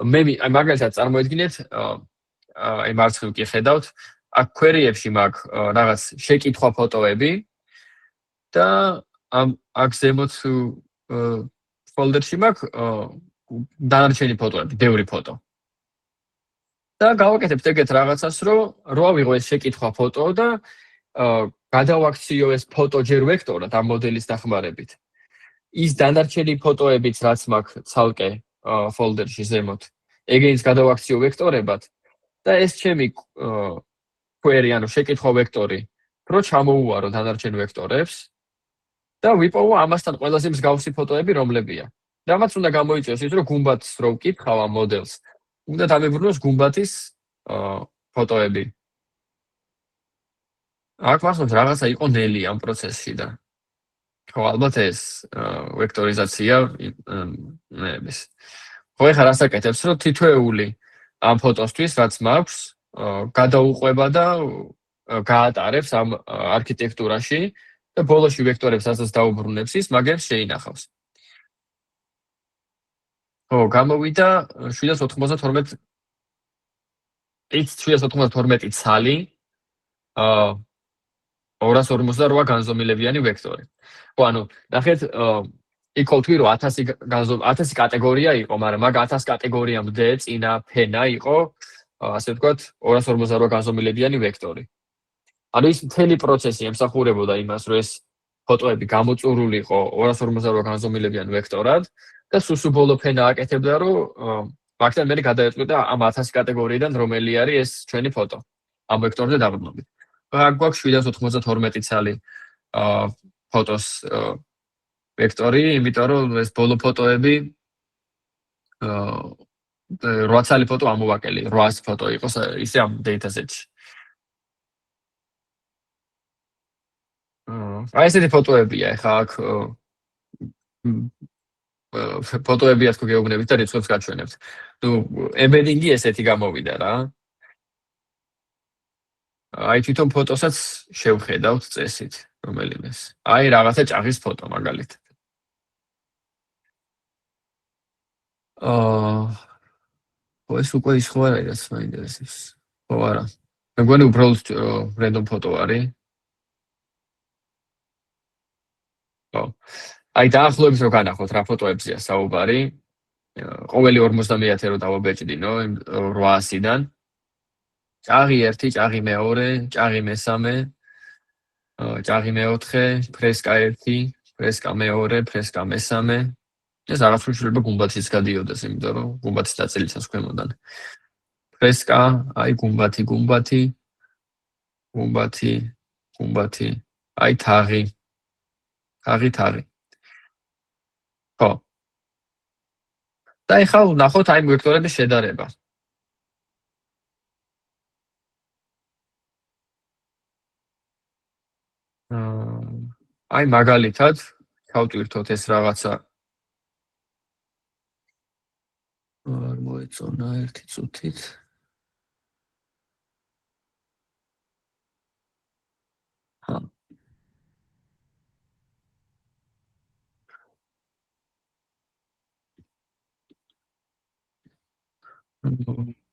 მე აი მაგალითად წარმოედგინეთ, აი მარცხნივ კი ხედავთ, აქ query-ებში მაქვს რაღაც შეკითხვა ფოტოები და აქ ზემოთ folder-ში მაქვს დანარჩენი ფოტოები, ბევრი ფოტო. და გავაკეთებთ ეგეთ რაღაცას, რომ რო ავიღო ეს შეკითხვა ფოტო და გადავაქციო ეს ფოტო ჯერ ვექტორად ამ მოდელის დახმარებით. ის დანარჩენი ფოტოებიც რაც მაქვს ცალკე folder-ში ზემოთ, ეგეც გადავაქციო ვექტორებად და ეს ჩემი query, ანუ შეკითხვა ვექტორი, რო ჩამოუვარო დანარჩენ ვექტორებს და ვიპოვო ამასთან ყველაზე მსგავსი ფოტოები რომლებია. რამაც უნდა გამოიწვიოს ის, რომ გუმბათს რო ვკითხავ ამ მოდელს, უნდა დამებრუნოს გუმბათის ფოტოები. აქ ვახსოვთ რაღაცა იყო ნელი ამ პროცესში და ხო ალბათ ეს ვექტორიზაცია ნების. ხო ეხლა რას აკეთებს, რომ თითოეული ამ ფოტოსთვის რაც მაქვს გადაუყვება და გაატარებს ამ არქიტექტურაში და ბოლოში ვექტორებს ასაც დაუბრუნებს ის, მაგებს შეინახავს. ხო, გამოვიდა 792 ცალი 258 განზომილებიანი ვექტორი. ხო, ანუ ნახეთ, იქ ვთქვი რომ 1000 კატეგორია იყო, მაგრამ მაგ 1000 კატეგორიამდე წინა ფენა იყო, ასე ვთქვათ, 258 განზომილებიანი ვექტორი. ანუ ის მთელი პროცესი ემსახურებოდა იმას, რომ ეს ფოტოები გამოწურულიყო 258 განზომილებიან ვექტორად და სუსუ ბოლო ფენა აკეთებდა, რომ მაგთან მე გადაეწყვეტა ამ 1000 კატეგორიიდან რომელი არის ეს ჩვენი ფოტო. ამ ვექტორზე დაბრუნებით. აქ გვაქვს 792 ცალი ფოტოს ვექტორი, იმიტომ რომ ეს ბოლო ფოტოები 8 ცალი ფოტო ამოვაკელი, 800 ფოტო იყოს ისე ამ dataset-ში. აი ესეთი ფოტოებია, ეხლა აქ ფოტოებია თქო გეუბნებით და რიცხვებს გაჩვენებთ. ნუ ემბედინგი ესეთი გამოვიდა რა. აი თვითონ ფოტოსაც შევხედავთ წესით, რომელიმეს. აი რაღაცა ჭაღის ფოტო მაგალითად. ეს უკვე ის ხო არა, რაც მაინტერესებს. ხო არა. მეგონი უბრალოდ რენდომ ფოტო არის. ხო. აი დაახლოებით რო განახოთ რა ფოტოებზია საუბარი. ყოველი 50-ე რო დავაბეჭდინო 800-დან. ჭაღი 1, ჭაღი 2, ჭაღი 3, ჭაღი 4, ფრესკა 1, ფრესკა 2, ფრესკა 3. ეს რაღაც შეიძლება გუმბათიც გადიოდეს, იმიტომ რომ გუმბათის ნაწილიც აქვს ქვემოდან. ფრესკა, აი გუმბათი, აი თაღი. თაღი. ხო. და ეხლა ვნახოთ აი ვექტორების შედარება. აი მაგალითად, გავტვირთოთ ეს რაღაცა. არ მოეწონა ერთი წუთით.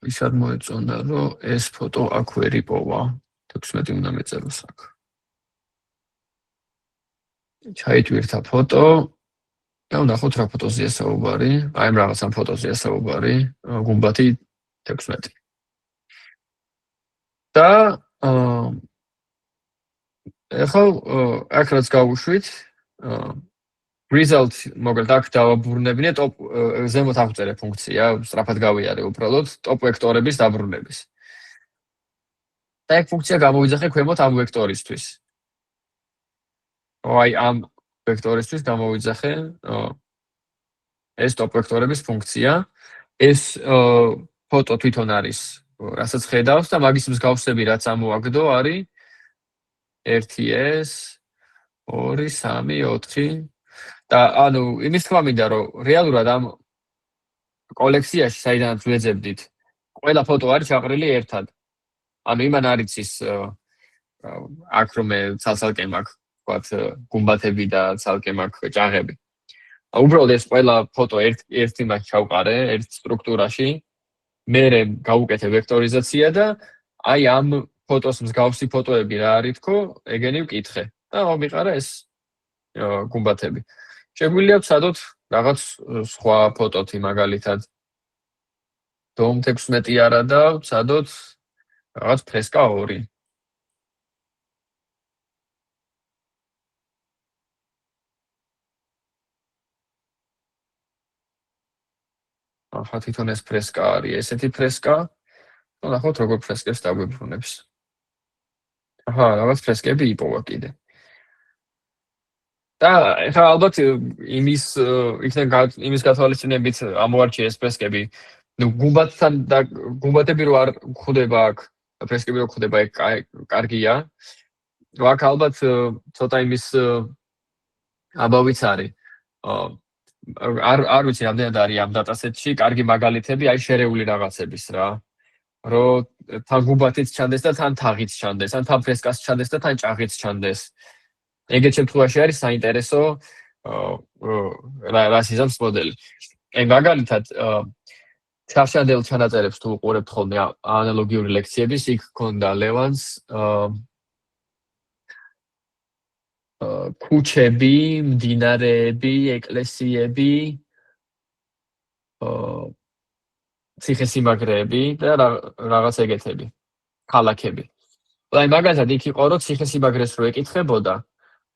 ის არ მოეწონა, რომ ეს ფოტო აქ ვერ იპოვა. 16 უნდა მეწეროს აქ. ჩაიტვირთა ფოტო. და ვნახოთ რა ფოტოზეა საუბარი. აი ამ რაღაცა ფოტოზეა საუბარი. გუმბათი 16. და ეხლა აქ რაც გავუშვით, result მოგეთ აქ დავაბრუნებინე ტოპ ზემოთ აღწერე ფუნქცია, სწრაფად გავიარე უბრალოდ ტოპ ვექტორების დაბრუნების. და ეგ ფუნქცია გამოვიძახე ქვემოთ ამ ვექტორისთვის. აი ამ ვექტორისთვის გამოვიძახე ეს ტოპ ვექტორების ფუნქცია. ეს ფოტო თვითონ არის, რასაც ხედავს და მაგის მსგავსები რაც ამოაგდო არის 1s 2 3 4 და ანუ იმის თქმა მინდა რომ რეალურად ამ კოლექციაში საიდანაც ვეძებდით ყველა ფოტო არის ჩაყრილი ერთად. ანუ იმან არის ის აქ რომ ცალ-ცალკე მაქვს ვთქვათ გუმბათები და ცალკე მაქვს ჭაღები. უბრალოდ ეს ყველა ფოტო ერთი მაქვს ჩავყარე ერთ სტრუქტურაში. მერე გავუკეთე ვექტორიზაცია და აი ამ ფოტოს მსგავსი ფოტოები რა არის თქო, ეგენი ვკითხე და მომიყარა ეს გუმბათები. შეგვიძლია ვცადოთ რაღაც სხვა ფოტოთი მაგალითად დომ 16 არა და ვცადოთ რაღაც ფრესკა 2. ახლა თვითონ ეს ფრესკა არის, ესეთი ფრესკა. ნახოთ როგორ ფრესკებს დაგვიბრუნებს. აჰა, რაღაც ფრესკები იპოვა კიდე. და ეხლა ალბათ იმის გათვალისწინებით ამოვარჩიე ეს ფრესკები. ნუ გუმბათთან და გუმბათები რო არ გვხვდება აქ, ფრესკები რო გვხვდება ეგ კარგია. აქ ალბათ ცოტა იმის აბავიც არის. არ ვიცი რამდენად არის ამ დატასეტში, კარგი მაგალითები აი შერეული რაღაცების რა. რომ თან გუმბათიც ჩანდეს და თან თაღიც ჩანდეს, ან თან ფრესკას ჩანდეს და თან ჭაღიც ჩანდეს. ეგეთ შემთხვევაში არის საინტერესო რას იზამს მოდელი. აი მაგალითად ჩარჩანდელ ჩანაწერებს თუ უყურებთ ხოლმე ანალოგიური ლექციების, იქ ქონდა ლევანს ქუჩები, მდინარეები, ეკლესიები, ციხესიმაგრეები და რაღაც ეგეთები, ქალაქები. აი მაგალითად იქ იყო რომ ციხესიმაგრეს რო ეკითხებოდა,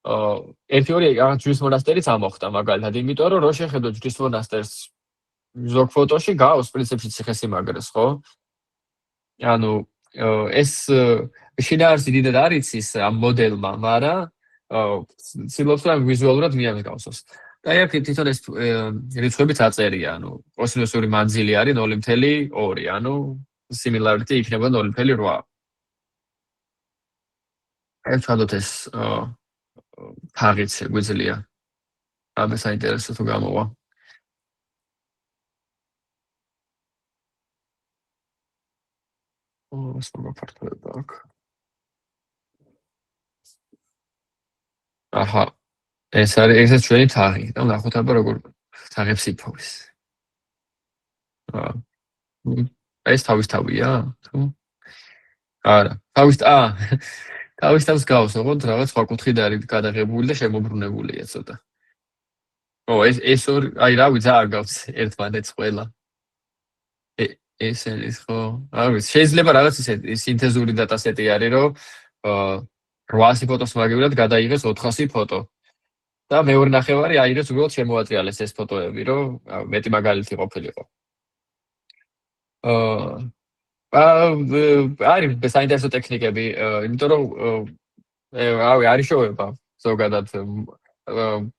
ერთი-ორი რაღაც ჯვრის მონასტერიც ამოხდა მაგალითად, იმიტომ რომ რო შეხედო ჯვრის მონასტერს ზოგ ფოტოში გავს პრინციპში ციხესიმაგრეს, ხო? ანუ ეს შინაარსი დიდად არ იცის ამ მოდელმა, მაგრამ ცდილობს რომ ვიზუალურად მიამსგავსოს. და აი აქ თვითონ ეს რიცხვებიც აწერია, ანუ კოსინუსური მანძილი არის 0.2, ანუ similarity იქნება 0.8. აი ვცადოთ ეს თაღიც შეგვიძლია. რამე საინტერესო თუ გამოვა. სხვა ფართოება აქვს. აჰა. ეს არის ჩვენი თაღი და ნახოთ აბა როგორ თაღებს იფოვეს. ეს თავისთავია? თუ? არა, თავის გავს, ოღონდ რაღაც სხვა კუთხით არის გადაღებული და შემოbrunებულია ცოტა. ეს ორი, აი რავი, ძალიან გავს ერთმანეთს ყველა. ეს არის ხო? არ ვიცი, შეიძლება რაღაც ისე სინთეზური დატასეტი არის, რომ 800 ფოტოს მაგივრად გადაიღეს 400 ფოტო. და მეორე ნახევარი აიღეს უბრალოდ შემოატრიალეს ეს ფოტოები, რომ მეტი მაგალითი ყოფილიყო. არის საინტერესო ტექნიკები, იმიტომ რომ რავი, არის შოუება ზოგადად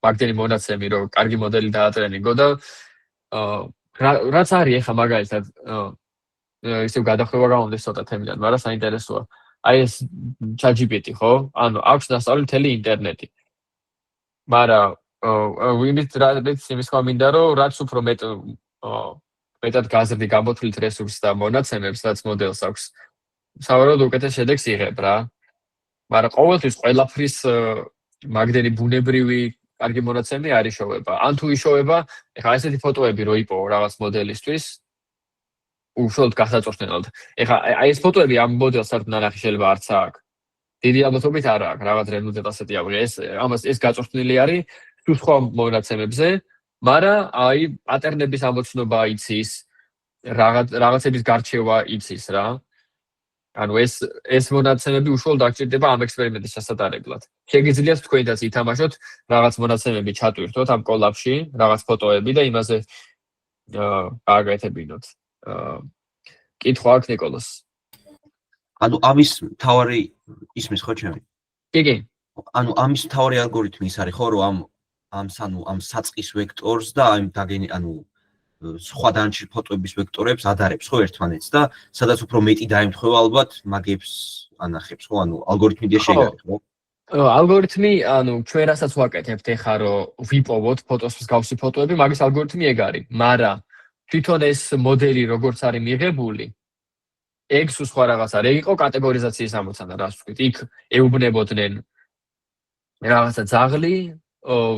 მაგდენი მონაცემი, რომ კარგი მოდელი დაატრენინგო და რაც არის ეხა მაგალითად ისევ გადახვევა გამომდის ცოტა თემიდან, მაგრამ საინტერესოა. აი ეს ChatGPT, ხო? ანუ აქვს დასწავლი მთელი ინტერნეტი. მაგრამ იმის ხომ მინდა რომ რაც უფრო მეტად გაზრდი გამოთვლით რესურსს და მონაცემებს, რაც მოდელს აქვს, სავარაუდოდ უკეთეს შედეგს იღებ რა. მაგრამ ყოველთვის ყველაფრის მაგდენი ბუნებრივი კარგი მონაცემი არ იშოვება. ან თუ იშოვება, ეხლა ესეთი ფოტოები რო იპოვო რაღაც მოდელისთვის, უშუალოდ გასაწორთნელად. ეხლა აი ეს ფოტოები ამ მოდელს არ ნანახი შეიძლება არც აქვს. დიდი ალბათობით არ აქვს, რაღაც რენდომ დატასეტი აქვს. ეს გაწორთნილი არის სხვა მონაცემებზე, მაგრამ აი პატერნების ამოცნობა იცის, რაღაცების გარჩევა იცის რა. ანუ ეს მონაცემები უშუალოდ აღჭირდება ამ ექსპერიმენტის ჩასატარებლად. შეგიძლიათ თქვენთაც ითამაშოთ რაღაც მონაცემები ჩატვირთოთ ამ კოლაფში, რაღაც ფოტოები და იმაზე გააკეთებინოთ. კითხვა აქვს ნიკოლას. ანუ ამის მთავარი ისმის ხო ჩემი? კი. ანუ ამის მთავარი ალგორითმი ის არის ხო, რომ ამ საწყის ვექტორს და ანუ სხვა დანარჩენ ფოტოების ვექტორებს ადარებს ხო ერთმანეთს და სადაც უფრო მეტი დაემთხვევა ალბათ მაგებს ანახებს ხო? ანუ ალგორითმი დია შეიძლება ხო? ალგორითმი, ანუ ჩვენ რასაც ვაკეთებთ ეხლა რომ ვიპოვოთ ფოტოს მსგავსი ფოტოები, მაგის ალგორითმი ეგ არის. მაგრამ თვითონ ეს მოდელი როგორც არის მიღებული, ეგ სხვა რაღაც არის. ეგ იყო კატეგორიზაციის ამოცანა, რას ვთქვით. იქ ეუბნებოდნენ რაღაცა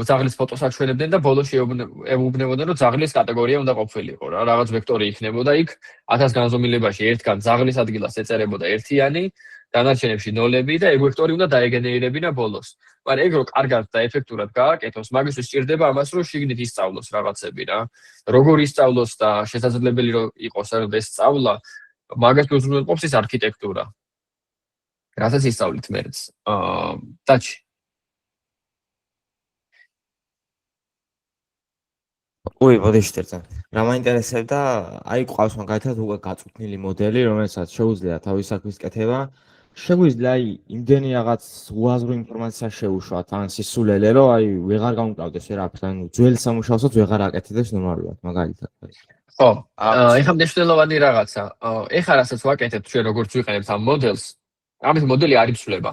ძაღლის ფოტოს აჩვენებდნენ და ბოლოში ეუბნებოდნენ, რომ ძაღლის კატეგორია უნდა ყოფილიყო რა. რაღაც ვექტორი იქნებოდა იქ 1000 განზომილებაში ერთგან ძაღლის ადგილას ეწერებოდა ერთიანი, დანარჩენებში ნოლები და ეგ ვექტორი უნდა დაეგენერირებინა ბოლოს. მაგრამ ეგ რო კარგად და ეფექტურად გააკეთოს, მაგისთვის სჭირდება ამას, რომ შიგნით ისწავლოს რაღაცები რა. როგორ ისწავლოს და შესაძლებელი რომ იყოს ეს სწავლა, მაგას უზრუნველყოფს ის არქიტექტურა. რასაც ისწავლით მერც. დაჩი ბოდიშტერთან. რა მაინტერესებდა, აი ყავს მაგალითად უკვე გაწვრთნილი მოდელი, რომელსაც შეუძლია თავის საქმის კეთება. შეგვიძლია აი იმდენი რაღაც უაზრო ინფორმაცია შეუშვათ, ან სისულელე, რომ აი ვეღარ გამკრავდეს ვერაფერს, ანუ ძველ სამუშაოსაც ვეღარ აკეთებს ნორმალურად, მაგალითად. ხო, ეხლა მნიშვნელოვანი რაღაცა. ეხლა რასაც ვაკეთებთ ჩვენ როგორც ვიყენებთ ამ მოდელს, ამის მოდელი არ იცვლება.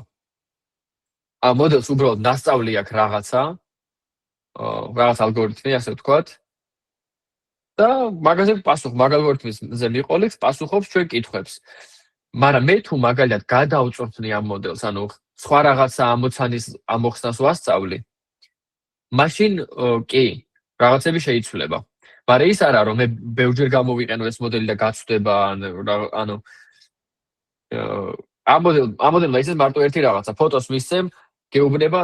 ამ მოდელს უბრალოდ ნასწავლი აქვს რაღაცა, რაღაც ალგორითმი, ასე ვთქვათ. და მაგაზე მაგ ალგორითმზე მიყოლით, პასუხობს ჩვენ კითხვებს. მაგრამ მე თუ მაგალითად გადავწორთნი ამ მოდელს, ანუ სხვა რაღაცა ამოცანის ამოხსნას ვასწავლი, მაშინ კი, რაღაცები შეიცვლება. მაგრამ ის არა, რომ მე ბევრჯერ გამოვიყენო ეს მოდელი და გაცვდება, ანუ ამ მოდელმა ისე მარტო ერთი რაღაცა, ფოტოს მისცემ, გეუბნება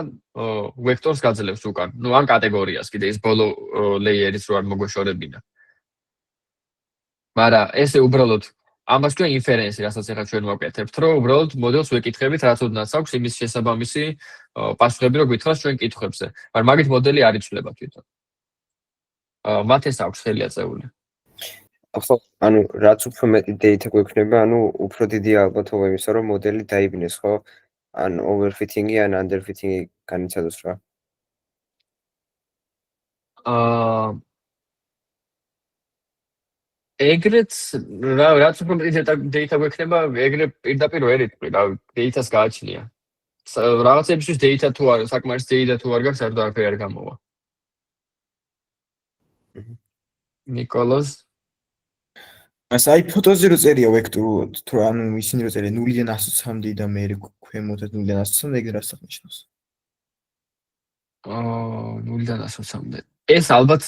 ვექტორს გაძლევს უკან, ან კატეგორიას კიდე ის ბოლო ლეიერის რო არ მოგვეშორებინა. მაგრამ ესე უბრალოდ ამას ჩვენ ინფერენსი, რასაც ახლა ჩვენ ვაკეთებთ, რომ უბრალოდ მოდელს ვეკითხებით, რაც ოდნავ აქვს იმის შესაბამისი პასუხები, რო გითხრას ჩვენ კითხვებზე. მაგრამ მაგით მოდელი არ იცვლება თვითონ. მათ ეს აქვს ხელი აწეული. ახლა ანუ რაც უფრო მეტი data გვექნება, ანუ უფრო დიდი ალბათობა იმისა, რომ მოდელი დაიბნეს, ხო? ან overfitting-ი ან underfitting-ი განიცადოს რა. ეგრეც რაც უფრო მეტი data გვექნება, ეგრე პირდაპირ ვერ იტყვი, რა data-ს გააჩნია. რაღაცებისთვის data თუ არ საკმარისი data თუ არ გაქვს, საერთოდ არაფერი არ გამოვა. ნიკოლოზ ასე აი ფოტოზე რო წერია ვექტორულად, თუ ანუ ისინი რო წერია 0-დან 120-მდე და მე ქვემოთ 0-დან 120-მდე, ეგ რას აღნიშნავს? 0-დან 120-მდე. ეს ალბათ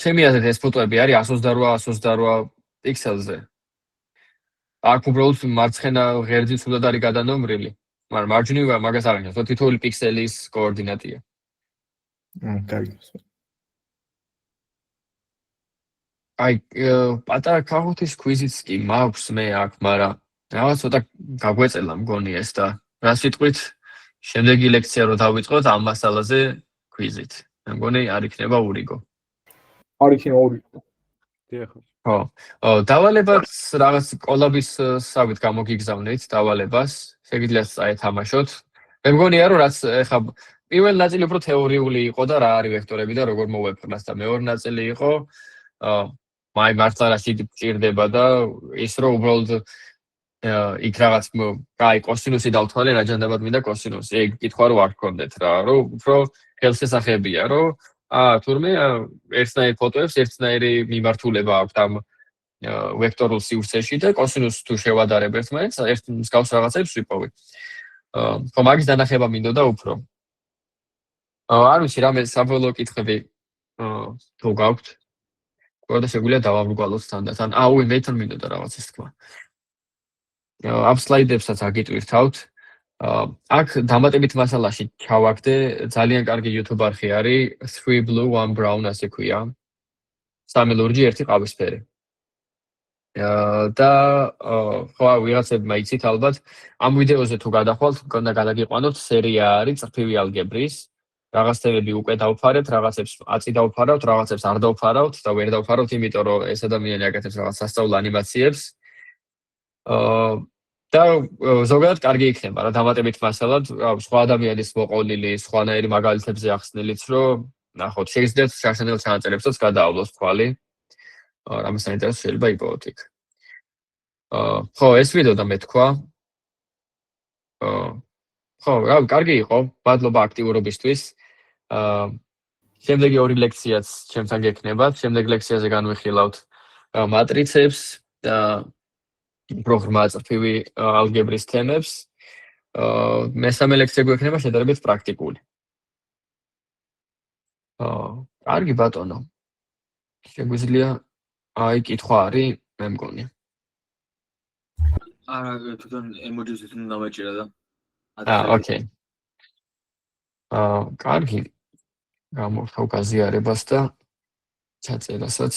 ჩემი აზრით ეს ფოტოები არის 128 პიქსელზე. აქ უბრალოდ მარცხენა ღერძიც უნდა არის გადანომრილი, მაგრამ მარჯვნივ მაგას არ აღნიშნავს, თითოეული პიქსელის კოორდინატია. კარგი. აი პატარა ქაღუთის კვიზიც კი მაქვს მე აქ, მაგრამ რაღაც ცოტა გაგვეწელა მგონი ეს და რა სიტყვით შემდეგი ლექცია რო დავიწყოთ ამ მასალაზე კვიზით. მე მგონი არ იქნება ურიგო. არ იქნება ურიგო. დიახ. ხო. დავალებაც რაღაც კოლაბის სავით გამოგიგზავნეთ დავალებას. შეგიძლიათ წაეთამაშოთ. მე მგონია რომ რაც ეხა პირველ ნაწილი უფრო თეორიული იყო და რა არის ვექტორები და როგორ მოვეფრნას და მეორე ნაწილი იყო მაი მართლა რა სჭირდება და ის რომ უბრალოდ იქ რაღაც კაი კოსინუსი დავთვალე რა ჯანდაბად მინდა კოსინუსი. ეგ კითხვა რო არ გქონდეთ რა, რომ უფრო ხელსესახებია, რომ თურმე ერთნაირ ფოტოებს ერთნაირი მიმართულება აქვს ამ ვექტორულ სივრცეში და კოსინუსს თუ შევადარებ ერთმანეთს, ერთ მსგავს რაღაცებს ვიპოვი. ხო, მაგის დანახება მინდოდა უფრო. არ ვიცი, რამე საბოლოო კითხვები თუ გაქვთ? და შეგვიძლია დავამრგვალოთ თანდათან. მე თან მინდოდა რაღაც ის თქვა. ამ სლაიდებსაც აგიტვირთავთ. აქ დამატებით მასალაში ჩავაგდე ძალიან კარგი YouTube არხი არის 3 blue 1 brown ასე ქვია. 3 ლურჯი 1 ყავისფერი. და ხო ვიღაცებმა იცით ალბათ ამ ვიდეოზე თუ გადახვალთ, უნდა გადაგიყვანოთ სერია არის წრფივი ალგებრის. რაღაცები უკვე დავფარებთ, რაღაცებს აწი დავფარავთ, რაღაცებს არ დავფარავთ და ვერ დავფარავთ, იმიტომ რომ ეს ადამიანი აკეთებს რაღაც სასწავლო ანიმაციებს. და ზოგადად კარგი იქნება რა დამატებით მასალად, სხვა ადამიანის მოყოლილი, სხვანაირი მაგალითებზე ახსნილიც, რომ ნახოთ, შეგიძლიათ შარშანელ ჩანაწერებსაც გადაავლოთ თვალი. რამე საინტერესო შეიძლება იპოვოთ იქ. ხო, ეს ვიდეო და მეთქვა. ხო, რავი, კარგი იყო, მადლობა აქტიურობისთვის. შემდეგი ორი ლექციაც ჩემთან გექნებათ. შემდეგ ლექციაზე განვიხილავთ მატრიცებს და პროგრამა წრფივი ალგებრის თემებს. მესამე ლექცია გვექნება შედარებით პრაქტიკული. კარგი ბატონო. შეგვიძლია აი კითხვა არის, მე მგონი. არა, თვითონ ემოჯის თვითონ დამეჭირა და. ოკეი. კარგი. გამოვთავ გაზიარებას და ჩაწერასაც